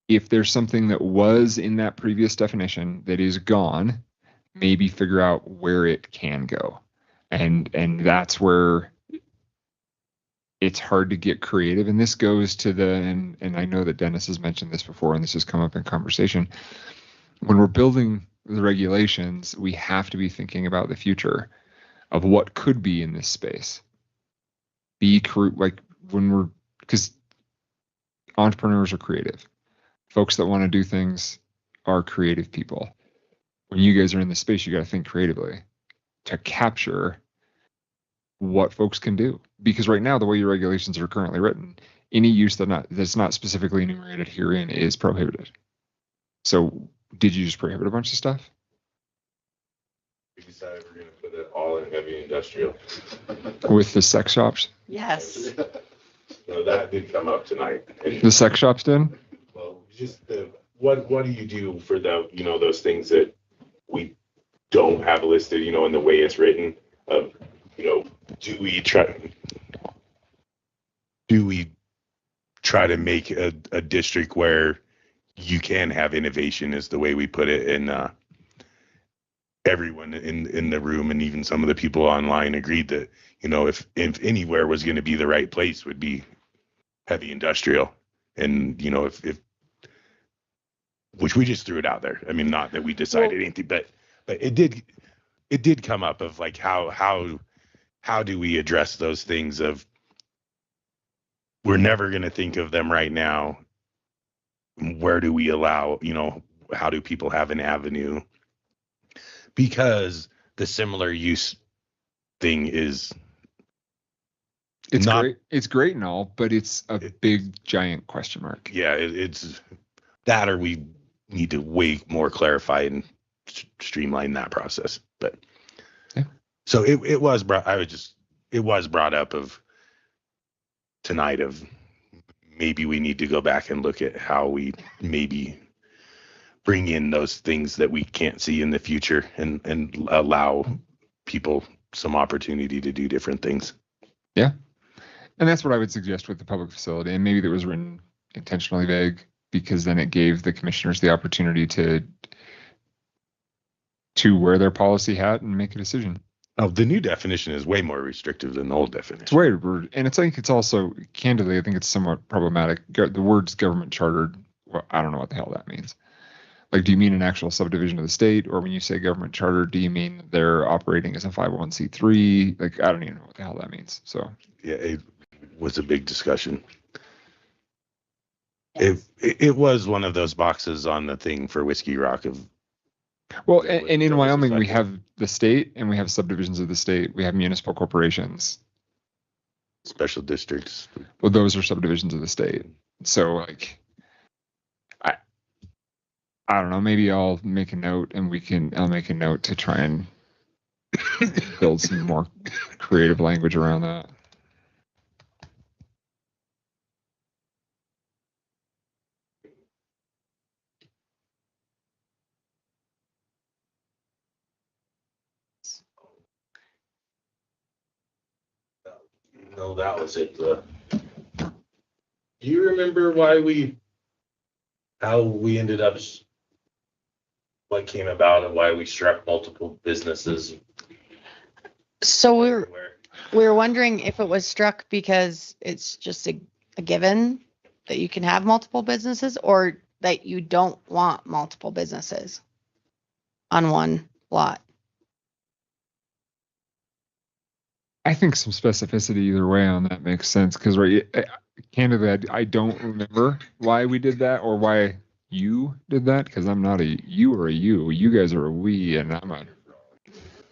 S18: If there's something that was in that previous definition that is gone, maybe figure out where it can go. And that's where it's hard to get creative. And this goes to and I know that Dennis has mentioned this before, and this has come up in conversation. When we're building the regulations, we have to be thinking about the future of what could be in this space. Because entrepreneurs are creative. Folks that want to do things are creative people. When you guys are in this space, you got to think creatively to capture what folks can do. Because right now, the way your regulations are currently written, any use that's not specifically enumerated herein is prohibited. So did you just prohibit a bunch of stuff?
S17: We decided we're going to put it all in heavy industrial.
S18: With the sex shops?
S2: Yes.
S17: So that did come up tonight.
S18: The sex shops did?
S17: Well, just what do you do for those things that we don't have listed, in the way it's written? Do we try to make a district where you can have innovation, is the way we put it, and everyone in the room and even some of the people online agreed that if anywhere was going to be the right place, would be heavy industrial. And if which we just threw it out there. I mean, not that we decided anything, but it did come up of like how do we address those things of we're never going to think of them right now. Where do we allow, how do people have an avenue? Because the similar use thing it's not,
S18: great. It's great and all, but it's a big giant question mark.
S17: Yeah, it's that, or we need to way more clarify and streamline that process. But
S18: yeah.
S17: So it was brought up of tonight of maybe we need to go back and look at how we maybe bring in those things that we can't see in the future and allow people some opportunity to do different things.
S18: Yeah. And that's what I would suggest with the public facility. And maybe that was written intentionally vague because then it gave the commissioners the opportunity to wear their policy hat and make a decision.
S17: Oh, the new definition is way more restrictive than the old definition.
S18: It's way, and it's like, it's also, candidly, I think it's somewhat problematic. The words government chartered, well, I don't know what the hell that means. Like, do you mean an actual subdivision of the state? Or when you say government charter, do you mean they're operating as a 501c3? Like, I don't even know what the hell that means. So
S17: yeah, it was a big discussion. It was one of those boxes on the thing for Whiskey Rock of.
S18: Well, and in Wyoming, we have the state and we have subdivisions of the state. We have municipal corporations.
S17: Special districts.
S18: Well, those are subdivisions of the state. So, like, I don't know, maybe I'll make a note and I'll make a note to try and build some more creative language around that.
S17: No, that was it. Do you remember how we ended up, what came about and why we struck multiple businesses?
S2: So we were wondering if it was struck because it's just a given that you can have multiple businesses, or that you don't want multiple businesses on one lot.
S18: I think some specificity either way on that makes sense, because candidly, I don't remember why we did that or why you did that, because I'm not a you or a you. You guys are a we, and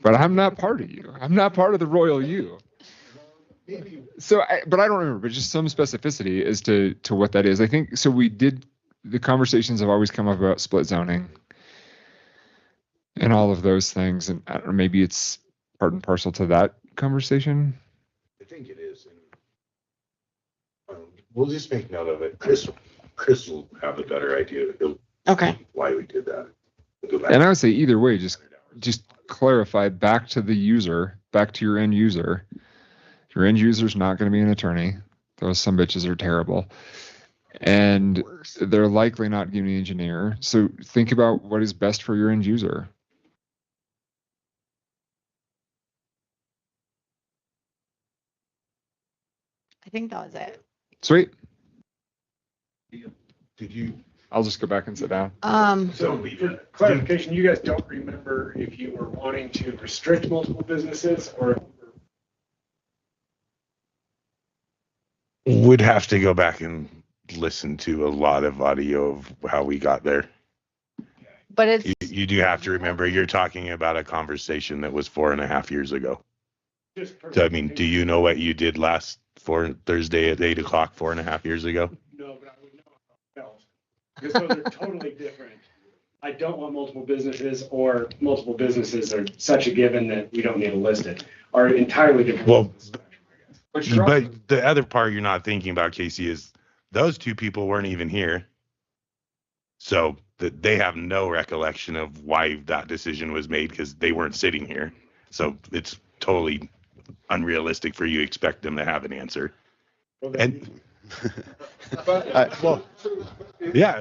S18: but I'm not part of you. I'm not part of the royal you. So, but I don't remember, but just some specificity as to what that is. I think, so we did, the conversations have always come up about split zoning and all of those things. And I don't know, maybe it's part and parcel to that conversation.
S3: I think it is. And we'll just make note of it. Chris will have a better idea.
S2: Okay.
S3: Why we did that. We'll go back.
S18: And I would say either way, just clarify back to the user, back to your end user. Your end user's not going to be an attorney. Those some bitches are terrible. And they're likely not getting an engineer. So think about what is best for your end user.
S2: I think that was it.
S18: Sweet.
S3: Did you?
S18: I'll just go back and sit down.
S5: So for clarification, you guys don't remember if you were wanting to restrict multiple businesses or
S3: Would have to go back and listen to a lot of audio of how we got there.
S2: But it's
S3: You do have to remember you're talking about a conversation that was 4.5 years ago. So, I mean, do you know what you did last Thursday at 8 o'clock 4.5 years ago?
S5: no, but I would know how it felt. Because those are totally different. I don't want multiple businesses, or multiple businesses are such a given that we don't need to list it, are entirely different.
S3: Well, but the other part you're not thinking about, Casey, is those two people weren't even here. So they have no recollection of why that decision was made because they weren't sitting here. So it's totally unrealistic for you to expect them to have an answer. And yeah.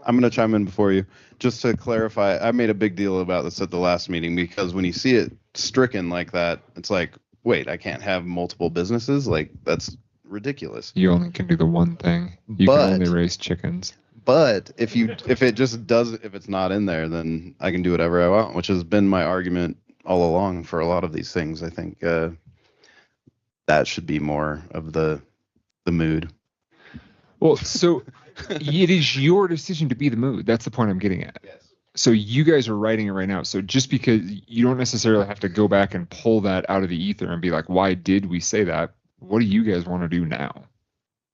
S9: I'm going to chime in before you. Just to clarify, I made a big deal about this at the last meeting because when you see it stricken like that, it's like, wait, I can't have multiple businesses? Like, that's ridiculous.
S18: You only can do the one thing. You can only raise chickens.
S9: But if it's not in there, then I can do whatever I want, which has been my argument all along for a lot of these things. I think that should be more of the mood.
S18: Well, so it is your decision to be the mood. That's the point I'm getting at. Yes. So you guys are writing it right now. So just because you don't necessarily have to go back and pull that out of the ether and be like, why did we say that? What do you guys want to do now?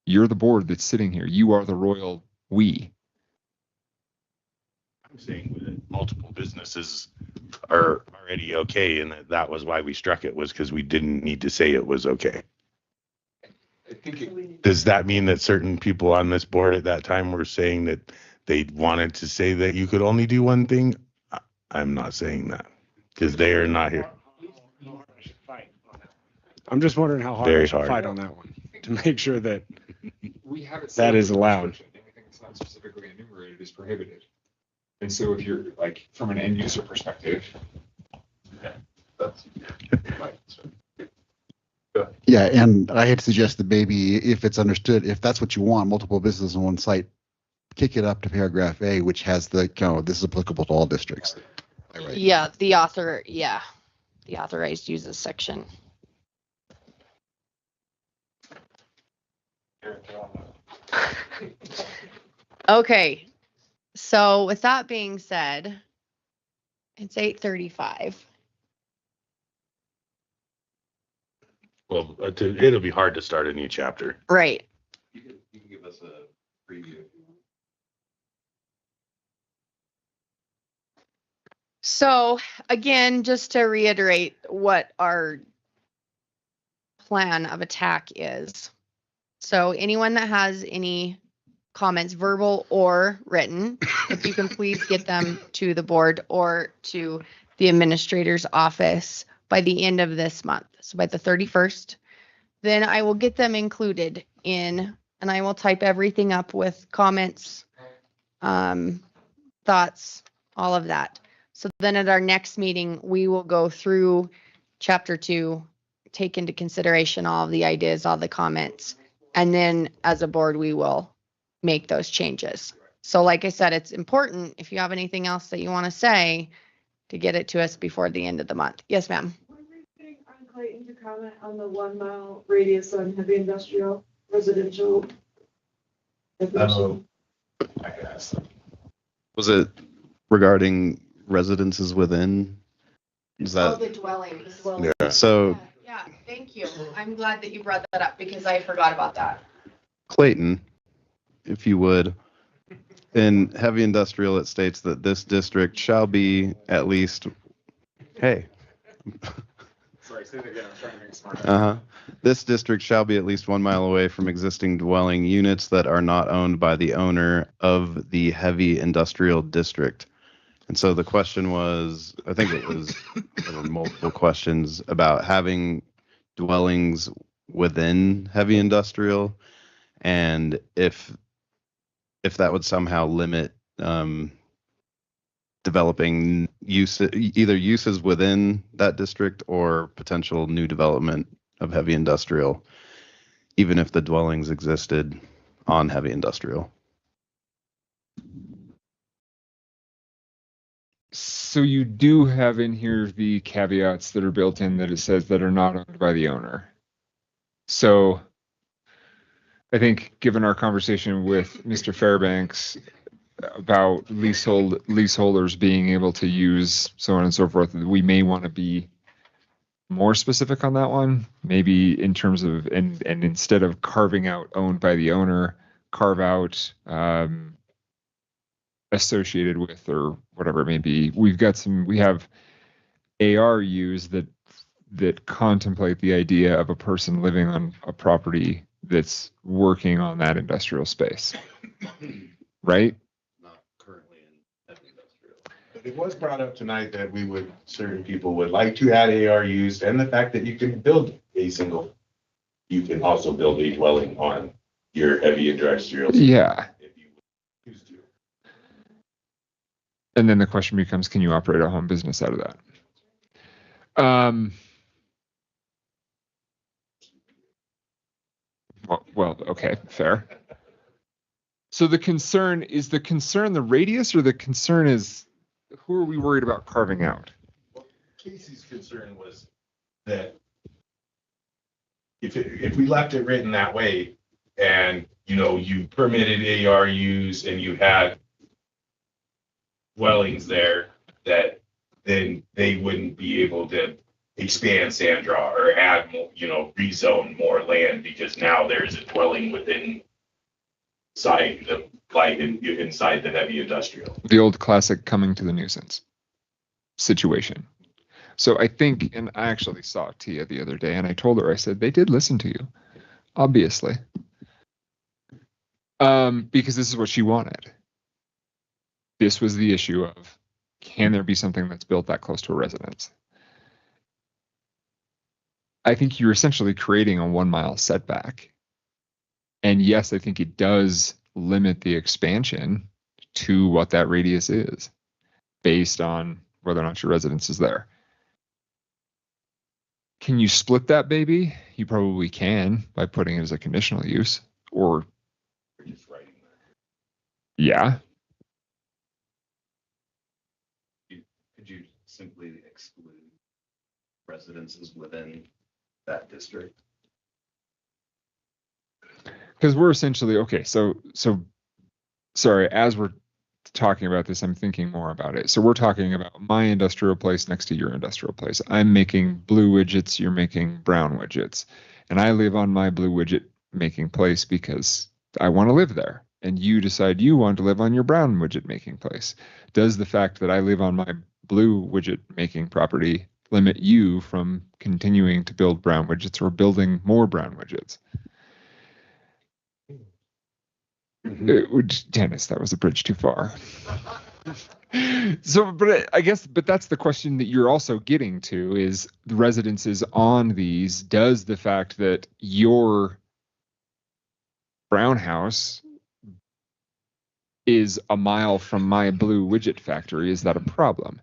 S18: You're the board that's sitting here. You are the royal we.
S3: I'm saying that multiple businesses are already okay, and that was why we struck it, was because we didn't need to say it was okay. Does that mean that certain people on this board at that time were saying that they wanted to say that you could only do one thing? I'm not saying that because they are not here.
S5: I'm just wondering how hard we should fight on that one to make sure that that is allowed.
S18: Anything that's not specifically enumerated is prohibited. And so if you're like from an end user perspective, that's
S8: Yeah, and I had suggested maybe if it's understood, if that's what you want, multiple businesses on one site, kick it up to paragraph A, which has the this is applicable to all districts.
S2: Yeah, the authorized uses section. Okay, so with that being said, it's 8:35.
S3: Well, it'll be hard to start a new chapter.
S2: Right.
S9: You can give us a preview.
S2: So again, just to reiterate what our plan of attack is. So anyone that has any comments, verbal or written, if you can please get them to the board or to the administrator's office by the end of this month. So by the 31st, then I will get them included in, and I will type everything up with comments, thoughts, all of that. So then at our next meeting, we will go through chapter 2, take into consideration all of the ideas, all the comments, and then as a board, we will make those changes. So like I said, it's important if you have anything else that you want to say to get it to us before the end of the month. Yes, ma'am.
S20: On Clayton to comment on the 1 mile radius on heavy industrial residential.
S9: I can ask them. Was it regarding residences within? Is that
S2: the dwellings?
S9: So
S2: Yeah, Yeah, thank you. I'm glad that you brought that up because I forgot about that.
S9: Clayton, if you would, in heavy industrial, it states that this district shall be at least, hey.
S18: Sorry, say that again. I'm trying to make it smart.
S9: This district shall be at least 1 mile away from existing dwelling units that are not owned by the owner of the heavy industrial district. And so the question was, I think there were multiple questions about having dwellings within heavy industrial, and if that would somehow limit developing either uses within that district or potential new development of heavy industrial, even if the dwellings existed on heavy industrial.
S18: So you do have in here the caveats that are built in that it says that are not owned by the owner. So I think given our conversation with Mr. Fairbanks about leaseholders being able to use so on and so forth, we may want to be more specific on that one. Maybe in terms of, and instead of carving out owned by the owner, carve out associated with or whatever it may be. We have ARUs that contemplate the idea of a person living on a property that's working on that industrial space, right?
S3: Not currently in heavy industrial. But it was brought up tonight that certain people would like to add ARUs, and the fact that you can also build a dwelling on your heavy industrial.
S18: Yeah. And then the question becomes, can you operate a home business out of that? Well, okay, fair. So the concern the radius, or the concern is who are we worried about carving out?
S3: Well, Casey's concern was that if we left it written that way, and you permitted ARUs and you had dwellings there, that then they wouldn't be able to expand Sandra or add more, rezone more land, because now there's a dwelling inside the heavy industrial.
S18: The old classic coming to the nuisance situation. So I think, and I actually saw Tia the other day, and I told her, I said, they did listen to you, obviously. Because this is what she wanted. This was the issue of, can there be something that's built that close to a residence? I think you're essentially creating a 1 mile setback. And yes, I think it does limit the expansion to what that radius is based on whether or not your residence is there. Can you split that baby? You probably can by putting it as a conditional use, or
S3: just writing that.
S18: Yeah.
S19: Could you simply exclude residences within that district?
S18: Because we're essentially, okay, so sorry, as we're talking about this, I'm thinking more about it. So we're talking about my industrial place next to your industrial place. I'm making blue widgets, you're making brown widgets. And I live on my blue widget making place because I want to live there. And you decide you want to live on your brown widget making place. Does the fact that I live on my blue widget making property limit you from continuing to build brown widgets or building more brown widgets? Dennis, that was a bridge too far. So, but I guess, that's the question that you're also getting to, is the residences on these. Does the fact that your brown house is a mile from my blue widget factory, is that a problem?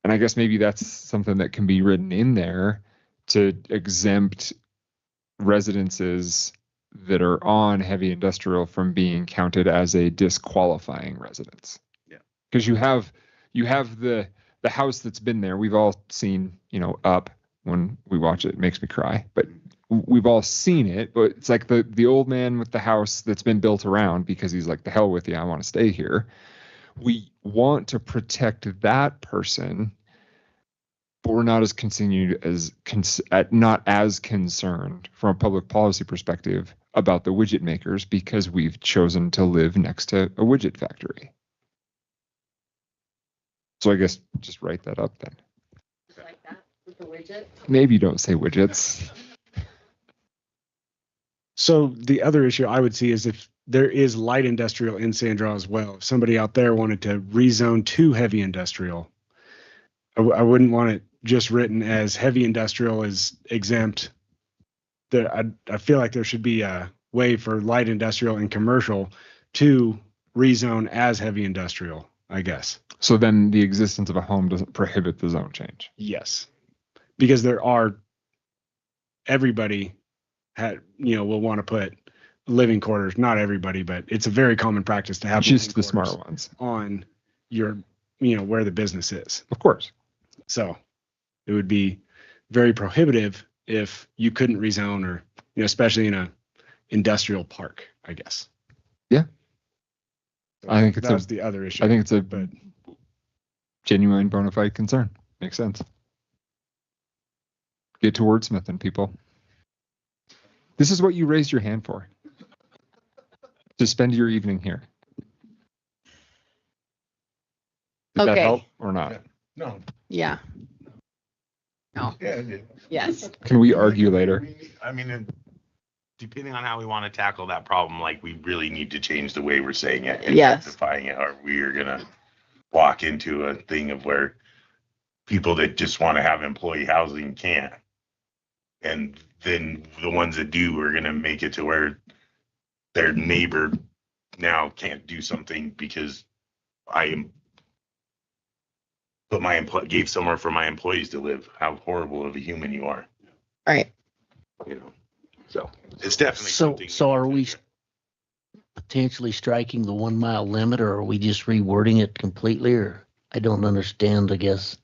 S18: And I guess maybe that's something that can be written in there to exempt residences that are on heavy industrial from being counted as a disqualifying residence.
S9: Yeah.
S18: Because you have the house that's been there. We've all seen, Up. When we watch it, it makes me cry. But we've all seen it. But it's like the old man with the house that's been built around because he's like, the hell with you, I want to stay here. We want to protect that person but we're not as not as concerned from a public policy perspective about the widget makers because we've chosen to live next to a widget factory. So I guess just write that up then.
S2: Like that with the widget.
S18: Maybe don't say widgets.
S5: So the other issue I would see is if there is light industrial in Sandra as well. If somebody out there wanted to rezone to heavy industrial, I wouldn't want it just written as heavy industrial is exempt. I feel like there should be a way for light industrial and commercial to rezone as heavy industrial, I guess.
S18: So then the existence of a home doesn't prohibit the zone change.
S5: Yes, because everybody will want to put living quarters. Not everybody, but it's a very common practice to have
S18: just the smart ones
S5: on your, where the business is.
S18: Of course.
S5: So it would be very prohibitive if you couldn't rezone or, especially in a industrial park, I guess.
S18: Yeah.
S5: So
S18: I think
S5: that was the other issue.
S18: I think it's a genuine bona fide concern. Makes sense. Get to wordsmithing, people. This is what you raised your hand for. To spend your evening here. Did that
S2: Okay.
S18: help or not?
S3: No.
S2: Yeah. No.
S3: Yeah.
S2: Yes.
S18: Can we argue later?
S3: I mean, depending on how we want to tackle that problem, like we really need to change the way we're saying it and
S2: Yes.
S3: justifying it, or we are gonna walk into a thing of where people that just want to have employee housing can't, and then the ones that do are gonna make it to where their neighbor now can't do something because I am gave somewhere for my employees to live. How horrible of a human you are.
S2: Right.
S3: So it's definitely
S10: So,
S3: something.
S10: so are we potentially striking the 1 mile limit, or are we just rewording it completely, or I don't understand, I guess.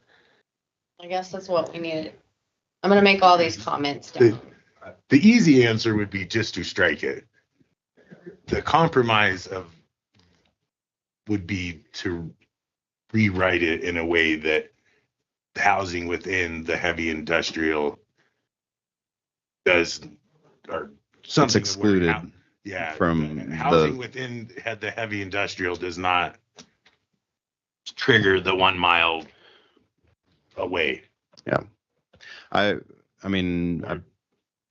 S2: I guess that's what we needed. I'm gonna make all these comments down.
S3: The easy answer would be just to strike it. The compromise would be to rewrite it in a way that housing within the heavy industrial does, or something
S9: It's excluded from
S3: housing within the heavy industrial does not trigger the 1 mile away.
S9: Yeah. I mean,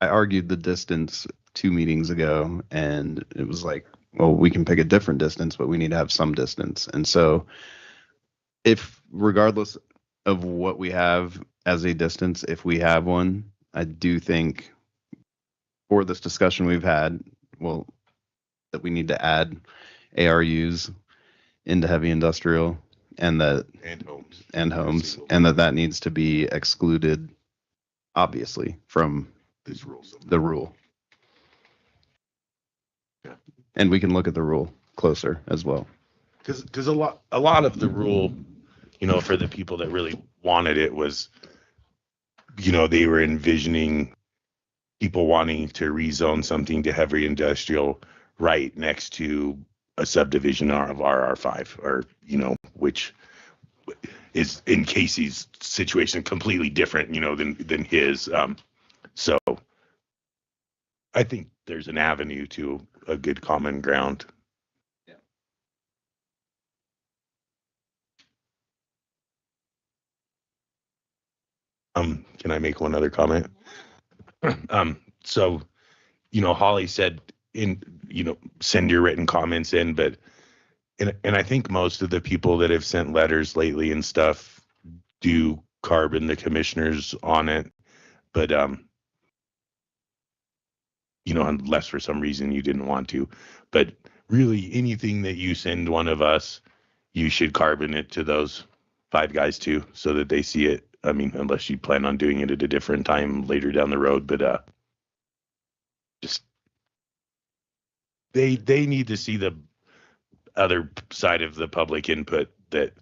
S9: I argued the distance 2 meetings ago, and it was like, well, we can pick a different distance, but we need to have some distance. And so if regardless of what we have as a distance, if we have one, I do think for this discussion we've had, well, that we need to add ARUs into heavy industrial and homes and that needs to be excluded obviously from the rule.
S3: Yeah.
S9: And we can look at the rule closer as well.
S3: Because a lot of the rule, for the people that really wanted it was, they were envisioning people wanting to rezone something to heavy industrial right next to a subdivision of RR5, or, which is in Casey's situation completely different, than his. So I think there's an avenue to a good common ground. Can I make one other comment? So, Holly said send your written comments in, but, and I think most of the people that have sent letters lately and stuff do carbon the commissioners on it, but, unless for some reason you didn't want to, but really anything that you send one of us, you should carbon it to those 5 guys too, so that they see it. I mean, unless you plan on doing it at a different time later down the road, but just they need to see the other side of the public input that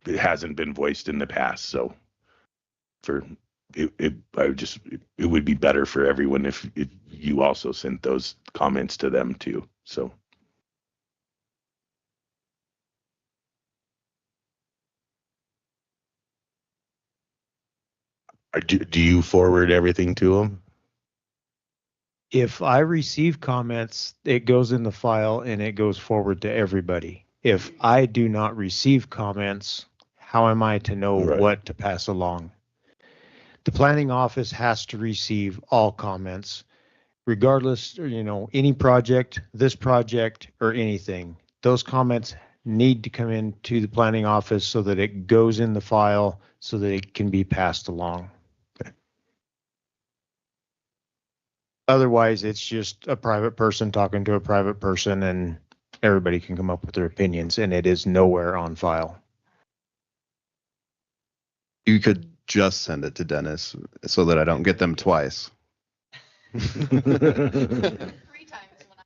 S3: it hasn't been voiced in the past. So it would be better for everyone if you also sent those comments to them too. So. Do you forward everything to them?
S7: If I receive comments, it goes in the file and it goes forward to everybody. If I do not receive comments, how am I to know what to pass along? The planning office has to receive all comments, regardless, any project, this project, or anything. Those comments need to come into the planning office so that it goes in the file so that it can be passed along. Otherwise, it's just a private person talking to a private person and everybody can come up with their opinions and it is nowhere on file.
S9: You could just send it to Dennis so that I don't get them twice.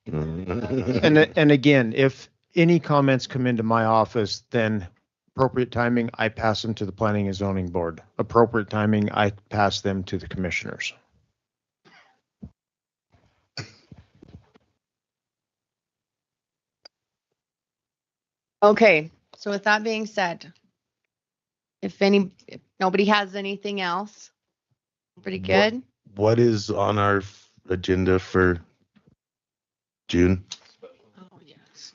S7: And again, if any comments come into my office, then appropriate timing, I pass them to the Planning and Zoning Board. Appropriate timing, I pass them to the commissioners.
S2: Okay, so with that being said, if nobody has anything else, pretty good.
S3: What is on our agenda for June?
S2: Oh, yes.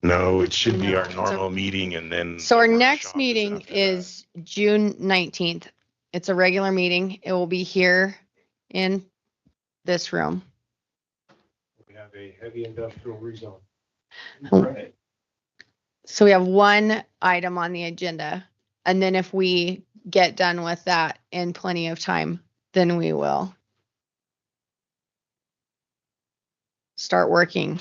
S3: No, it should be
S2: No,
S3: our
S2: it's
S3: normal meeting and then.
S2: So our next meeting is June 19th. It's a regular meeting. It will be here in this room.
S7: We have a heavy industrial rezone.
S2: Right. So we have one item on the agenda, and then if we get done with that in plenty of time, then we will start working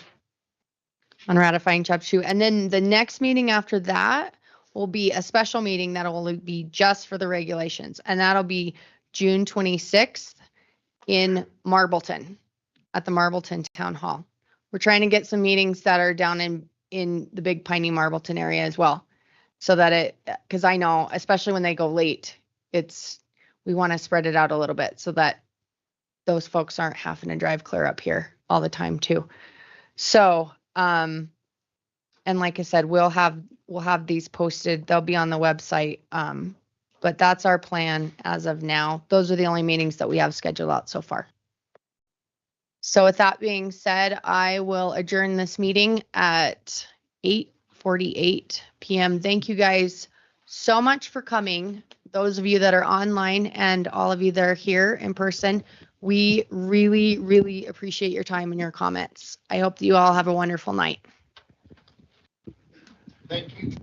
S2: on ratifying chapter 2. And then the next meeting after that will be a special meeting that will be just for the regulations, and that'll be June 26th in Marbleton at the Marbleton Town Hall. We're trying to get some meetings that are down in the Big Piney Marbleton area as well. So that because I know, especially when they go late, we want to spread it out a little bit so that those folks aren't having to drive clear up here all the time too. So, and like I said, we'll have these posted. They'll be on the website. But that's our plan as of now. Those are the only meetings that we have scheduled out so far. So with that being said, I will adjourn this meeting at 8:48 p.m. Thank you guys so much for coming. Those of you that are online and all of you that are here in person, we really, really appreciate your time and your comments. I hope that you all have a wonderful night.
S1: Thank you.